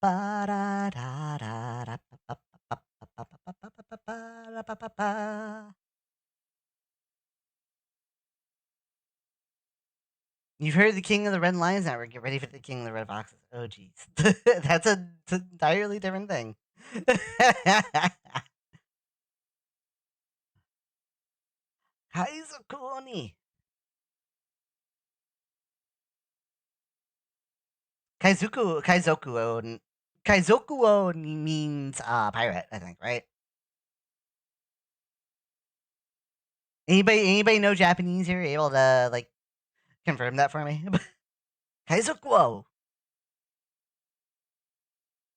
Ba da da da da ba ba ba ba ba ba ba ba ba ba ba ba ba. You've heard the King of the Red Lions Network. Get ready for the King of the Red Foxes. Oh, jeez. That's an entirely different thing. Kaizoku Oni. Kaizoku means pirate, I think, right? Anybody know Japanese here? Able to like confirm that for me? Kaizoku.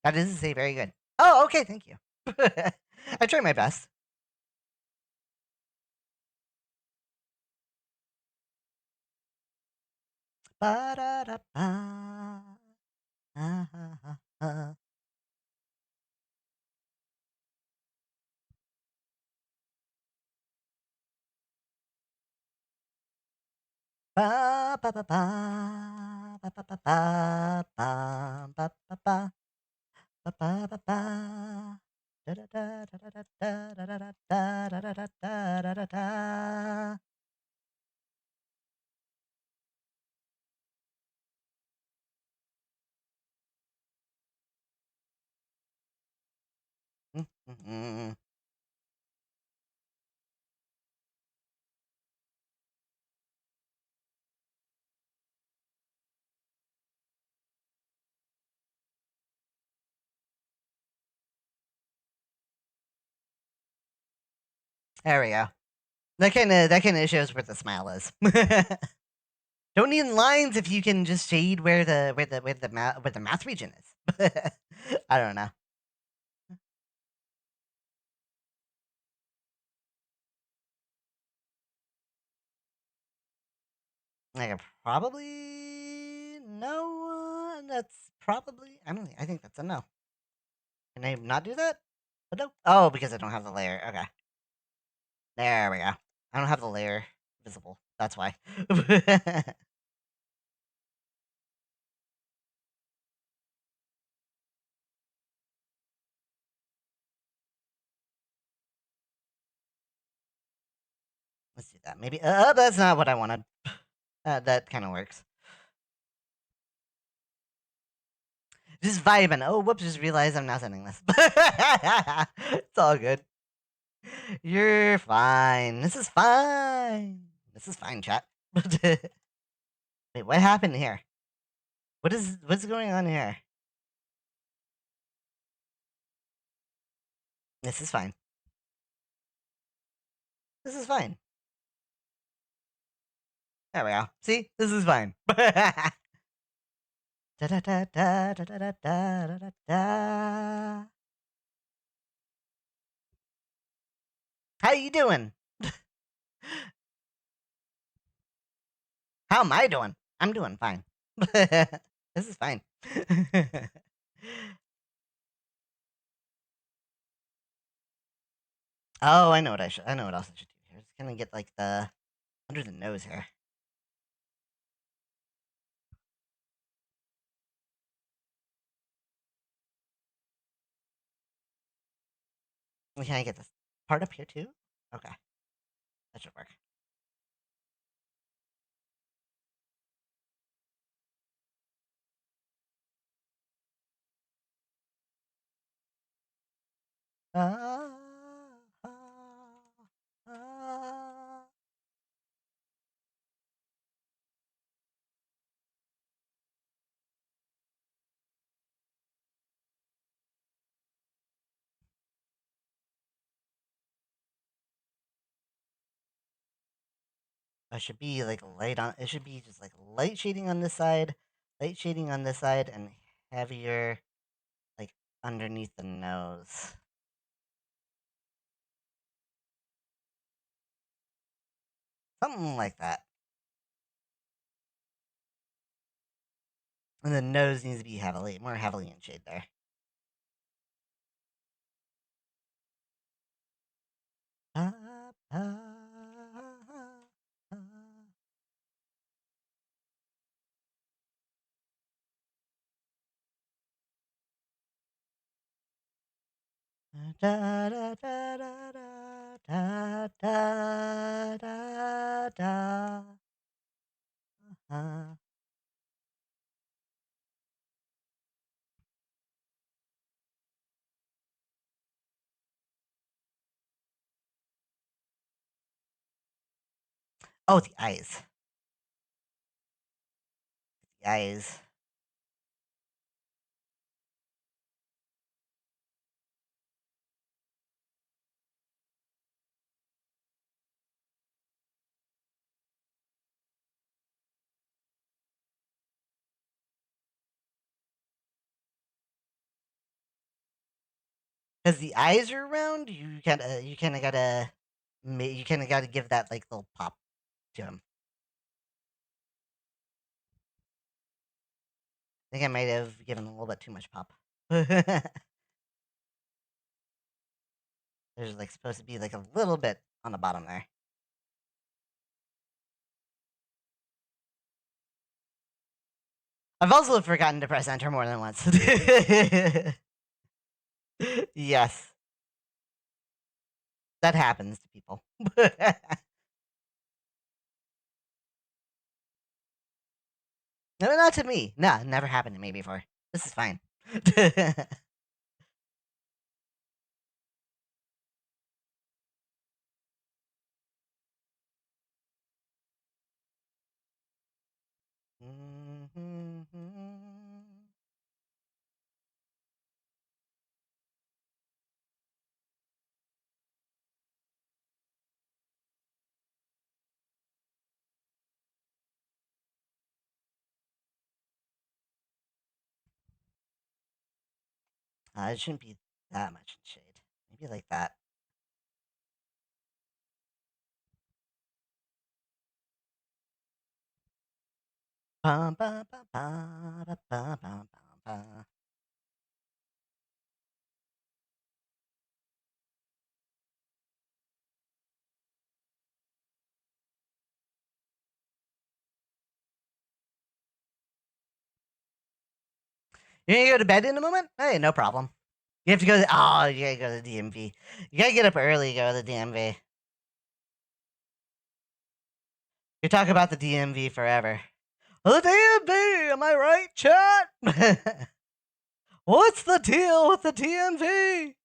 That is to say very good. Oh, okay, thank you. I try my best. Ba-da-da-ba. Ah-ha-ha-ha. Ba ba ba ba ba ba ba ba ba ba ba ba ba ba ba ba. Da da da da da da da da da da da da da da da da. Mhm. There we go. That kind of shows where the smile is. Don't need lines if you can just shade where the math region is. I don't know. Like probably no. That's probably I don't. I think that's a no. Can I not do that? But no. Oh, because I don't have the layer. Okay. There we go. I don't have the layer visible. That's why. Let's do that. Maybe. That's not what I wanted. That kind of works. Just vibing. Oh, whoops! Just realized I'm not sending this. It's all good. You're fine. This is fine. This is fine, chat. Wait, what happened here? What's going on here? This is fine. This is fine. There we go. See, this is fine. Da da da da da da da da da da. How you doing? How am I doing? I'm doing fine. This is fine. Oh, I know what I should. I know what else I should do here. Just gonna get like the under the nose here. Can I get this part up here too? Okay, that should work. Ah, ah, ah. It should be like light on. It should be just like light shading on this side, light shading on this side, and heavier like underneath the nose. Something like that. And the nose needs to be more heavily in shade there. Ah, ah, ah, ah. Da da da da da da da da da. Uh. Oh, the eyes. The eyes. Because the eyes are round, you kind of gotta you kind of gotta give that like little pop to him. I think I might have given a little bit too much pop. There's like supposed to be like a little bit on the bottom there. I've also forgotten to press enter more than once. Yes, that happens to people. No, not to me. No, it never happened to me before. This is fine. It shouldn't be that much in shade. Maybe like that. Bum, bum, bum, bum, bum, bum, bum, bum. You gonna go to bed in a moment? Hey, no problem. You have to go to you gotta go to the DMV. You gotta get up early, go to the DMV. You talk about the DMV forever. The DMV, am I right, chat? What's the deal with the DMV?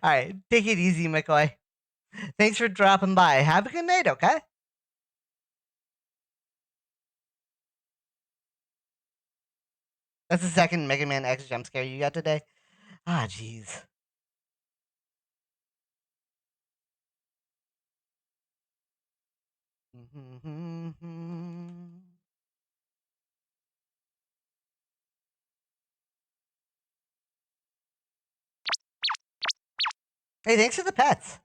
Alright, take it easy, McCoy. Thanks for dropping by. Have a good night, okay? That's the second Mega Man X jump scare you got today. Ah, jeez. Hey, thanks for the pets.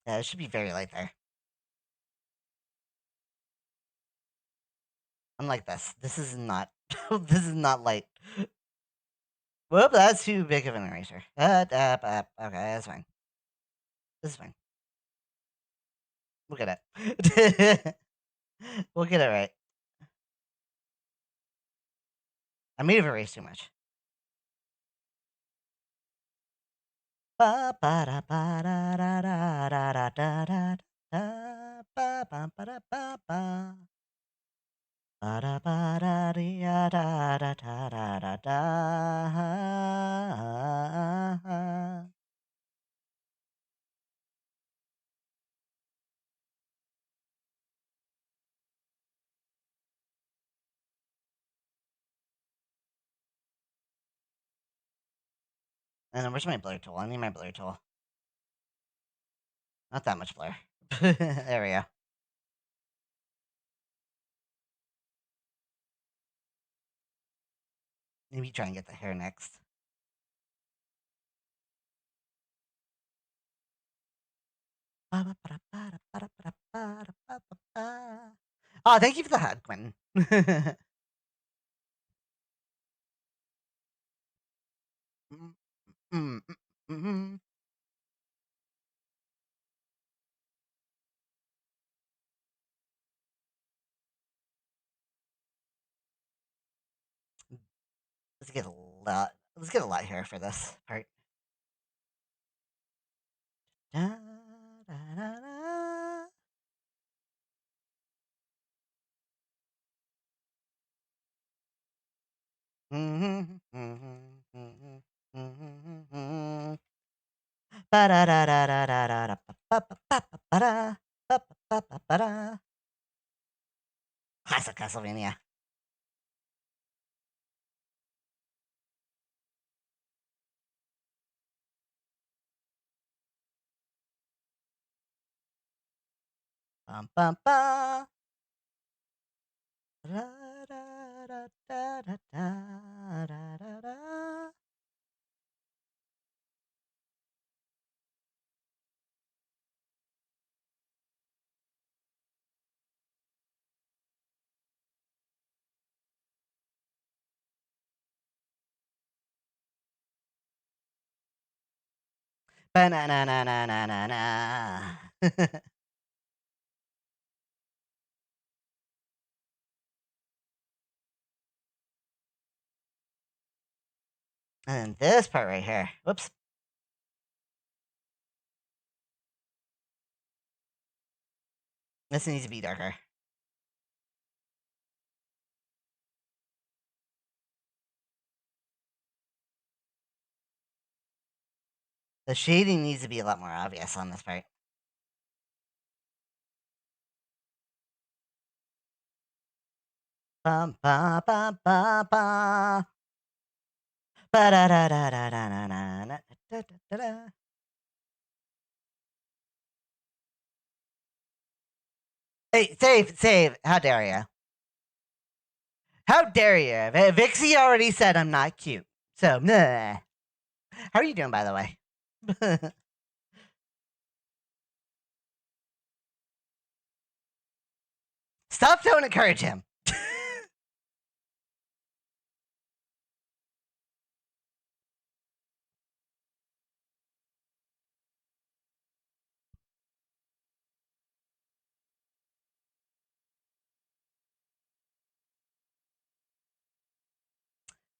Yeah, it should be very light there. Unlike this. This is not this is not light. Whoop, that's too big of an eraser. Okay, that's fine. This is fine. We'll get it. We'll get it right. I may have erased too much. Ba ba da ba da da da da da da da da ba ba ba da ba ba ba da ba da da da da da da da da. And then where's my blur tool? I need my blur tool. Not that much blur. There we go. Maybe try and get the hair next. Oh, thank you for the hug, Quentin. Mm, mhm. Let's get a lot. Let's get a lot here for this part. Da, da, da, da. Mhm, mhm, mhm, mhm, mhm. Ba-da-da-da-da-da-da, ba-ba-ba-ba-ba-da, ba-ba-ba-ba-ba-da. Classic Castlevania. Bum, bum, ba. Da-da-da-da-da-da-da-da. Ba-na-na-na-na-na-na-na. And then this part right here. Whoops. This needs to be darker. The shading needs to be a lot more obvious on this part. Bum, ba, ba, ba, ba. Ba-da-da-da-da-da-da-da-da-da-da. Hey, save, save. How dare you? How dare you? Vixie already said I'm not cute. So, nah. How are you doing, by the way? Stop, don't encourage him.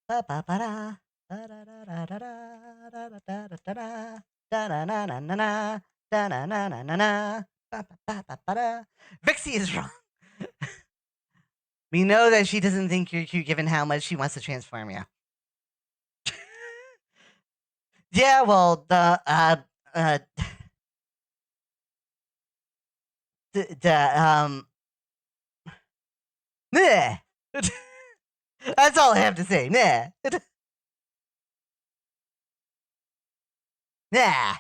Ba-ba-ba-da. Da-da-da-da-da-da-da-da-da-da. Da-na-na-na-na-na. Da-na-na-na-na-na. Ba-ba-ba-ba-ba-da. Vixie is wrong. We know that she doesn't think you're cute given how much she wants to transform you. Yeah, well, uh, nah. That's all I have to say. Nah. Nah.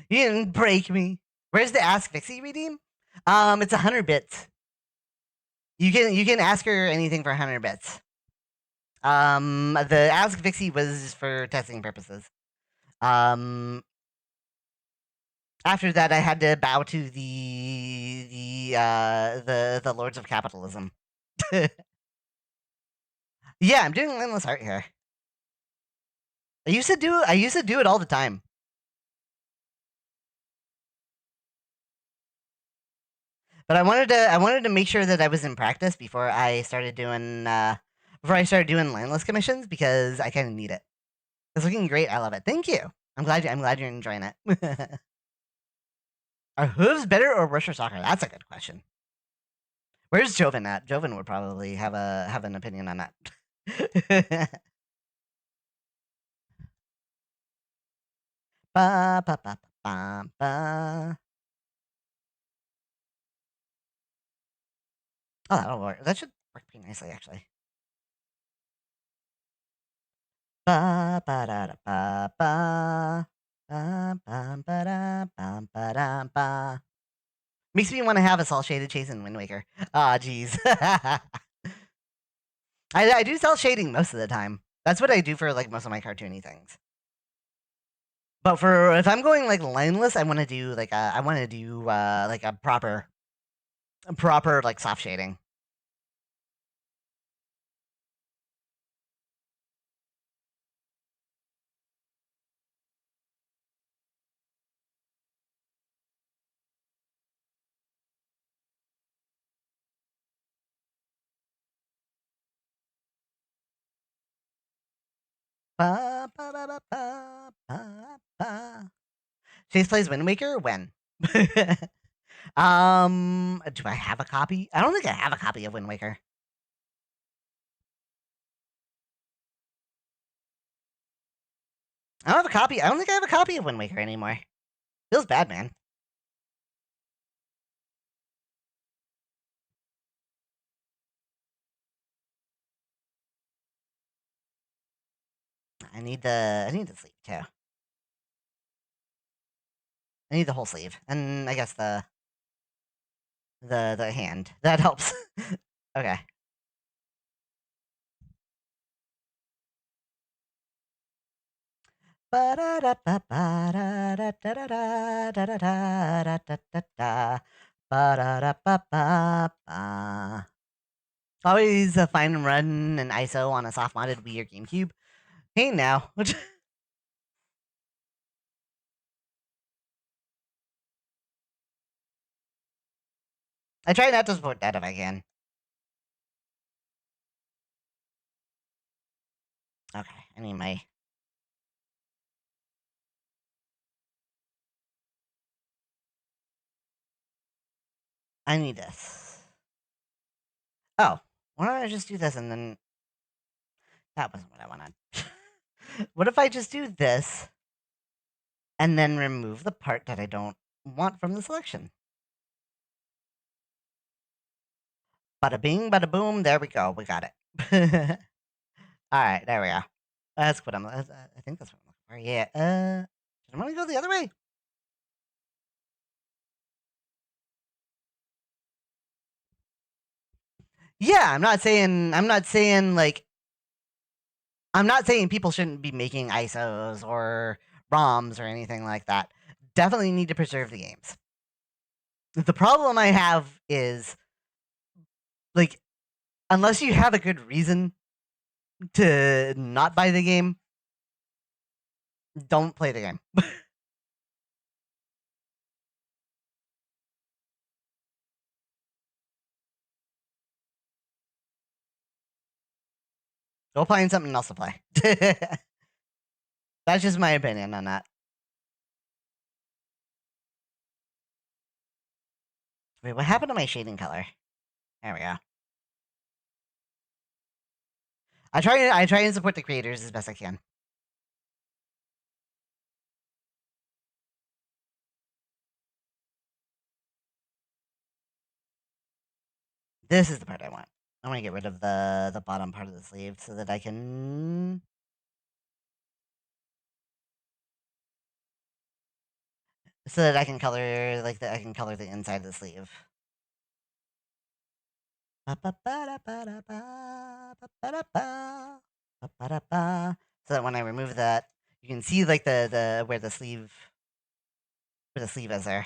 You didn't break me. Where's the Ask Vixie redeem? It's 100 bits. You can ask her anything for 100 bits. The Ask Vixie was for testing purposes. Um, After that, I had to bow to the Lords of Capitalism. Yeah, I'm doing lineless art here. I used to do it all the time. But I wanted to make sure that I was in practice before I started doing lineless commissions because I kind of need it. It's looking great. I love it. Thank you. I'm glad you're enjoying it. Are hooves better or worse for soccer? That's a good question. Where's Joven at? Joven would probably have an opinion on that. Ba, ba, ba, ba, ba. Oh, that'll work. That should work pretty nicely, actually. Ba, ba, da, da, ba, ba. Ba, ba, ba, da, ba, ba, da, ba. Makes me want to have a cel shaded chase in Wind Waker. Ah, jeez. I do cel shading most of the time. That's what I do for like most of my cartoony things. But for if I'm going like lineless, I want to do like a proper like soft shading. Ba, ba, ba, ba, ba, ba, ba. Chase plays Wind Waker when? Do I have a copy? I don't think I have a copy of Wind Waker. I don't have a copy. I don't think I have a copy of Wind Waker anymore. Feels bad, man. I need the sleeve too. I need the whole sleeve, and I guess the hand that helps. Okay. Always a fine run and ISO on a soft modded Wii or GameCube. Hey now. I try not to support that if I can. Okay, I need my. I need this. Oh, why don't I just do this and then. That wasn't what I wanted. What if I just do this and then remove the part that I don't want from the selection? Bada bing, bada boom. There we go. We got it. All right, there we go. That's what I think that's what I'm looking for. Yeah. Did I want to go the other way? Yeah, I'm not saying. I'm not saying people shouldn't be making ISOs or ROMs or anything like that. Definitely need to preserve the games. The problem I have is like unless you have a good reason to not buy the game, don't play the game. Go find something else to play. That's just my opinion on that. Wait, what happened to my shading color? There we go. I try and support the creators as best I can. This is the part I want. I want to get rid of the bottom part of the sleeve so that I can color like I can color the inside of the sleeve. So that when I remove that, you can see like the where the sleeve is there.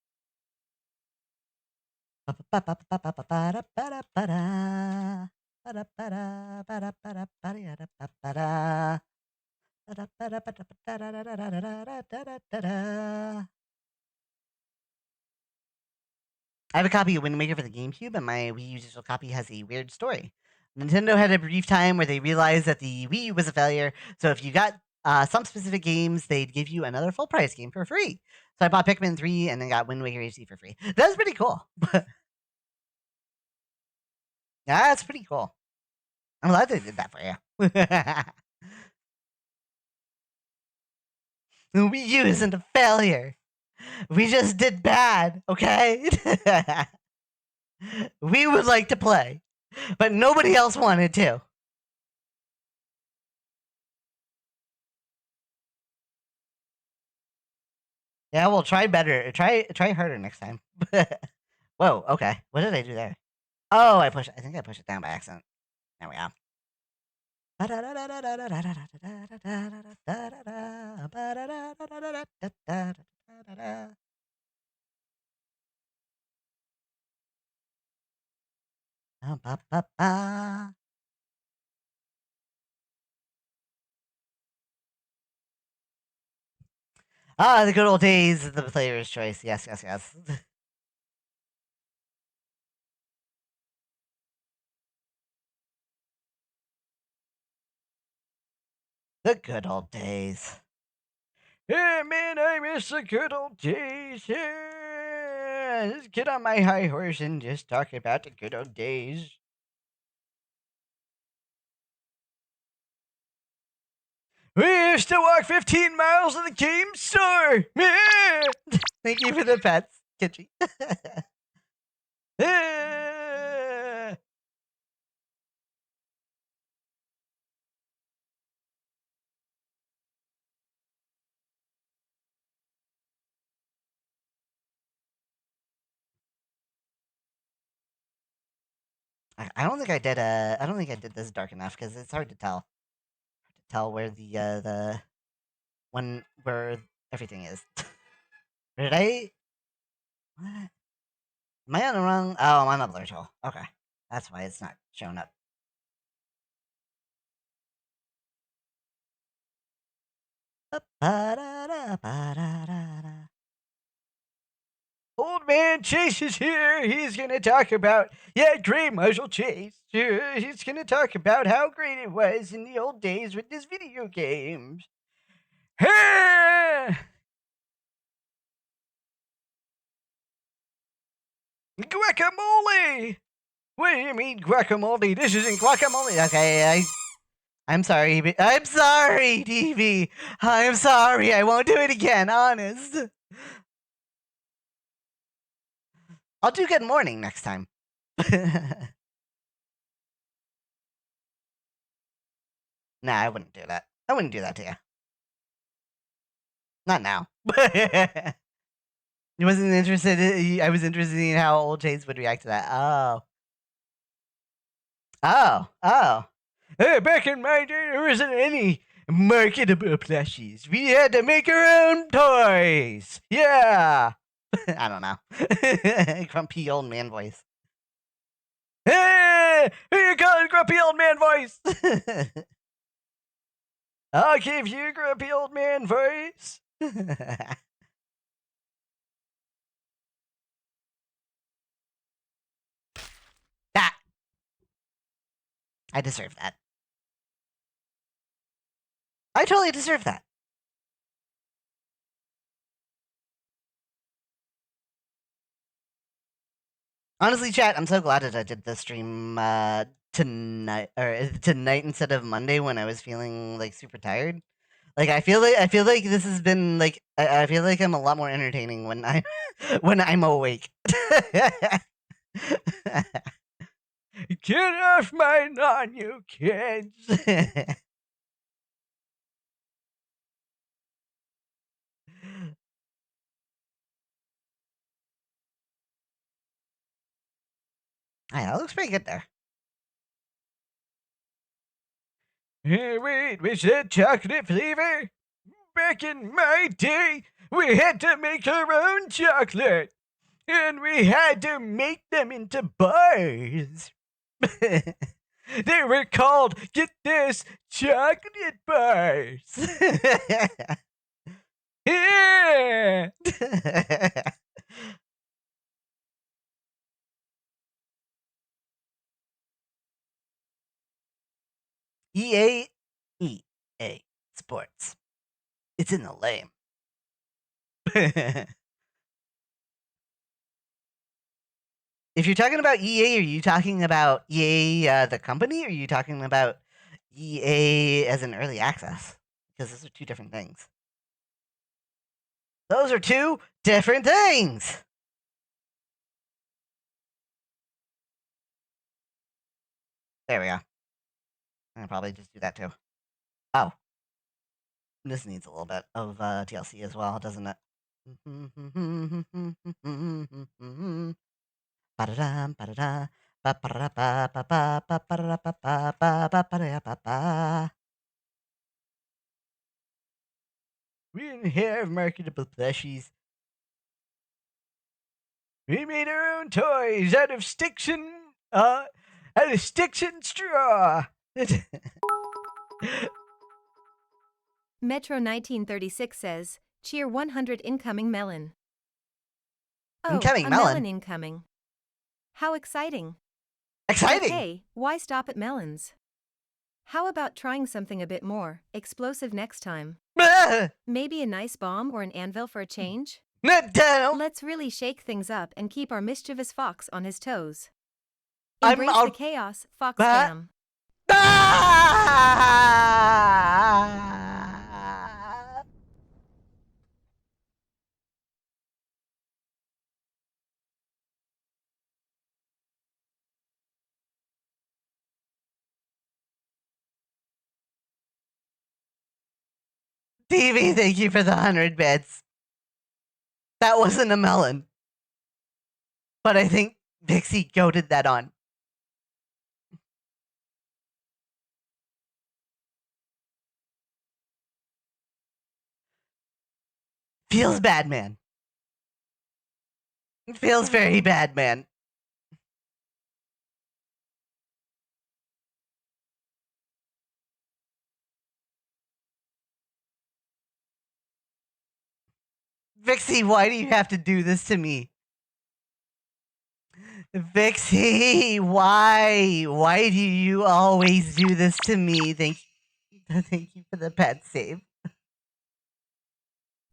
I have a copy of Wind Waker for the GameCube, and my Wii U digital copy has a weird story. Nintendo had a brief time where they realized that the Wii U was a failure, so if you got some specific games, they'd give you another full price game for free. So I bought Pikmin 3 and then got Wind Waker HD for free. That's pretty cool. That's pretty cool. I'm glad they did that for you. The Wii U isn't a failure. We just did bad, okay? We would like to play, but nobody else wanted to. Yeah, we'll try better. Try harder next time. Whoa, okay. What did I do there? Oh, I think I pushed it down by accident. There we go. Ah, the good old days of the player's choice. Yes, yes, yes. The good old days. Hey, man, I miss the good old days. Yeah. Let's get on my high horse and just talk about the good old days. We used to walk 15 miles to the game store. Thank you for the pets, Kitchy. I don't think I did. I don't think I did this dark enough because it's hard to tell. Hard to tell where the where everything is. Did I? What? Am I on the wrong? Oh, I'm on the blur tool. Okay, that's why it's not showing up. Old man Chase is here. He's gonna talk about great Marshall Chase. He's gonna talk about how great it was in the old days with his video games. Guacamole! What do you mean guacamole? This isn't guacamole. Okay, I'm sorry. I'm sorry, TV. I'm sorry. I won't do it again. Honest. I'll do good morning next time. Nah, I wouldn't do that. I wouldn't do that to you. Not now. You wasn't interested. I was interested in how old Chase would react to that. Oh. Oh. Oh. Hey, back in my day, there wasn't any marketable plushies. We had to make our own toys. Yeah. I don't know. Grumpy old man voice. Hey, who you calling grumpy old man voice? I'll give you grumpy old man voice. That. I deserve that. I totally deserve that. Honestly, chat, I'm so glad that I did the stream tonight instead of Monday when I was feeling like super tired. Like I feel like this has been like I feel like I'm a lot more entertaining when I when I'm awake. Get off my lawn, you kids. That looks pretty good there. Hey, wait, was that chocolate flavor? Back in my day, we had to make our own chocolate. And we had to make them into bars. They were called, get this, chocolate bars. Yeah. EA, EA Sports. It's in the name. If you're talking about EA, are you talking about EA the company, or are you talking about EA as an early access? Because those are two different things. Those are two different things. There we go. I'll probably just do that too. Oh, this needs a little bit of TLC as well, doesn't it? Ba-da-dum, ba-da-da, ba-ba-da-ba-ba-ba-ba-ba-ba-ba-ba-ba-ba-ba-ba. We didn't have marketable plushies. We made our own toys out of sticks and straw. Metro 1936 says, cheer 100 incoming melon. Oh, Incoming a melon. melon incoming. How exciting. Exciting. But hey, why stop at melons? How about trying something a bit more explosive next time? Maybe a nice bomb or an anvil for a change? Let's really shake things up and keep our mischievous fox on his toes. Embrace the chaos, Fox fam. TV, thank you for the 100 bits. That wasn't a melon. But I think Vixie goaded that on. Feels bad, man. It feels very bad, man. Vixie, why do you have to do this to me? Vixie, why? Why do you always do this to me? Thank you for the pet save.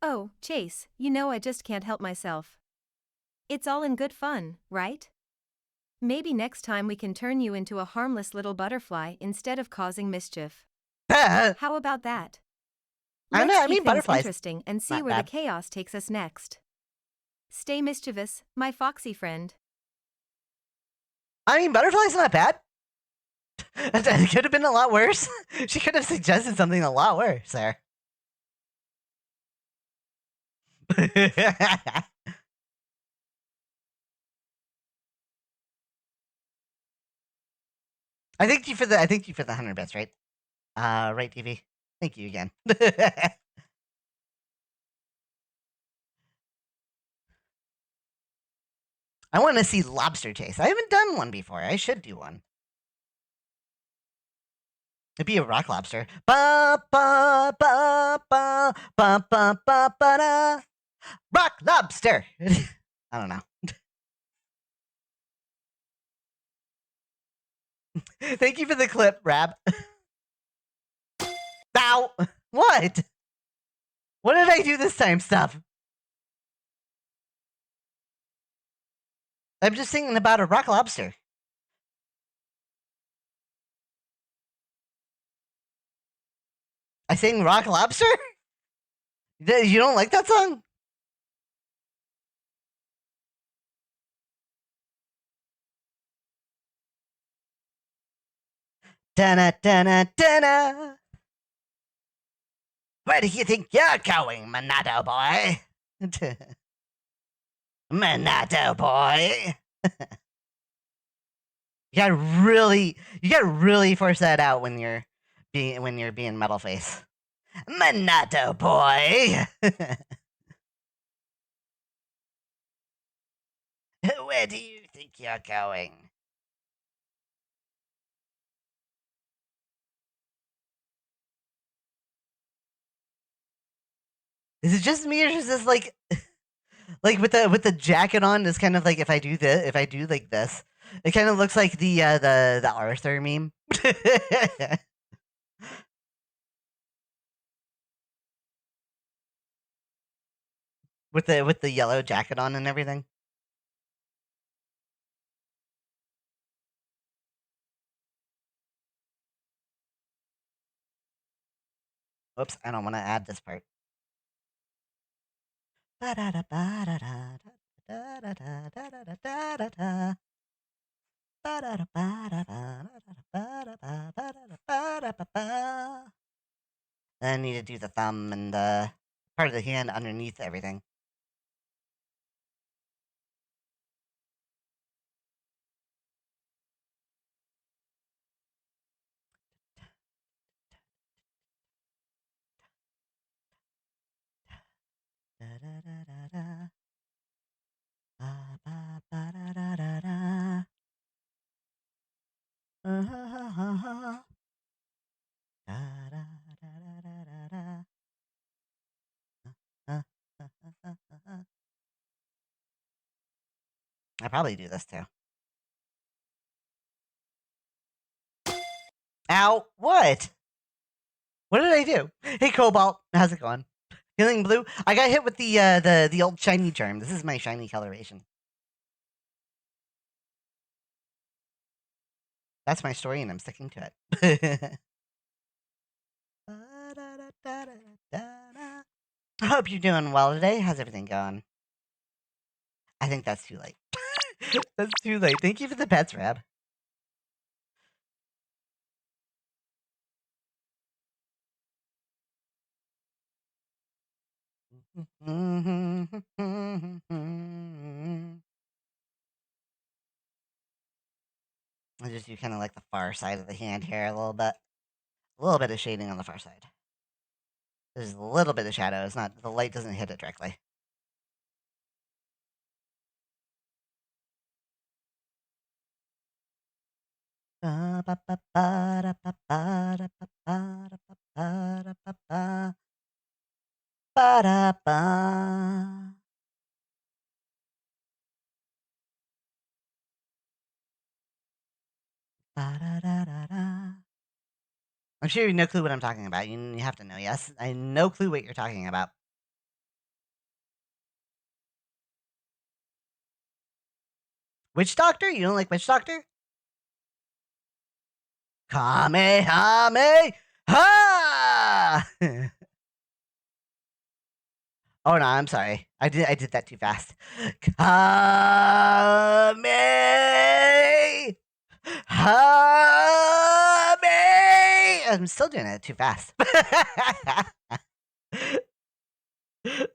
Oh, Chase, you know I just can't help myself. It's all in good fun, right? Maybe next time we can turn you into a harmless little butterfly instead of causing mischief. How about that? Let's keep things butterflies interesting and see where the chaos takes us next. Stay mischievous, my foxy friend. I mean, butterflies not bad. It could have been a lot worse. She could have suggested something a lot worse there. I thank you for the 100 bits, right? Right, TV. Thank you again. I want to see lobster chase. I haven't done one before. I should do one. It'd be a rock lobster. Ba ba ba ba ba ba ba ba da. Rock lobster. I don't know. Thank you for the clip, Rab. Ow! What? What did I do this time, stuff? I'm just thinking about a rock lobster. I sang rock lobster? You don't like that song? Dana dana dana. Where do you think you're going, Monado boy? Monado boy. You gotta really force that out when you're being metal face. Monado boy. Where do you think you're going? Is it just me, or is this like with the jacket on? It's kind of like if I do like this, it kind of looks like the Arthur meme with the yellow jacket on and everything. Whoops, I don't want to add this part. Then I need to do the thumb and the part of the hand underneath everything. I probably do this too. Ow! What? What did I do? Hey, Cobalt, how's it going? Feeling blue? I got hit with the old shiny charm. This is my shiny coloration. That's my story, and I'm sticking to it. I hope you're doing well today. How's everything going? I think that's too late. That's too late. Thank you for the pets, Rab. I just do kind of like the far side of the hand here a little bit. A little bit of shading on the far side. There's a little bit of shadow. It's not the light doesn't hit it directly. Ba ba ba ba da ba ba da ba ba da ba ba da ba ba. Ba da ba. Ba da da da da. I'm sure you have no clue what I'm talking about. You have to know. Yes, I have no clue what you're talking about. Witch Doctor? You don't like Witch Doctor? Kamehame ha! Oh no, I'm sorry. I did that too fast. Kame Hame! I'm still doing it too fast.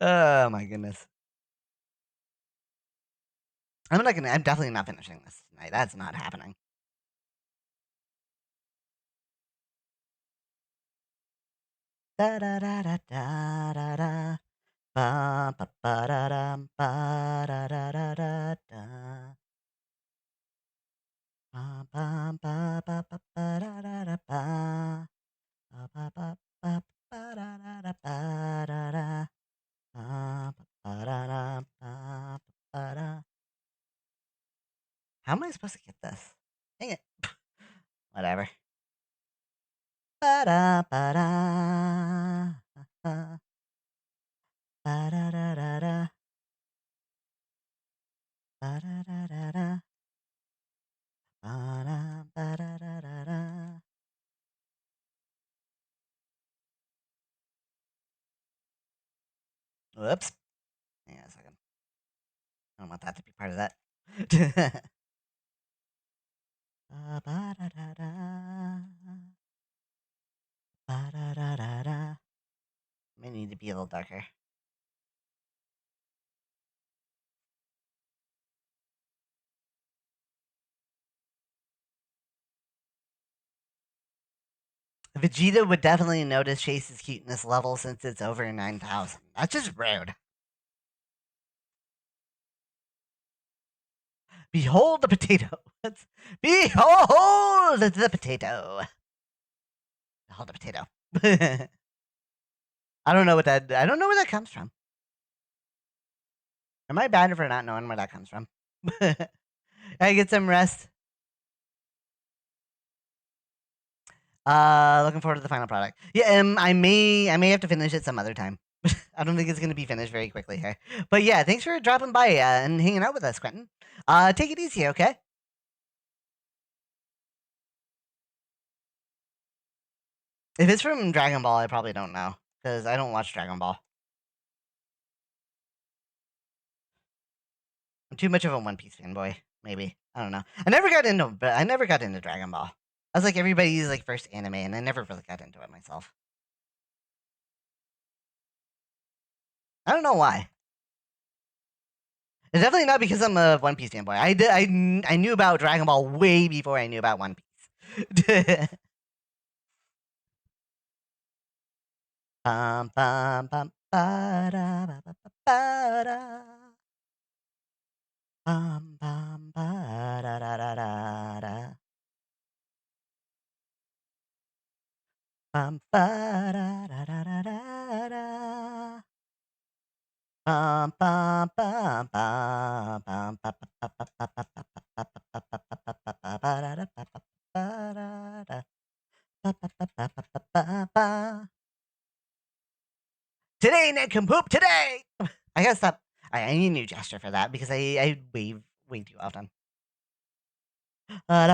Oh my goodness. I'm definitely not finishing this tonight. That's not happening. Da da da da da da da. Ba ba ba da dum ba da da da da da. Ba ba ba ba ba ba da da da ba. Ba ba ba ba ba da da da ba da da. Ba ba ba da da ba ba da. How am I supposed to get this? Dang it. Whatever. Ba da ba da. Ba da da da da. Ba da da da da. Ba da ba da da da da. Whoops. Hang on a second. I don't want that to be part of that. Ba ba da da da. Ba da da da da. May need to be a little darker. Vegeta would definitely notice Chase's cuteness level since it's over 9,000. That's just rude. Behold the potato. Behold the potato. Behold the potato. I don't know what that. I don't know where that comes from. Am I bad for not knowing where that comes from? I get some rest. Looking forward to the final product. Yeah, I may have to finish it some other time. I don't think it's gonna be finished very quickly here. But yeah, thanks for dropping by and hanging out with us, Quentin. Take it easy, okay? If it's from Dragon Ball, I probably don't know because I don't watch Dragon Ball. I'm too much of a One Piece fanboy. Maybe I don't know. I never got into Dragon Ball. I was like everybody's like first anime, and I never really got into it myself. I don't know why. It's definitely not because I'm a One Piece fanboy. I knew about Dragon Ball way before I knew about One Piece. Bum, bum, bum, ba-da, ba, ba, ba, ba-da. Bum, bum, ba-da-da-da-da-da. Bum, ba-da-da-da-da-da. Bum, bum, bum, bum, bum, ba, ba, ba, ba, ba, ba, ba, ba, ba, ba, ba, ba, ba, ba, ba-da-da, ba, ba, ba-da-da. Ba, ba, ba, ba, ba, ba, ba, ba. Today, Nick can poop today. I gotta stop. I need a new gesture for that because I wave way too often. All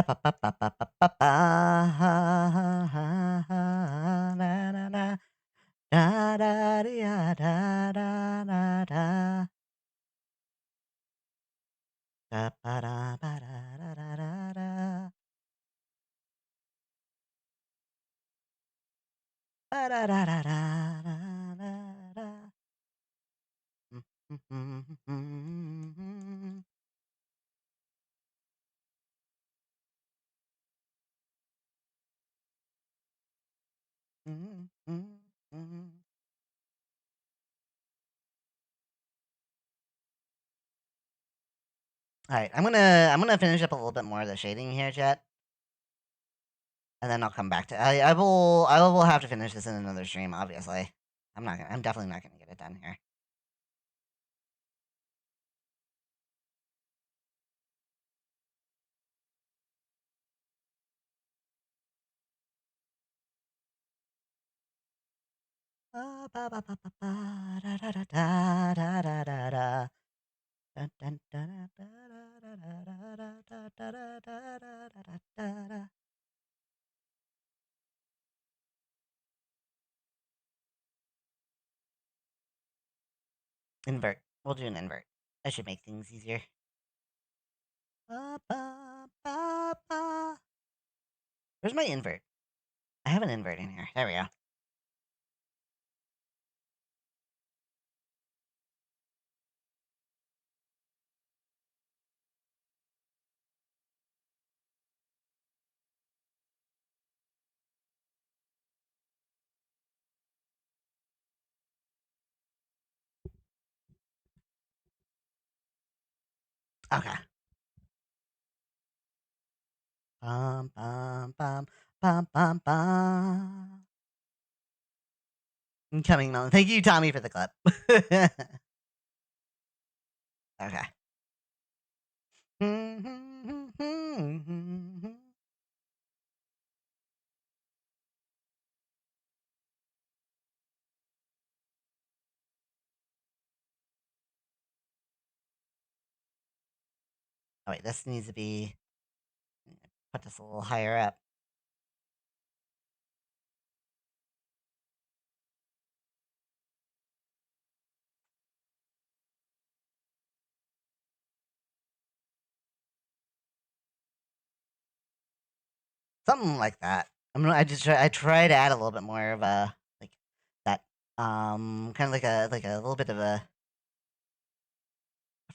right, I'm gonna finish up a little bit more of the shading here, chat, and then I'll come back to. I will have to finish this in another stream. Obviously, I'm definitely not gonna get it done here. Invert. We'll do an invert. That should make things easier. Where's my invert? I have an invert in here. There we go. Okay. Bum bum bum bum bum bum. Incoming Melon. Thank you, Tommy, for the clip. Okay. Oh wait, this needs to be put this a little higher up. Something like that. I try to add a little bit more of a like that kind of like a little bit of a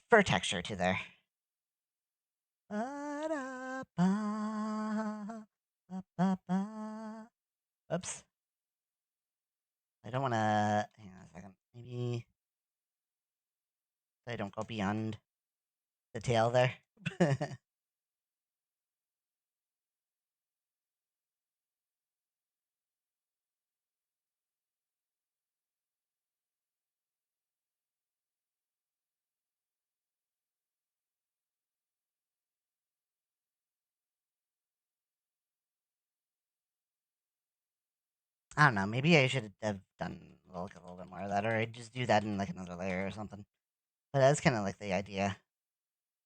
fur texture to there. Oops. I don't want to. Hang on a second. Maybe I don't go beyond the tail there. I don't know. Maybe I should have done a little bit more of that, or I just do that in like another layer or something. But that's kind of like the idea.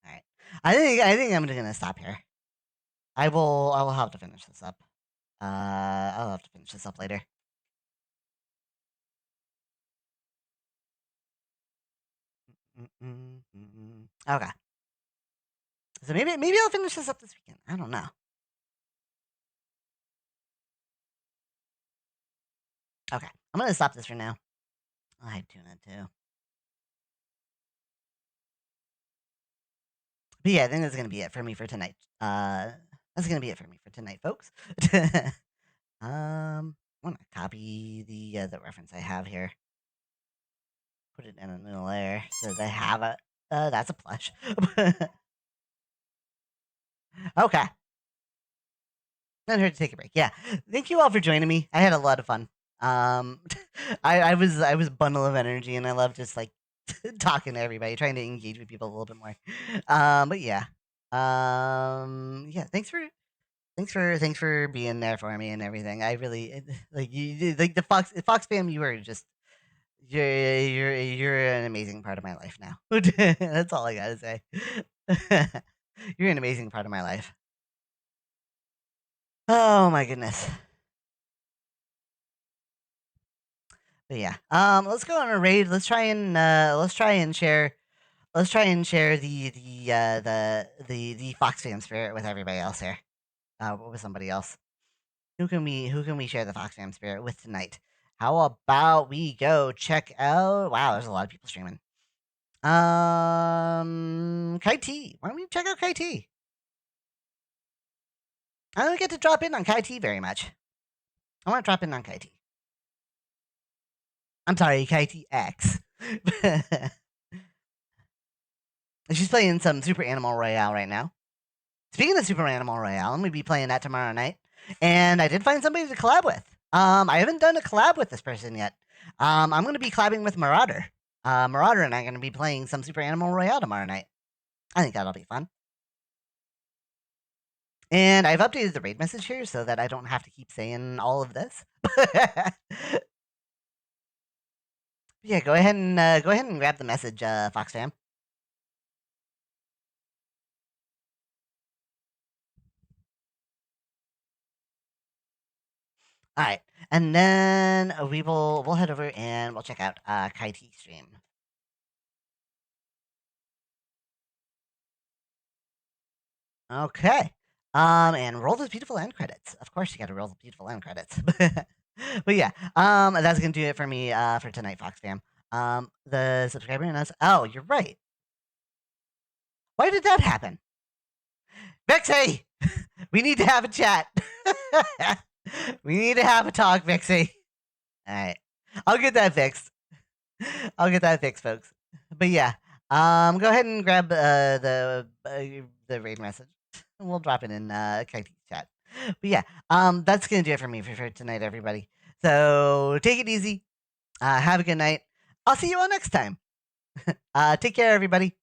All right. I think I'm gonna stop here. I will have to finish this up. I'll have to finish this up later. Okay. So maybe I'll finish this up this weekend. I don't know. Okay. I'm gonna stop this for now. I have tuna too. But yeah, I think that's gonna be it for me for tonight. That's gonna be it for me for tonight, folks. I'm gonna copy the reference I have here. Put it in a new layer so that I have it. That's a plush. Okay. Not here to take a break. Yeah. Thank you all for joining me. I had a lot of fun. Um, I was a bundle of energy, and I love just like talking to everybody, trying to engage with people a little bit more. But yeah. Yeah. Thanks for being there for me and everything. I really like you like the Fox fam. You are just you're an amazing part of my life now. That's all I gotta say. You're an amazing part of my life. Oh my goodness. But yeah. Let's go on a raid. Let's try and share the Fox fam spirit with everybody else here. With somebody else. Who can we share the Fox fam spirit with tonight? How about we go check out wow, there's a lot of people streaming. Kai T. Why don't we check out Kai T? I don't get to drop in on Kai T very much. I want to drop in on Kai T. I'm sorry, Kai T X. She's playing some Super Animal Royale right now. Speaking of Super Animal Royale, I'm gonna be playing that tomorrow night, and I did find somebody to collab with. I haven't done a collab with this person yet. I'm gonna be collabing with Marauder. Marauder and I are gonna be playing some Super Animal Royale tomorrow night. I think that'll be fun. And I've updated the raid message here so that I don't have to keep saying all of this. Yeah, go ahead and grab the message, Fox fam. All right, and then we'll head over and we'll check out Kai T stream. Okay. And roll those beautiful end credits. Of course, you got to roll the beautiful end credits. But yeah, that's gonna do it for me for tonight, Fox fam. The subscriber and us. Oh, you're right. Why did that happen? Vexy, we need to have a chat. We need to have a talk, Vexy. All right, I'll get that fixed. I'll get that fixed, folks. But yeah, go ahead and grab the raid message. We'll drop it in Kaiti's chat. But yeah, that's gonna do it for me for tonight, everybody. So take it easy. Have a good night. I'll see you all next time. Take care, everybody.